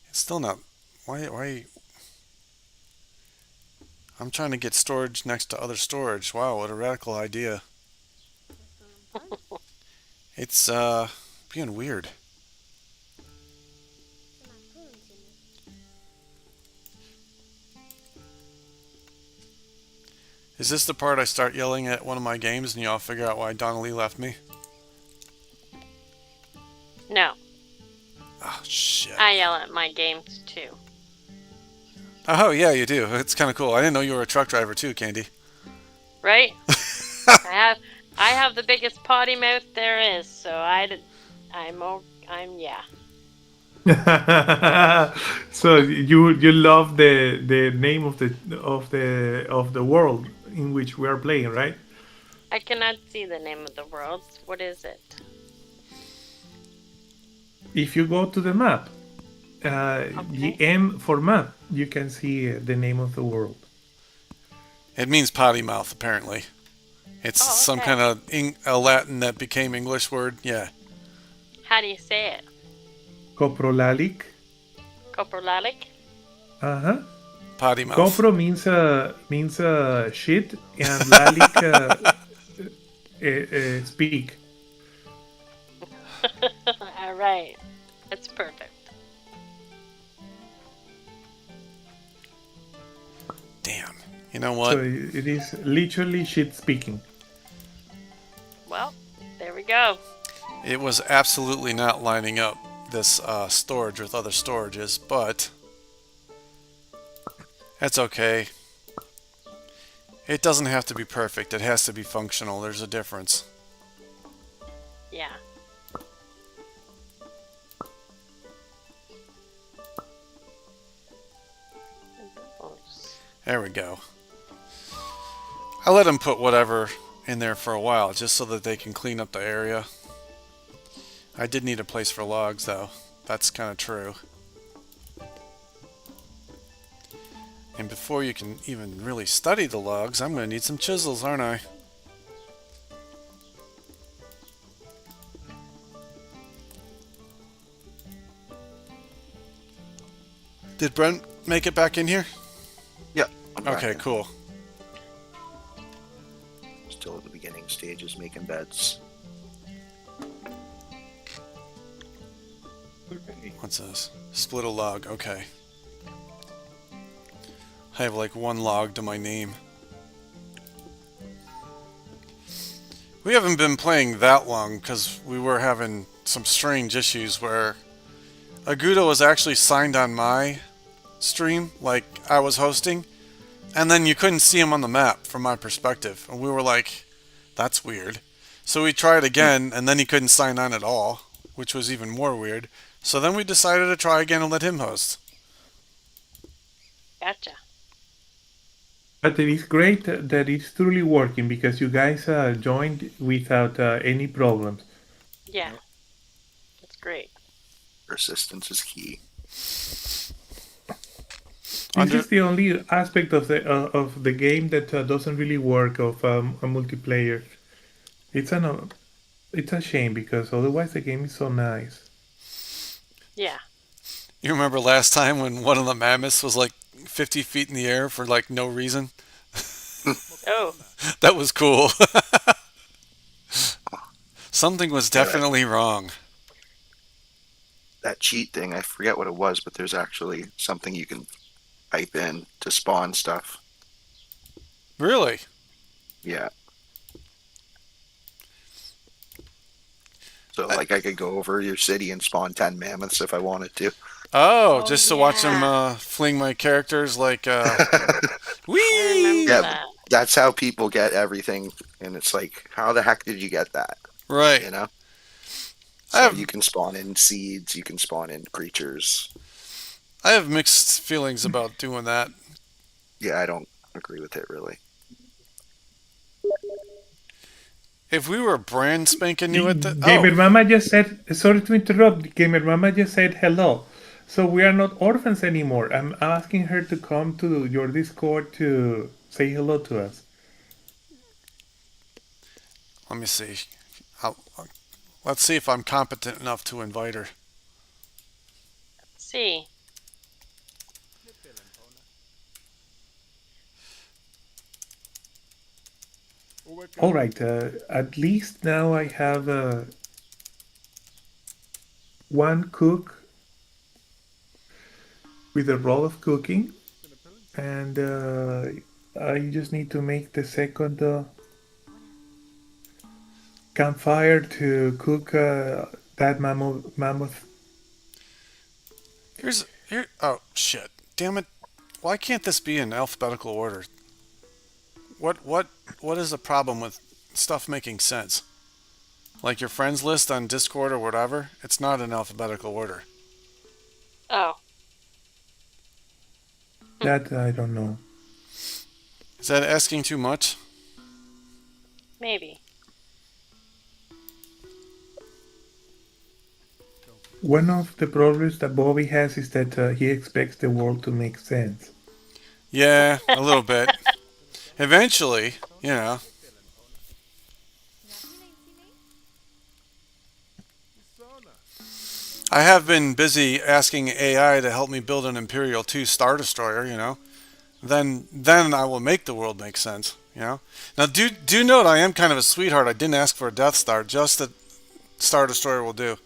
It's still not... Why... I'm trying to get storage next to other storage. Wow, what a radical idea. It's, being weird. Is this the part I start yelling at one of my games and y'all figure out why Donnelly left me? No, Oh, shit. I yell at my games too. Oh, yeah, you do. It's kind of cool. I didn't know you were a truck driver too, Candy. Right? I have the biggest potty mouth there is, so yeah. So you love the name of the world in which we are playing, right? I cannot see the name of the world. What is it? If you go to the map, the M for map, you can see the name of the world. It means potty mouth, apparently. It's Oh, some okay. kind of a Latin that became English word. Yeah. How do you say it? Coprolalic. Coprolalic? Uh-huh. Potty mouth. Copro means shit, and Lalik speak. All right. That's perfect. Damn. You know So what? it is literally shit speaking. Well, there we go. It was absolutely not lining up this storage with other storages, but that's okay. It doesn't have to be perfect. It has to be functional. There's a difference. Yeah. There we go. I let them put whatever in there for a while just so that they can clean up the area. I did need a place for logs though. That's kind of true. And before you can even really study the logs, I'm going to need some chisels, aren't I? Did Brent make it back in here? Yeah. I'm back Okay, in. cool. Still at the beginning stages, making beds. What's this? Split a log, okay. I have like one log to my name. We haven't been playing that long because we were having some strange issues where Agudo was actually signed on my stream, like I was hosting, and then you couldn't see him on the map from my perspective. And we were like, that's weird. So we tried again, and then he couldn't sign on at all, which was even more weird. So then we decided to try again and let him host. Gotcha. But it is great that it's truly working because you guys joined without any problems. Yeah. That's great. Persistence is key. This is the only aspect of the game that doesn't really work of a multiplayer. It's a shame because otherwise the game is so nice. Yeah. You remember last time when one of the mammoths was like 50 feet in the air for like no reason? Oh. That was cool. Something was definitely wrong. That cheat thing, I forget what it was, but there's actually something you can type in to spawn stuff. Really? Yeah. So, like, I could go over your city and spawn 10 mammoths if I wanted to. Oh, Oh, just to watch him yeah. fling my characters like, I whee! remember Yeah, that. that's how people get everything, and it's like, how the heck did you get that? Right. You know? I So have you can spawn in seeds, you can spawn in creatures. I have mixed feelings about doing that. Yeah, I don't agree with it really. If we were brand spanking new at the Gamer Mama just said, sorry to interrupt, Gamer Mama just said hello. So we are not orphans anymore. I'm asking her to come to your Discord to say hello to us. let me see. Let's see if I'm competent enough to invite her. Let's see. All right, at least now I have one cook with a role of cooking, and I just need to make the second campfire to cook that mammoth. Here. Oh shit! Damn it! Why can't this be in alphabetical order? What is the problem with stuff making sense? Like your friends list on Discord or whatever, it's not in alphabetical order. Oh. That I don't know. Is that asking too much? Maybe. One of the problems that Bobby has is that he expects the world to make sense. Yeah, a little bit. Eventually, you know. I have been busy asking AI to help me build an Imperial 2 Star Destroyer, you know. then I will make the world make sense. You know. Now, do note I am kind of a sweetheart. I didn't ask for a Death Star. Just a Star Destroyer will do.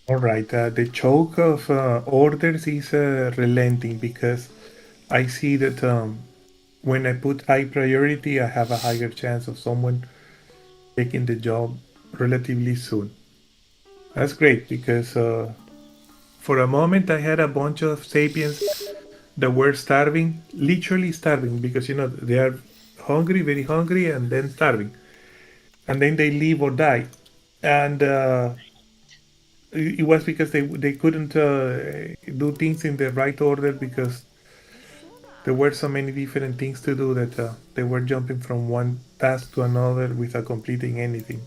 All right. The choke of orders is relenting because I see that when I put high priority, I have a higher chance of someone taking the job relatively soon. That's great because for a moment I had a bunch of sapiens that were starving, literally starving, because they are hungry, very hungry, and then starving, and then they live or die, and it was because they couldn't do things in the right order because there were so many different things to do that they were jumping from one task to another without completing anything.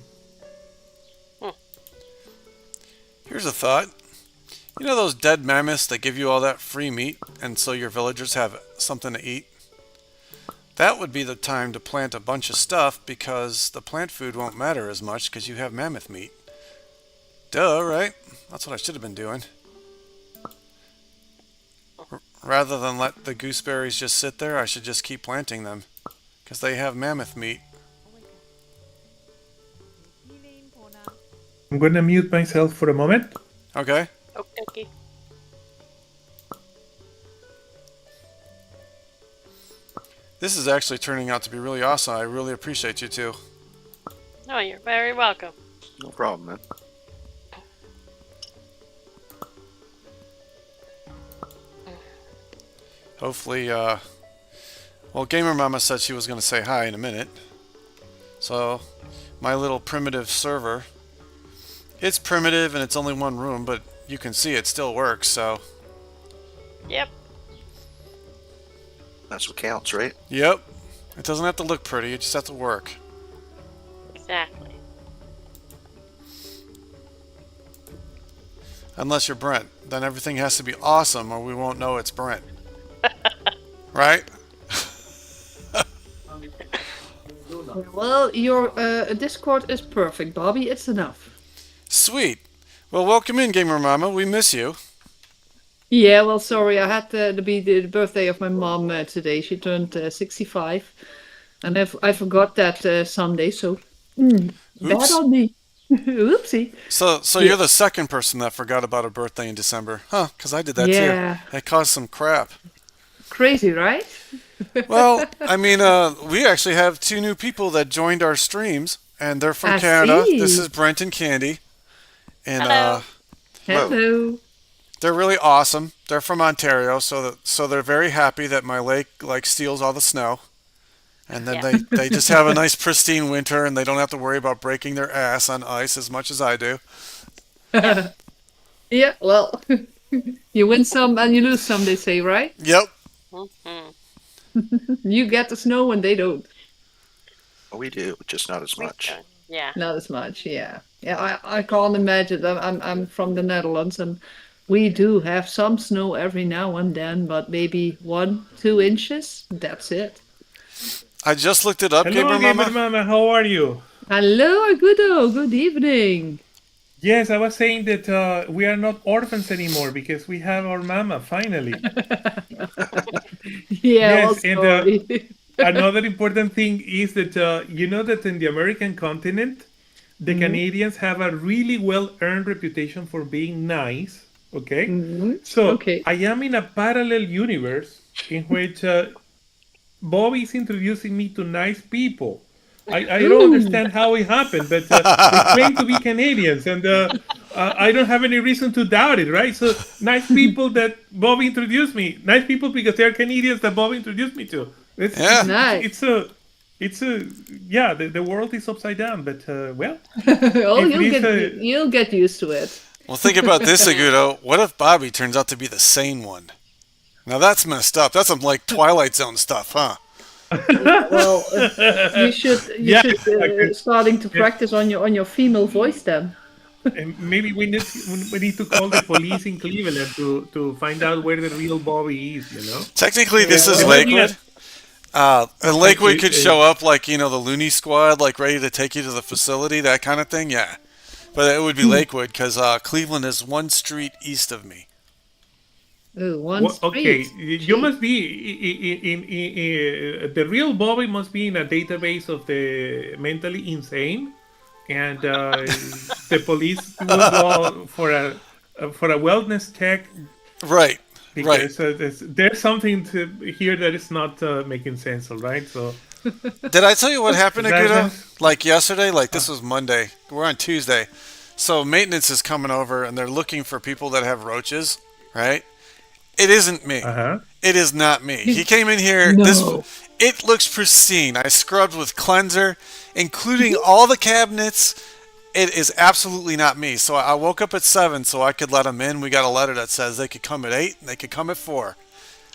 Here's a thought. You know those dead mammoths that give you all that free meat, and so your villagers have something to eat? That would be the time to plant a bunch of stuff because the plant food won't matter as much because you have mammoth meat. Duh, right? That's what I should have been doing. Rather than let the gooseberries just sit there, I should just keep planting them because they have mammoth meat. I'm gonna mute myself for a moment. Okay. Okay. This is actually turning out to be really awesome. I really appreciate you two. No, you're very welcome. No problem, man. Hopefully, well, Gamer Mama said she was going to say hi in a minute. So, my little primitive server, it's primitive and it's only one room, but you can see it still works, so. Yep. That's what counts, right? Yep. It doesn't have to look pretty, it just has to work. Exactly. Unless you're Brent. Then everything has to be awesome or we won't know it's Brent. Right? Well, your Discord is perfect, Bobby. It's enough. Sweet. Well, welcome in, Gamer Mama. We miss you. Yeah, well, sorry. I had to be the birthday of my mom today. She turned 65. And I forgot that Sunday, so bad on me. Oopsie. So you're the second person that forgot about a birthday in December. Huh, because I did that too. It caused some crap. Crazy, right? Well, I mean, we actually have two new people that joined our streams, and they're from Canada. See. This is Brent and Candy. And Hello. Hello. they're really awesome. They're from Ontario, so they're very happy that my lake steals all the snow. And then they just have a nice pristine winter and they don't have to worry about breaking their ass on ice as much as I do. Yeah, well, you win some and you lose some, they say, right? Yep. You get the snow and they don't. Oh, we do, just not as much. Yeah. Not as much, yeah. Yeah, I can't imagine. I'm from the Netherlands and we do have some snow every now and then, but maybe 1-2 inches. That's it. I just looked it up, Hello, Gamer Mama. Mama. How are you? Hello, Agudo. Good evening. Yes, I was saying that we are not orphans anymore because we have our mama finally. Yeah, Yes, and sorry. another important thing is that you know that in the American continent, the Canadians have a really well-earned reputation for being nice. Okay, so Okay. I am in a parallel universe in which Bobby is introducing me to nice people. I don't understand how it happened, but they claim to be Canadians, and I don't have any reason to doubt it, right? So nice people that Bobby introduced me, nice people because they're Canadians that Bobby introduced me to. Yeah. Nice. The world is upside down, but well, Oh, If it is you'll get used to it. Well, think about this, Agudo. What if Bobby turns out to be the sane one? Now that's messed up. That's some Twilight Zone stuff, huh? Well, you should Yeah, I could- starting to practice on your female voice then. And maybe we need to call the police in Cleveland to find out where the real Bobby is. Technically, this is There must be Lakewood. And Lakewood could show up like, the Looney Squad, like ready to take you to the facility, that kind of thing. Yeah. But it would be Lakewood because Cleveland is one street east of me. Oh, one Okay, street. you Gee. must be the real Bobby must be in a database of the mentally insane, and the police will go for a wellness check Right. Right. because there's something to here that is not making sense. All right, so Did I tell you what happened, does that Agudo? sense? Like yesterday? Like this was Monday. We're on Tuesday. So maintenance is coming over and they're looking for people that have roaches, right? It isn't me. Uh-huh. It is not me. He came in here. No. It looks pristine. I scrubbed with cleanser, including all the cabinets. It is absolutely not me. So I woke up at 7 so I could let them in. We got a letter that says they could come at 8 and they could come at 4.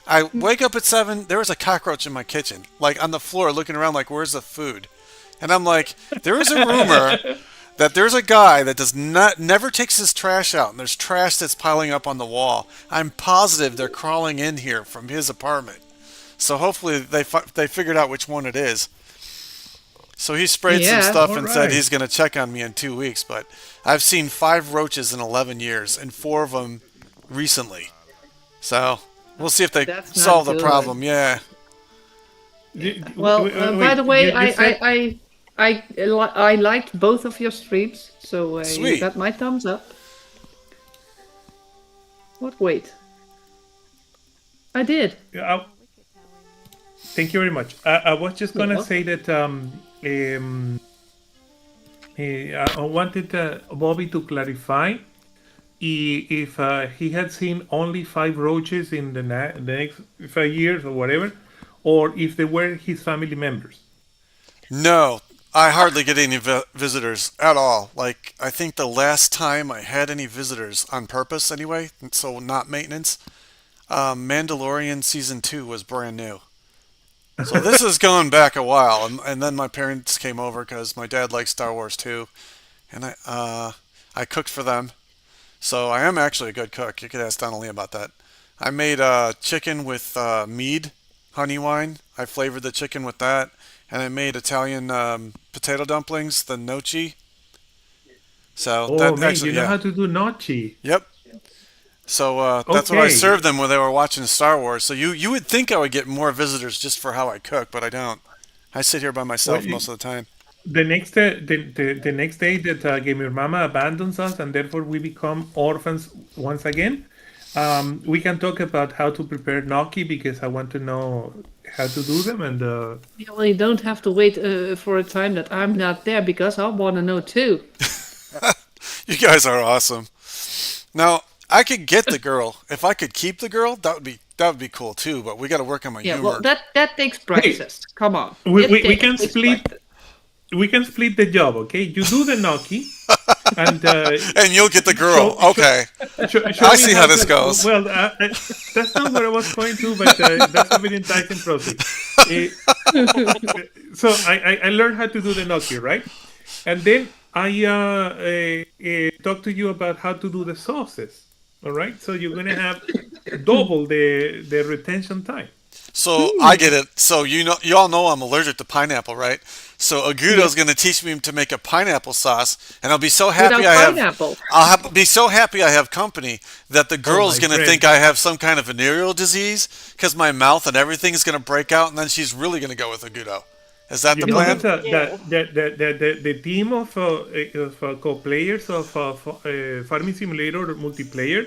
I wake up at 7. There was a cockroach in my kitchen, like on the floor, looking around, like, where's the food? And I'm like, there is a rumor that there's a guy that never takes his trash out, and there's trash that's piling up on the wall. I'm positive they're crawling in here from his apartment. So hopefully they figured out which one it is. So he sprayed some Yeah, stuff All and said right. he's going to check on me in 2 weeks. But I've seen 5 roaches in 11 years, and 4 of them recently. So we'll see if they That's not solve the good. problem. Yeah. Well, by the Wait, way, you said I liked both of your streams, so you Sweet. got my thumbs up. What? Wait, I did. thank you very much. I was just You're gonna say welcome. that I wanted Bobby to clarify if he had seen only 5 roaches in the next 5 years or whatever, or if they were his family members. No, I hardly get any visitors at all. Like, I think the last time I had any visitors on purpose anyway, so not maintenance, Mandalorian Season 2 was brand new. So this is going back a while. And then my parents came over because my dad likes Star Wars too. And I cooked for them. So I am actually a good cook. You could ask Donnelly about that. I made chicken with mead, honey wine. I flavored the chicken with that. And I made Italian potato dumplings, the gnocchi. So Oh that man, actually, you know yeah. how to do gnocchi. Yep. So that's what I Okay. served them when they were watching Star Wars. So you would think I would get more visitors just for how I cook, but I don't. I sit here by Well, myself most of the time. the next day that Gamer Mama abandons us and therefore we become orphans once again, we can talk about how to prepare gnocchi because I want to know how to do them and Well, you don't have to wait for a time that I'm not there because I want to know too. You guys are awesome. Now I could get the girl. If I could keep the girl, that would be cool too. But we got to work on my Yeah, well, humor. that takes hey, practice. Come on, we, it we, we can takes split practice. we can split the job. Okay, you do the gnocchi and And you'll get the girl. show, show, Okay, show I me see how how this to. goes. Well, that's not where I was going to, but that's a very enticing process. Uh, so I learned how to do the gnocchi, right? And then I talk to you about how to do the sauces. All right, so you're gonna have double the retention time. So I get it. So you all know I'm allergic to pineapple, right? So Agudo's Yes, going to teach me to make a pineapple sauce, and I'll be so happy without pineapple. be so happy I have company that the Oh, girl's my going to think friend. I have some kind of venereal disease because my mouth and everything is going to break out, and then she's really going to go with Agudo. Is that You the know plan? that Ew. the team of co-players of Farming Simulator multiplayer,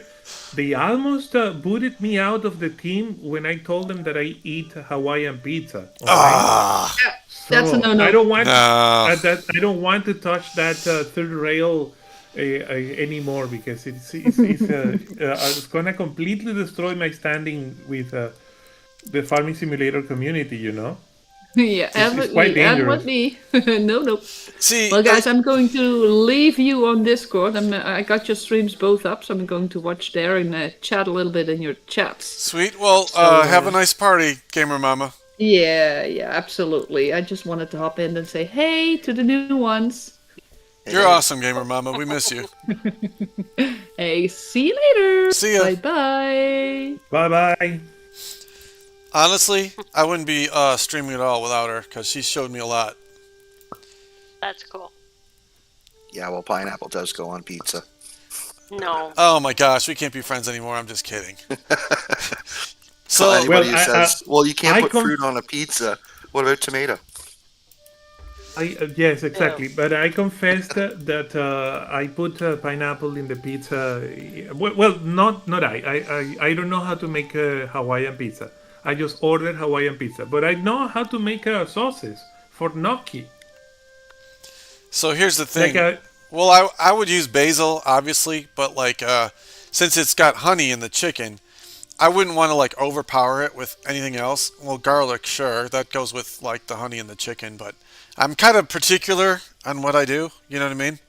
they almost booted me out of the team when I told them that I eat Hawaiian pizza. All right, Ah, Yeah, that's a so I no-no. don't want no. I don't want to touch that third rail anymore because it's gonna completely destroy my standing with the Farming Simulator community. Yeah, and It's with quite me, and dangerous. with me. No, no. See, Well, guys, I'm going to leave you on Discord. I got your streams both up, so I'm going to watch there and chat a little bit in your chats. sweet. Well, So, have a nice party, gamer mama. yeah, absolutely. I just wanted to hop in and say hey to the new ones. You're awesome, Gamer Mama. We miss you. Hey, see you later. See ya. Bye bye. Bye bye. Honestly, I wouldn't be streaming at all without her because she showed me a lot. That's cool. Yeah, well, pineapple does go on pizza. No. Oh my gosh, we can't be friends anymore. I'm just kidding. So So, anybody who Well, says, "Well, you can't I put com- fruit on a pizza," what about tomato? Yes, exactly. But I confessed that I put pineapple in the pizza. Well, not I don't know how to make a Hawaiian pizza. I just ordered Hawaiian pizza, but I know how to make sauces for gnocchi. so here's the Like thing. Well, I would use basil, obviously, but like since it's got honey in the chicken, I wouldn't want to like overpower it with anything else. Well, garlic, sure, that goes with like the honey in the chicken, but I'm kind of particular on what I do. You know what I mean?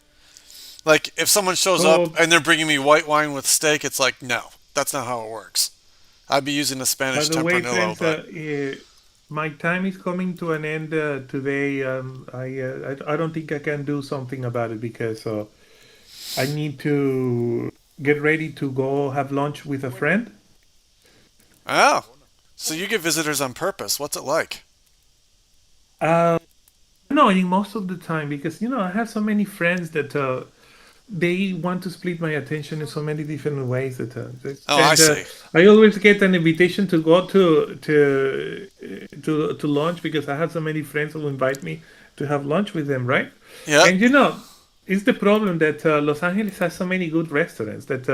Like if someone shows up So, and they're bringing me white wine with steak, it's like no, that's not how it works. I'd be using the by Spanish the way, Tempranillo, friends, but my time is coming to an end today. I don't think I can do something about it because I need to get ready to go have lunch with a friend. oh, so you get visitors on purpose. What's it like? Uh, Annoying most of the time because I have so many friends that they want to split my attention in so many different ways that Oh, I see. I always get an invitation to go to lunch because I have so many friends who invite me to have lunch with them, right? Yeah. And it's the problem that Los Angeles has so many good restaurants that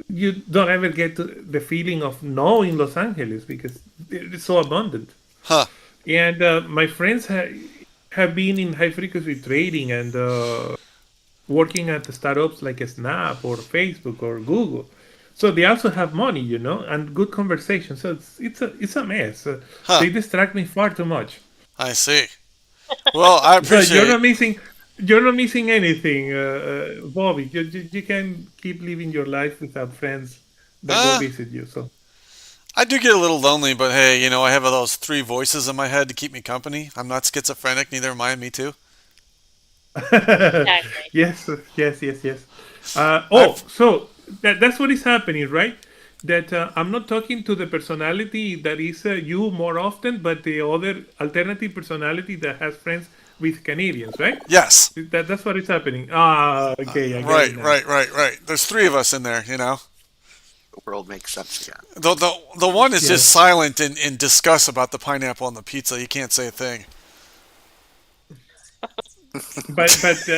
you don't ever get the feeling of knowing Los Angeles because it's so abundant. Huh. And my friends have been in high frequency trading and working at the startups like Snap or Facebook or Google. So they also have money, and good conversation. So it's a mess. Huh. They distract me far too much. I see. Well, I So appreciate. you're not missing anything, Bobby. You can keep living your life without friends that go Uh, visit you. So I do get a little lonely, but hey, I have those three voices in my head to keep me company. I'm not schizophrenic, neither am I. Me too. Exactly. yes, yes. I've, So that's what is happening, right? That I'm not talking to the personality that is you more often, but the other alternative personality that has friends with Canadians, right? yes. That's what is happening. Ah, okay, I get it Right, now. right, right, right. There's three of us in there. The world makes sense again. The one is just Yes, silent in disgust about the pineapple on the pizza. You can't say a thing. but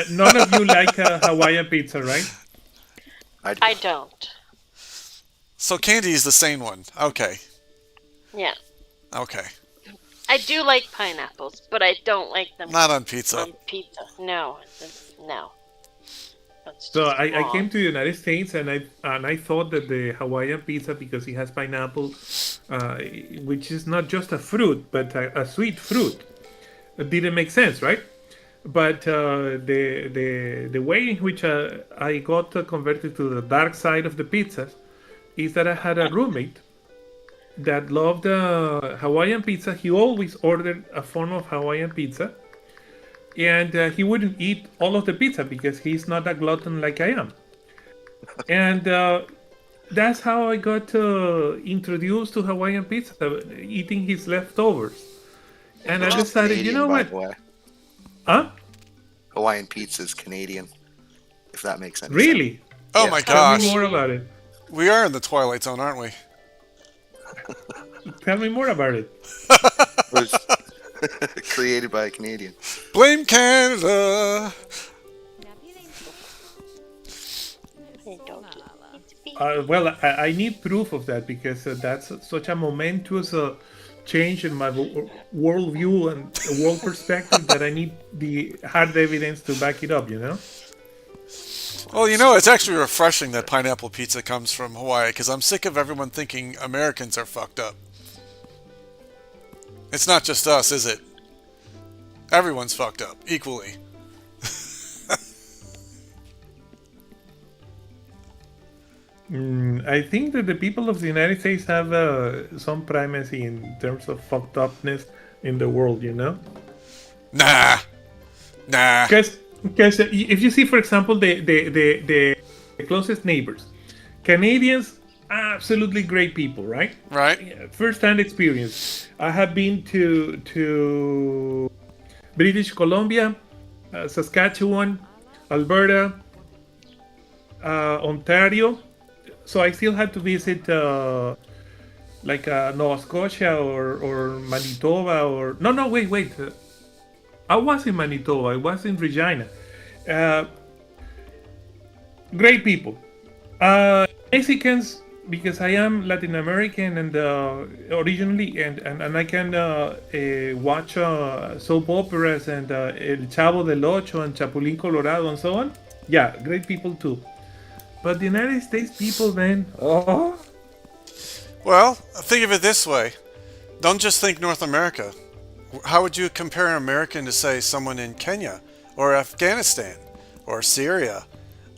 none of you like Hawaiian pizza, right? I do. I don't. So Candy is the sane one. Okay, Yeah. okay. I do like pineapples, but I don't like them Not on pizza. on pizza. No. No. That's So just I came wrong. to the United States and I thought that the Hawaiian pizza because it has pineapple, uh, which is not just a fruit but a sweet fruit, it didn't make sense, right? But the way in which I got converted to the dark side of the pizzas is that I had a roommate that loved Hawaiian pizza. He always ordered a form of Hawaiian pizza, and he wouldn't eat all of the pizza because he's not a glutton like I am. And that's how I got introduced to Hawaiian pizza, eating his leftovers. And I Which is decided, you Canadian, know by what? the way. Huh? Hawaiian pizza is Canadian, if that makes any sense. Really? Oh Yeah. my Tell me gosh. more about it. We are in the Twilight Zone, aren't we? Tell me more about it. It was created by a Canadian. Blame Canada. I don't eat pizza. Well, I need proof of that because that's such a momentous change in my worldview and world perspective that I need the hard evidence to back it up, Well, it's actually refreshing that pineapple pizza comes from Hawaii because I'm sick of everyone thinking Americans are fucked up. It's not just us, is it? Everyone's fucked up equally. I think that the people of the United States have some primacy in terms of fucked upness in the world, Nah, nah. Because Because if you see, for example, the closest neighbors, Canadians, absolutely great people, right? Right? Yeah, first-hand experience. I have been to British Columbia, Saskatchewan, Alberta, Ontario. So I still had to visit like Nova Scotia or Manitoba or no wait. I was in Manitoba. I was in Regina. Uh, Great people. Mexicans, because I am Latin American and originally, and I can watch soap operas and El Chavo del Ocho and Chapulín Colorado and so on. Yeah, great people too. But the United States people, man, oh, Well, think of it this way. Don't just think North America. How would you compare an American to, say, someone in Kenya or Afghanistan or Syria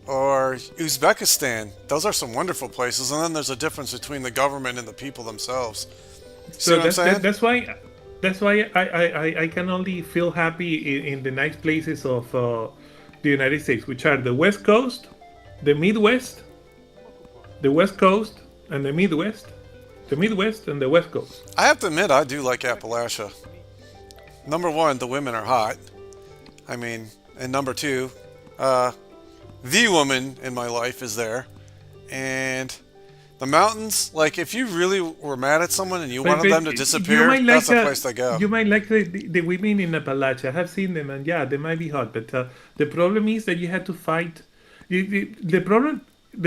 or Uzbekistan? Those are some wonderful places. And then there's a difference between the government and the people themselves. See so what I'm saying? that's why I can only feel happy in the nice places of the United States, which are the West Coast, the Midwest, the West Coast, and the Midwest and the West Coast. I have to admit, I do like Appalachia. Number one, the women are hot. I mean, and number two, the woman in my life is there. And the mountains, like if you really were mad at someone and you wanted them to You disappear, might that's like the place to go. you might like the women in Appalachia. I have seen them, and yeah, they might be hot. But the problem is that you had to fight. The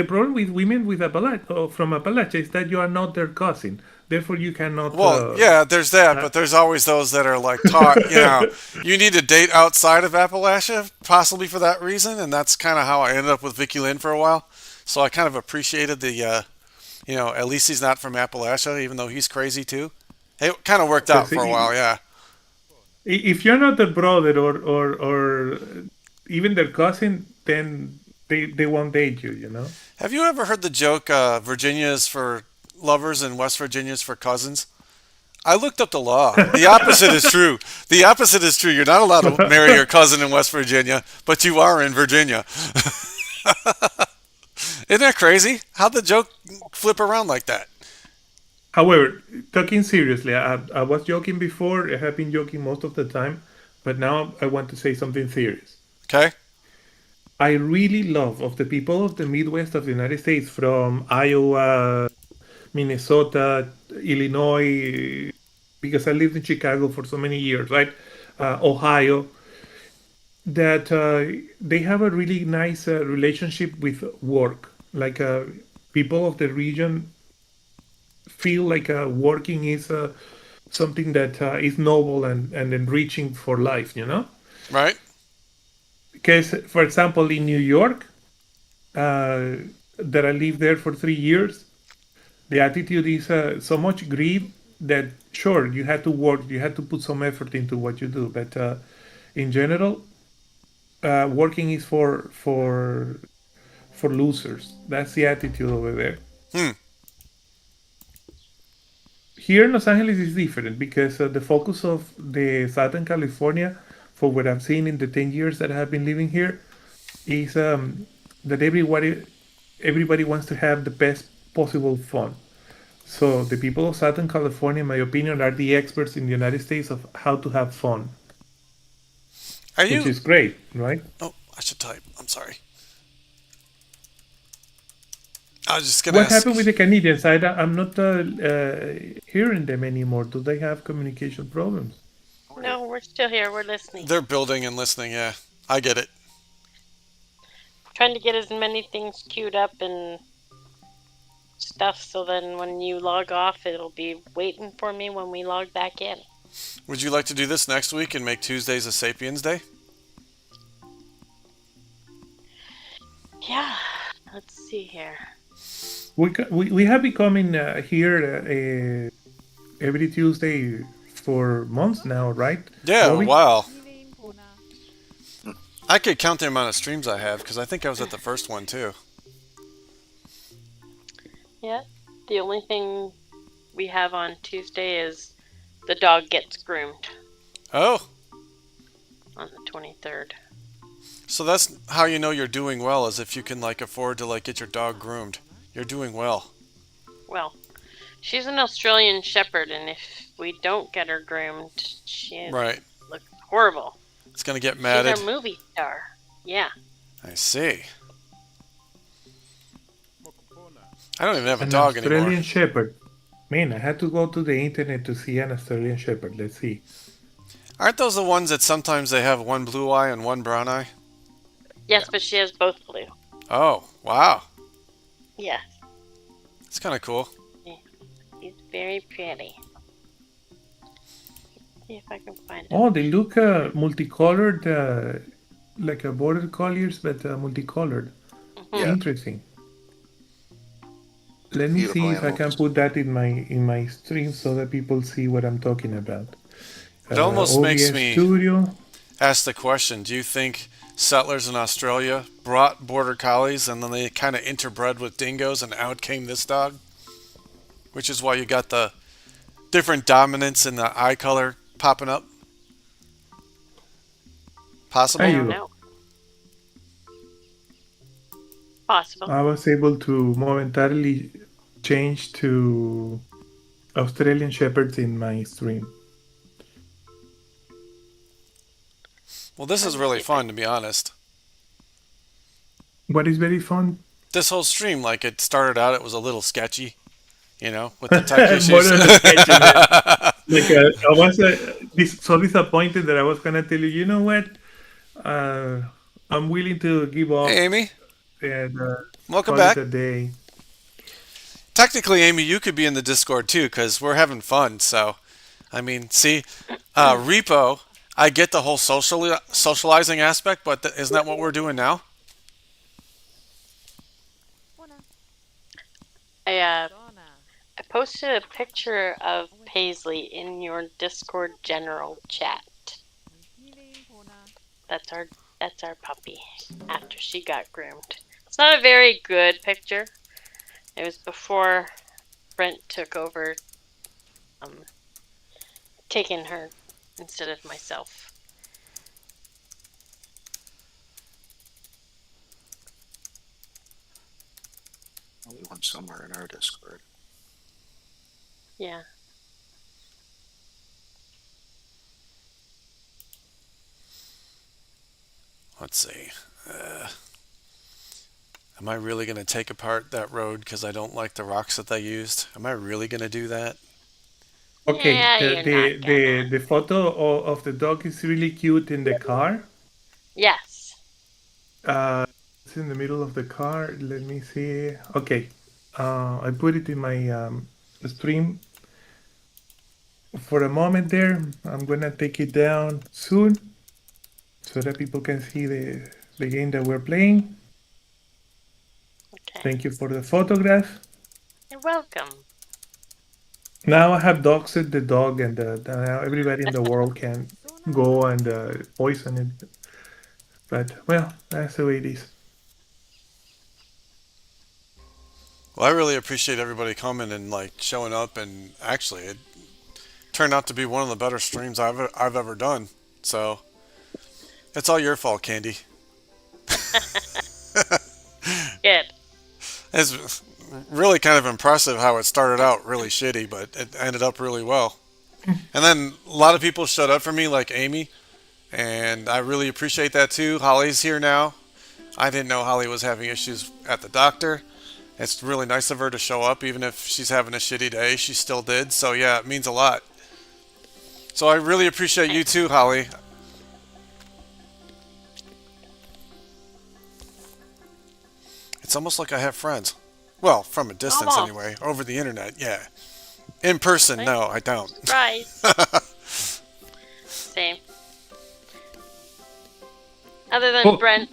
problem with women with Appalachia from Appalachia is that you are not their cousin. Therefore, you cannot. Well, yeah, there's that, but there's always those that are like taught, you need to date outside of Appalachia, possibly for that reason, and that's kind of how I ended up with Vicky Lynn for a while. So I kind of appreciated at least he's not from Appalachia, even though he's crazy too. It kind of worked out for a while, yeah. If you're not their brother or even their cousin, then they won't date you. You know. Have you ever heard the joke, Virginia is for lovers and West Virginia is for cousins? I looked up the law. The opposite is true. The opposite is true. You're not allowed to marry your cousin in West Virginia, but you are in Virginia. Isn't that crazy? How'd the joke flip around like that? However, talking seriously, I was joking before. I have been joking most of the time, but now I want to say something serious. Okay? I really love of the people of the Midwest of the United States, from Iowa, Minnesota, Illinois, because I lived in Chicago for so many years, right? Ohio, that they have a really nice relationship with work. Like people of the region feel like working is something that is noble and enriching for life, you know? Right? Because, for example, in New York, that I lived there for 3 years, the attitude is so much greed that, sure, you had to work, you had to put some effort into what you do, but in general, working is for losers. That's the attitude over there. Here in Los Angeles is different because the focus of the Southern California, for what I've seen in the 10 years that I have been living here, is that everybody wants to have the best possible fun. So the people of Southern California, in my opinion, are the experts in the United States of how to have fun, Are which you? is great, right? Oh, I should type. I'm sorry. I was just gonna What ask. happened with the Canadians? I'm not hearing them anymore. Do they have communication problems? No, we're still here. We're listening. They're building and listening. Yeah, I get it. Trying to get as many things queued up and stuff so then when you log off, it'll be waiting for me when we log back in. Would you like to do this next week and make Tuesdays a Sapiens Day? Yeah, let's see here. We have been coming here every Tuesday for months now, right? Yeah, Bobby? wow. Eileen Puna. I could count the amount of streams I have because I think I was at the first one too. Yeah, the only thing we have on Tuesday is the dog gets groomed Oh, on the 23rd. So that's how you know you're doing well, is if you can like afford to like get your dog groomed. You're doing well. Well, she's an Australian Shepherd, and if we don't get her groomed, she Right. looks horrible. It's gonna get She's our matted. movie star. Yeah. I see. Mokopona. I don't even have a An dog Australian anymore. Shepherd. Man, I had to go to the internet to see an Australian Shepherd. Let's see. Aren't those the ones that sometimes they have one blue eye and one brown eye? Yes, but she has both blue. Oh, wow. Yes. It's kind of cool. She's very pretty. See if I can find it. Oh, they look multicolored, like a border colliers, but multicolored. Yeah. Interesting. Let me Beautiful see if I can animals. put that in my stream so that people see what I'm talking about. It almost makes OBS me Studio. ask the question, do you think settlers in Australia brought border collies and then they kind of interbred with dingoes and out came this dog? Which is why you got the different dominance in the eye color popping up? Possible? There I you don't go. know. Possible. I was able to momentarily change to Australian Shepherds in my stream. Well, this is really fun, to be honest. What is very fun? This whole stream, like it started out, it was a little sketchy, you know, with the tech More issues. than a sketch, man. Like I was so disappointed that I was gonna tell you, you know what? I'm willing to give up Hey, Amy, and welcome call back. it a day. Technically, Amy, you could be in the Discord too, because we're having fun. So, I mean, see, Repo, I get the whole socializing aspect, but isn't that what we're doing now? I Donna. I posted a picture of Paisley in your Discord general chat. Healing Pona. That's our puppy after she got groomed. It's not a very good picture. It was before Brent took over taking her instead of myself. We went somewhere in our Discord. Yeah. Let's see. Am I really going to take apart that road because I don't like the rocks that they used? Am I really going to do that? Okay, Yeah, you're not gonna. the photo of the dog is really cute in the car. Yes. It's in the middle of the car. Let me see. Okay, I put it in my stream for a moment there. I'm gonna take it down soon so that people can see the game that we're playing. Okay. Thank you for the photograph. You're welcome. Now I have doxed the dog, and now everybody in the world can go and poison it. But well, that's the way it is. Well, I really appreciate everybody coming and like showing up, and actually, it turned out to be one of the better streams I've ever done. So, it's all your fault, Candy. Good. It's really kind of impressive how it started out really shitty, but it ended up really well. And then a lot of people showed up for me, like Amy, and I really appreciate that too. Holly's here now. I didn't know Holly was having issues at the doctor. It's really nice of her to show up, even if she's having a shitty day. She still did, so yeah, it means a lot. So I really appreciate you too, Holly. It's almost like I have friends. Well, from a distance Almost. anyway. Over the internet, yeah. In person, no, I don't. Right. Same. Other than Oh. Brent.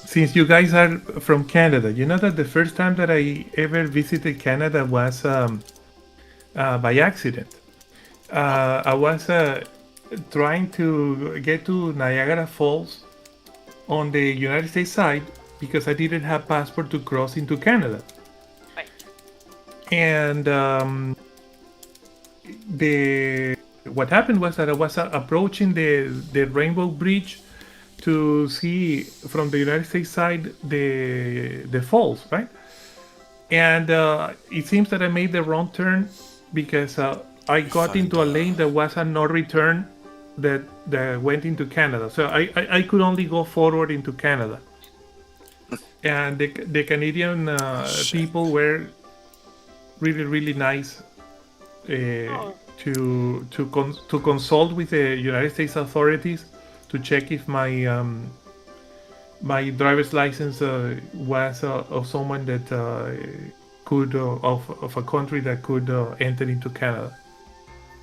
Since you guys are from Canada, you know that the first time that I ever visited Canada was by accident. I was trying to get to Niagara Falls on the United States side because I didn't have passport to cross into Canada. Right. And what happened was that I was approaching the Rainbow Bridge to see from the United States side the falls, right? And it seems that I made the wrong turn because I got find, into a lane that was a no return that went into Canada. So I could only go forward into Canada. And the Canadian Shit. people were really, really nice Oh. to consult with the United States authorities to check if my driver's license was of someone that could of a country that could enter into Canada,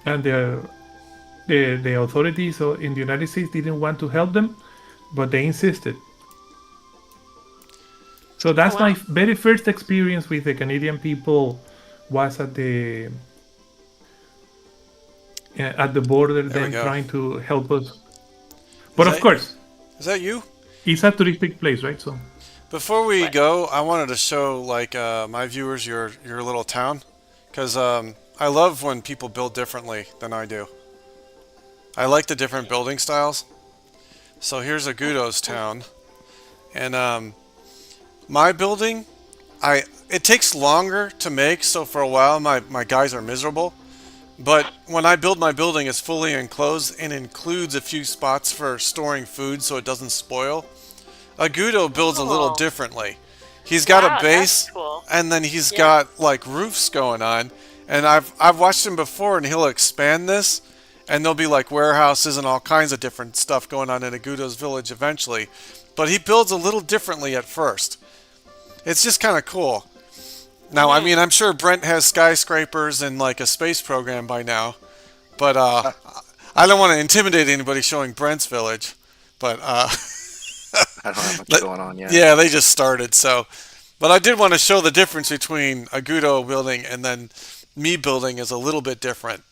and the authorities in the United States didn't want to help them, but they insisted. So that's Wow. my very first experience with the Canadian people was at the border, There we then go. trying to help us. But of that- course, Is that you? it's a touristic place, right? So Before we Right. go, I wanted to show like my viewers your little town, because I love when people build differently than I do. I like the different building styles. So here's Agudo's town, and my building, it takes longer to make. So for a while, my guys are miserable. But when I build my building, it's fully enclosed and includes a few spots for storing food so it doesn't spoil. Agudo builds a little Oh. differently. He's got Wow, a base, that's cool. and then he's Yeah. got like roofs going on. And I've watched him before, and he'll expand this, and there'll be like warehouses and all kinds of different stuff going on in Agudo's village eventually. But he builds a little differently at first. It's just kind of cool. Now, I mean, I'm sure Brent has skyscrapers and like a space program by now, but I don't want to intimidate anybody showing Brent's village. But I don't have much Let- going on yet. yeah, they just started. So, but I did want to show the difference between Agudo building and then me building is a little bit different.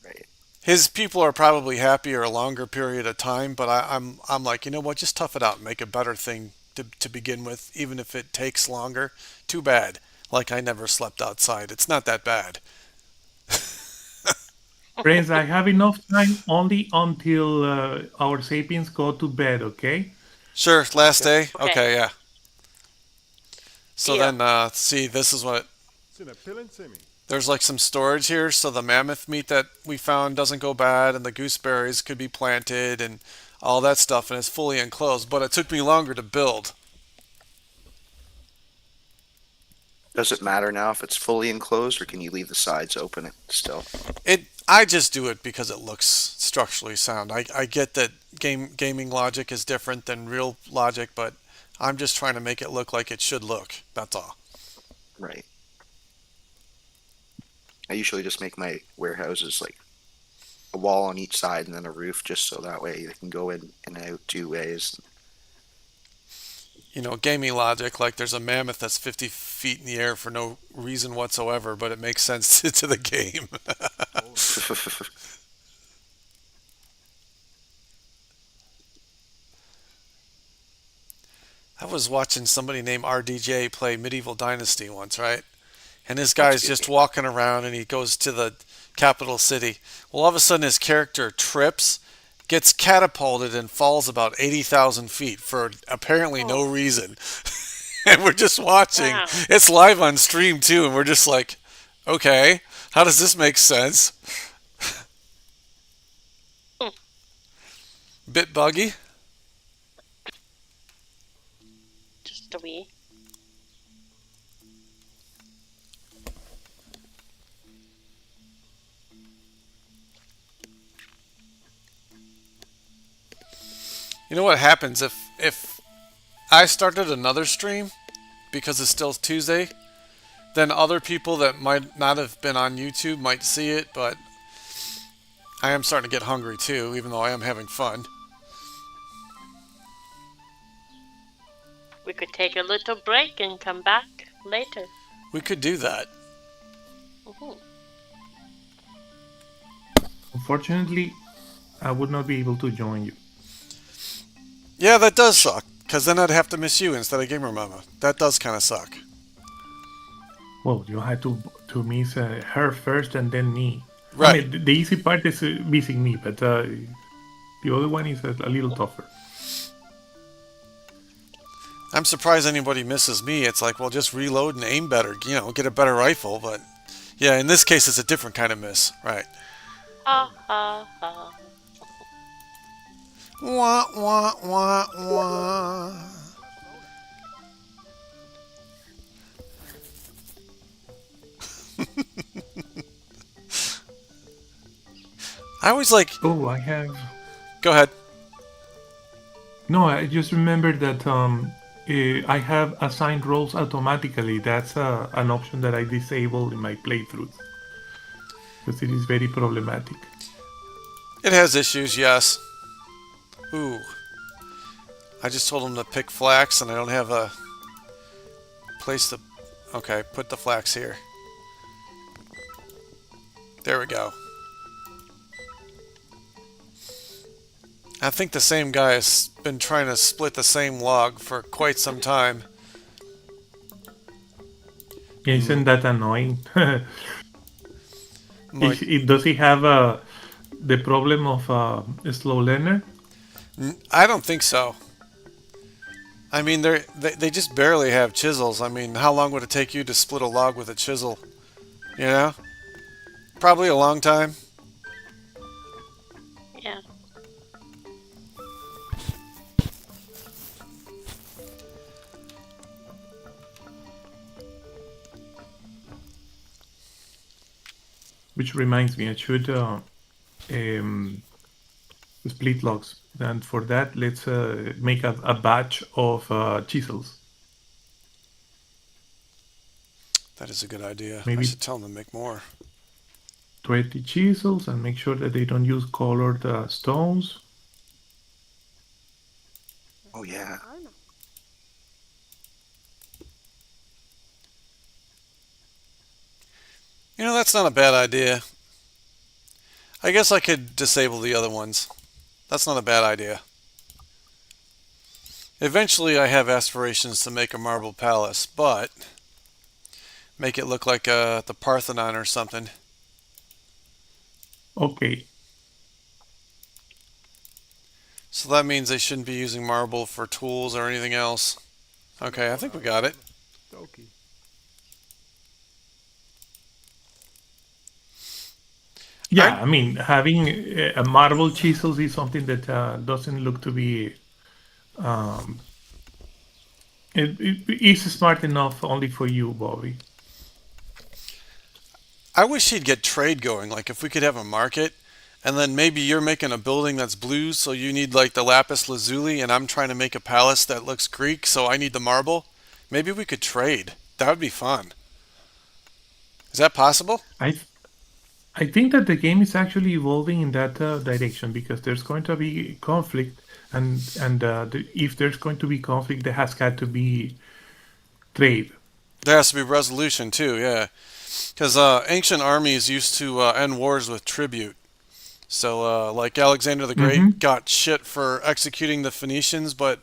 Right. His people are probably happier a longer period of time, but I'm like, you know what? Just tough it out and make a better thing to begin with, even if it takes longer. Too bad. Like I never slept outside. It's not that bad. friends, I have enough time only until our sapiens go to bed. Okay. Sure, last day. Okay. Okay, yeah. So Yeah. then, see, this is what Sinä pilin simi. there's like some storage here, so the mammoth meat that we found doesn't go bad, and the gooseberries could be planted, and all that stuff, and it's fully enclosed. But it took me longer to build. Does it matter now if it's fully enclosed, or can you leave the sides open still? I just do it because it looks structurally sound. I get that gaming logic is different than real logic, but I'm just trying to make it look like it should look. That's all. Right. I usually just make my warehouses like a wall on each side and then a roof, just so that way they can go in and out two ways. You know, gaming logic, like there's a mammoth that's 50 feet in the air for no reason whatsoever, but it makes sense to the game. I was watching somebody named RDJ play Medieval Dynasty once, right? And this guy's just walking around and he goes to the capital city. Well, all of a sudden his character trips, gets catapulted, and falls about 80,000 feet for apparently no reason. And we're just watching. Wow. It's live on stream too, and we're just like, okay, how does this make sense? Bit buggy. Just a wee. You know what happens if I started another stream because it's still Tuesday, then other people that might not have been on YouTube might see it, but I am starting to get hungry too, even though I am having fun. We could take a little break and come back later. We could do that. Mhm. Unfortunately, I would not be able to join you. Yeah, that does suck, because then I'd have to miss you instead of Gamer Mama. That does kind of suck. Well, you had to miss her first and then me. I Right. mean, the easy part is missing me, but The other one is a little tougher. I'm surprised anybody misses me. It's like, well, just reload and aim better, get a better rifle. But yeah, in this case, it's a different kind of miss, right? Ha ha ha. Wah, wah, wah, wah. I always like... Oh, I have... Go ahead. No, I just remembered that I have assigned roles automatically. That's an option that I disable in my playthroughs. Because it is very problematic. It has issues, yes. Ooh. I just told him to pick flax, and I don't have a place to... Okay, put the flax here. There we go. I think the same guy has been trying to split the same log for quite some time. Isn't that annoying? Like, Does he have the problem of a slow learner? I don't think so. I mean, they just barely have chisels. I mean, how long would it take you to split a log with a chisel? You know? Probably a long time. Yeah. Which reminds me, I should split logs. And for that, let's make a batch of chisels. That is a good idea. I Maybe should tell them to make more. 20 chisels and make sure that they don't use colored stones. Oh yeah. That's not a bad idea. I guess I could disable the other ones. That's not a bad idea. Eventually, I have aspirations to make a marble palace, but make it look like the Parthenon or something. Okay. So that means they shouldn't be using marble for tools or anything else. Okay, I think we got it. Doki. Yeah, I mean, having a marble chisels is something that doesn't look to be... it is smart enough only for you, Bobby. I wish he'd get trade going, like if we could have a market, and then maybe you're making a building that's blue, so you need like the lapis lazuli, and I'm trying to make a palace that looks Greek, so I need the marble. Maybe we could trade. That would be fun. Is that possible? I think that the game is actually evolving in that direction because there's going to be conflict, and if there's going to be conflict, there has got to be trade. There has to be resolution too, yeah. Because ancient armies used to end wars with tribute. So, like Alexander the Great got shit for executing the Phoenicians, but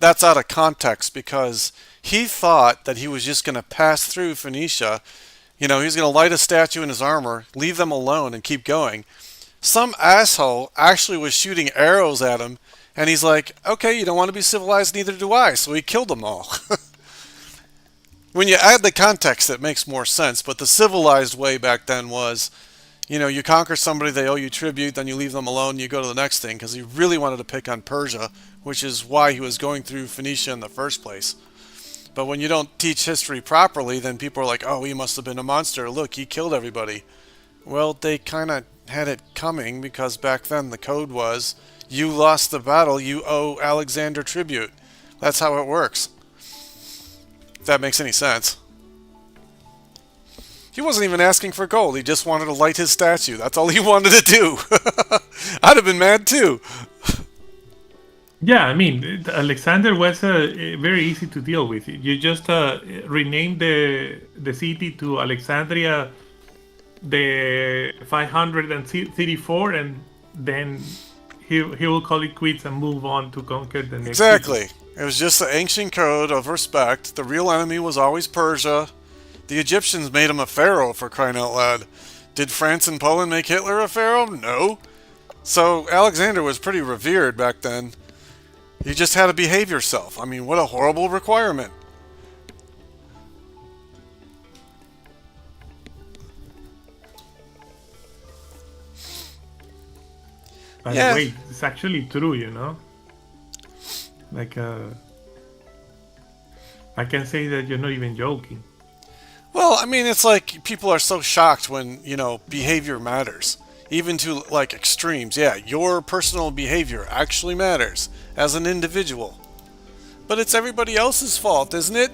that's out of context because he thought that he was just going to pass through Phoenicia. He's going to light a statue in his armor, leave them alone, and keep going. Some asshole actually was shooting arrows at him, and he's like, okay, you don't want to be civilized, neither do I, so he killed them all. When you add the context, it makes more sense, but the civilized way back then was, you conquer somebody, they owe you tribute, then you leave them alone, you go to the next thing, because he really wanted to pick on Persia, which is why he was going through Phoenicia in the first place. But when you don't teach history properly, then people are like, oh, he must have been a monster. Look, he killed everybody. Well, they kind of had it coming because back then the code was, you lost the battle, you owe Alexander tribute. That's how it works. If that makes any sense. He wasn't even asking for gold. He just wanted to light his statue. That's all he wanted to do. I'd have been mad too. Yeah, I mean, Alexander was very easy to deal with. You just rename the city to Alexandria the 534, and then he will call it quits and move on to conquer the next Exactly. city. It was just the ancient code of respect. The real enemy was always Persia. The Egyptians made him a pharaoh, for crying out loud. Did France and Poland make Hitler a pharaoh? No. So Alexander was pretty revered back then. You just had to behave yourself. I mean, what a horrible requirement. By the Yeah. way, it's actually true, you know. Like, I can say that you're not even joking. Well, I mean, it's like people are so shocked when, behavior matters. Even to like extremes. Yeah, your personal behavior actually matters as an individual. But it's everybody else's fault, isn't it?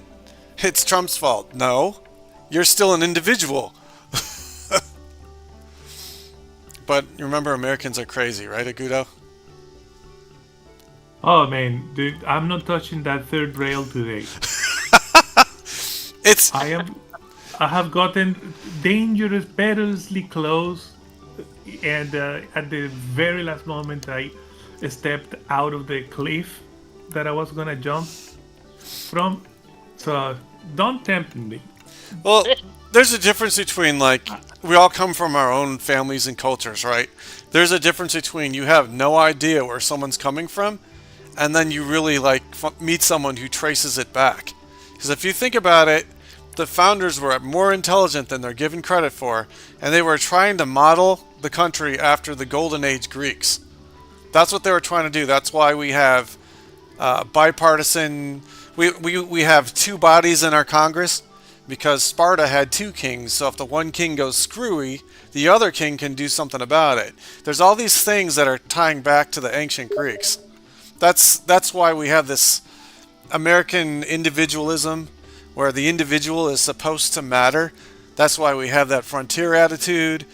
It's Trump's fault. No. You're still an individual. But you remember, Americans are crazy, right, Agudo? Oh man, dude, I'm not touching that third rail today. It's I have, I have gotten dangerous, perilously close, and at the very last moment, I stepped out of the cliff that I was gonna jump from. So don't tempt me. Well, there's a difference between like we all come from our own families and cultures, right? There's a difference between you have no idea where someone's coming from, and then you really like meet someone who traces it back. Because if you think about it, the founders were more intelligent than they're given credit for, and they were trying to model the country after the Golden Age Greeks. That's what they were trying to do. That's why we have bipartisan. We have two bodies in our Congress because Sparta had two kings. So if the one king goes screwy, the other king can do something about it. There's all these things that are tying back to the ancient Greeks. That's why we have this American individualism where the individual is supposed to matter. That's why we have that frontier attitude.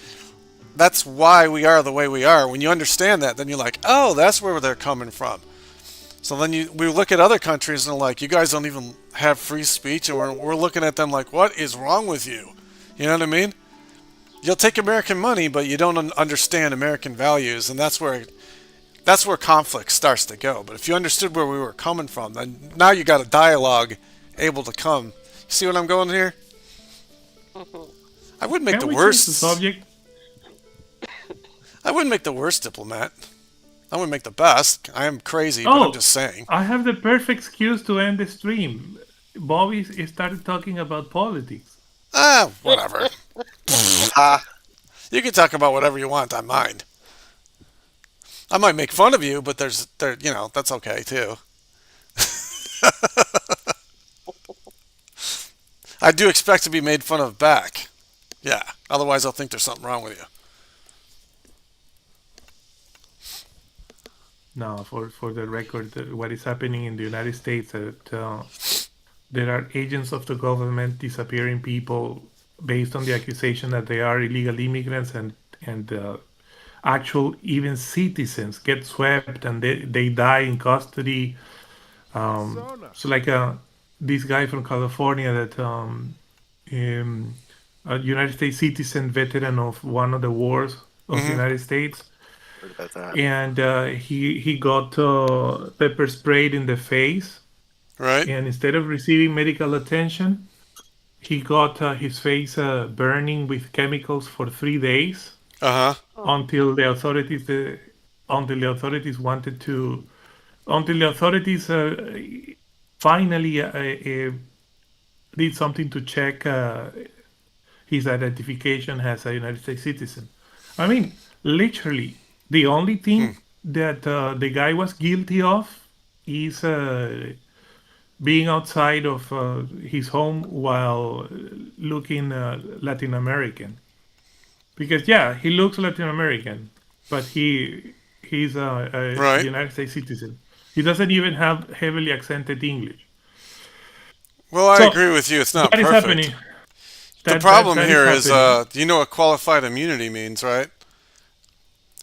That's why we are the way we are. When you understand that, then you're like, oh, that's where they're coming from. So then we look at other countries and are like, you guys don't even have free speech, and we're looking at them like, what is wrong with you? You know what I mean? You'll take American money, but you don't understand American values, and that's where conflict starts to go. But if you understood where we were coming from, then now you got a dialogue able to come. You see what I'm going here? I wouldn't make Can the we change worst. the subject? I wouldn't make the worst diplomat. I wouldn't make the best. I am crazy, but Oh, I'm just saying. I have the perfect excuse to end the stream. Bobby started talking about politics. Ah, whatever. Ah, You can talk about whatever you want. I mind. I might make fun of you, but that's okay too. I do expect to be made fun of back. Yeah. Otherwise, I'll think there's something wrong with you. No, for the record, what is happening in the United States that there are agents of the government disappearing people based on the accusation that they are illegal immigrants, and actual even citizens get swept and they die in custody. So like this guy from California that a United States citizen, veteran of one of the wars of the United States, heard about that. and he got pepper sprayed in the face, Right? and instead of receiving medical attention, he got his face burning with chemicals for 3 days Uh huh. until the authorities wanted to until the authorities finally did something to check his identification as a United States citizen. I mean, literally, the only thing that the guy was guilty of is being outside of his home while looking Latin American. Because yeah, he looks Latin American, but he's a Right. United States citizen. He doesn't even have heavily accented English. Well, I So agree with you. It's not that is perfect. happening. The problem That here is, happening. you know what qualified immunity means, right?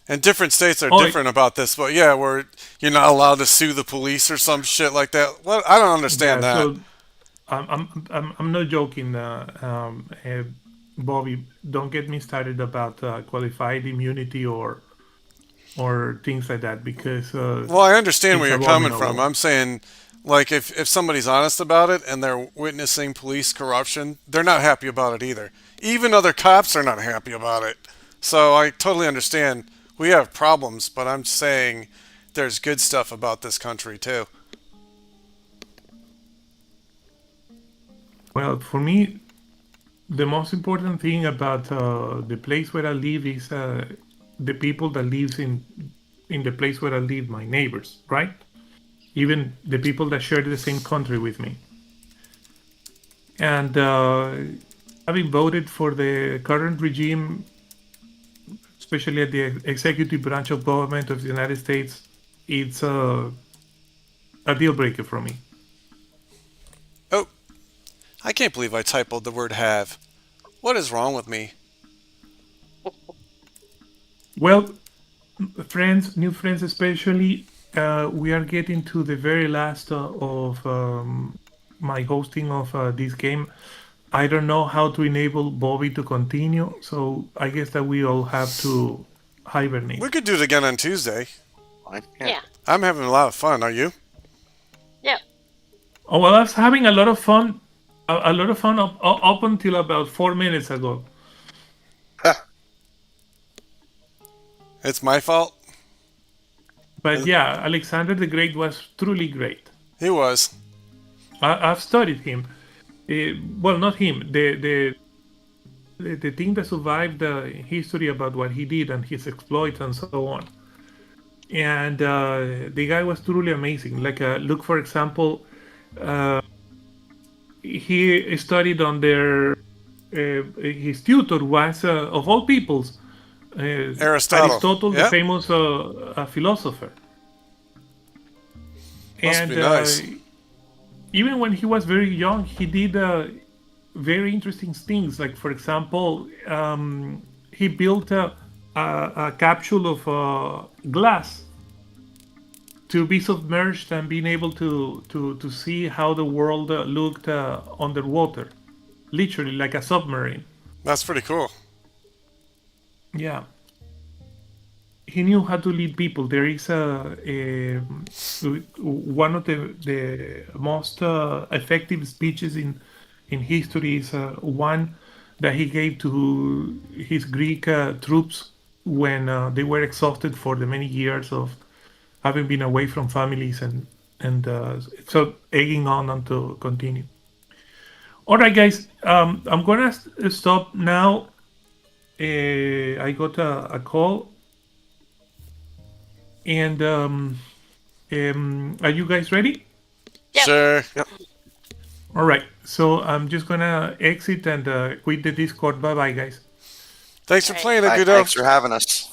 And different states are Oh, different about this, but yeah, where you're not allowed to sue the police or some shit like that. What? I don't yeah. understand that. So I'm not joking, Bobby. Don't get me started about qualified immunity or things like that because Well, I understand it's where you're coming from. abominable. I'm saying, like, if somebody's honest about it and they're witnessing police corruption, they're not happy about it either. Even other cops are not happy about it. So I totally understand We have problems, but I'm saying there's good stuff about this country too. Well, for me, the most important thing about the place where I live is the people that lives in the place where I live, my neighbors, right? Even the people that share the same country with me. And having voted for the current regime, especially at the executive branch of government of the United States, it's a deal breaker for me. Oh, I can't believe I typoed the word have. What is wrong with me? Well, friends, new friends especially, we are getting to the very last of my hosting of this game. I don't know how to enable Bobby to continue, so I guess that we all have to We hibernate. could do it again on Tuesday. Fine. Yeah. I'm having a lot of fun. Are you? Yep. Oh well, I was having a lot of fun, a lot of fun up until about 4 minutes ago. It's my fault. But yeah, Alexander the Great was truly great. He was. I've studied him. Well, not him. The thing that survived the history about what he did and his exploits and so on. And the guy was truly amazing. Like, look, for example, he studied under his tutor was, of all peoples, Aristotle. Aristotle, the Yep. famous philosopher. Must And be nice. even when he was very young, he did very interesting things. Like, for example, he built a capsule of glass to be submerged and being able to see how the world looked underwater, literally like a submarine. That's pretty cool. Yeah. He knew how to lead people. There is a one of the most effective speeches in history is one that he gave to his Greek troops when they were exhausted for the many years of having been away from families and so egging on them to continue. All right, guys, I'm gonna stop now. I got a call, and are you guys ready? Yep. Sure. All right, so I'm just gonna exit and quit the Discord. Bye bye, guys. Thanks for Alright. playing, Bye, Agudo. thanks for having us.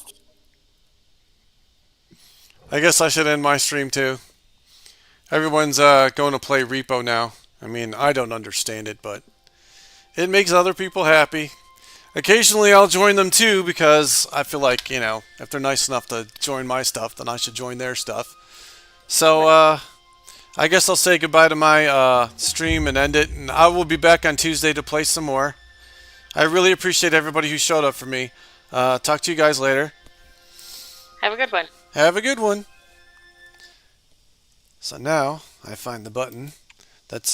I guess I should end my stream too. Everyone's going to play Repo now. I mean, I don't understand it, but it makes other people happy. Occasionally I'll join them too because I feel like, if they're nice enough to join my stuff, then I should join their stuff. So, I guess I'll say goodbye to my stream and end it, and I will be back on Tuesday to play some more. I really appreciate everybody who showed up for me. Talk to you guys later. Have a good one. Have a good one. So now I find the button that's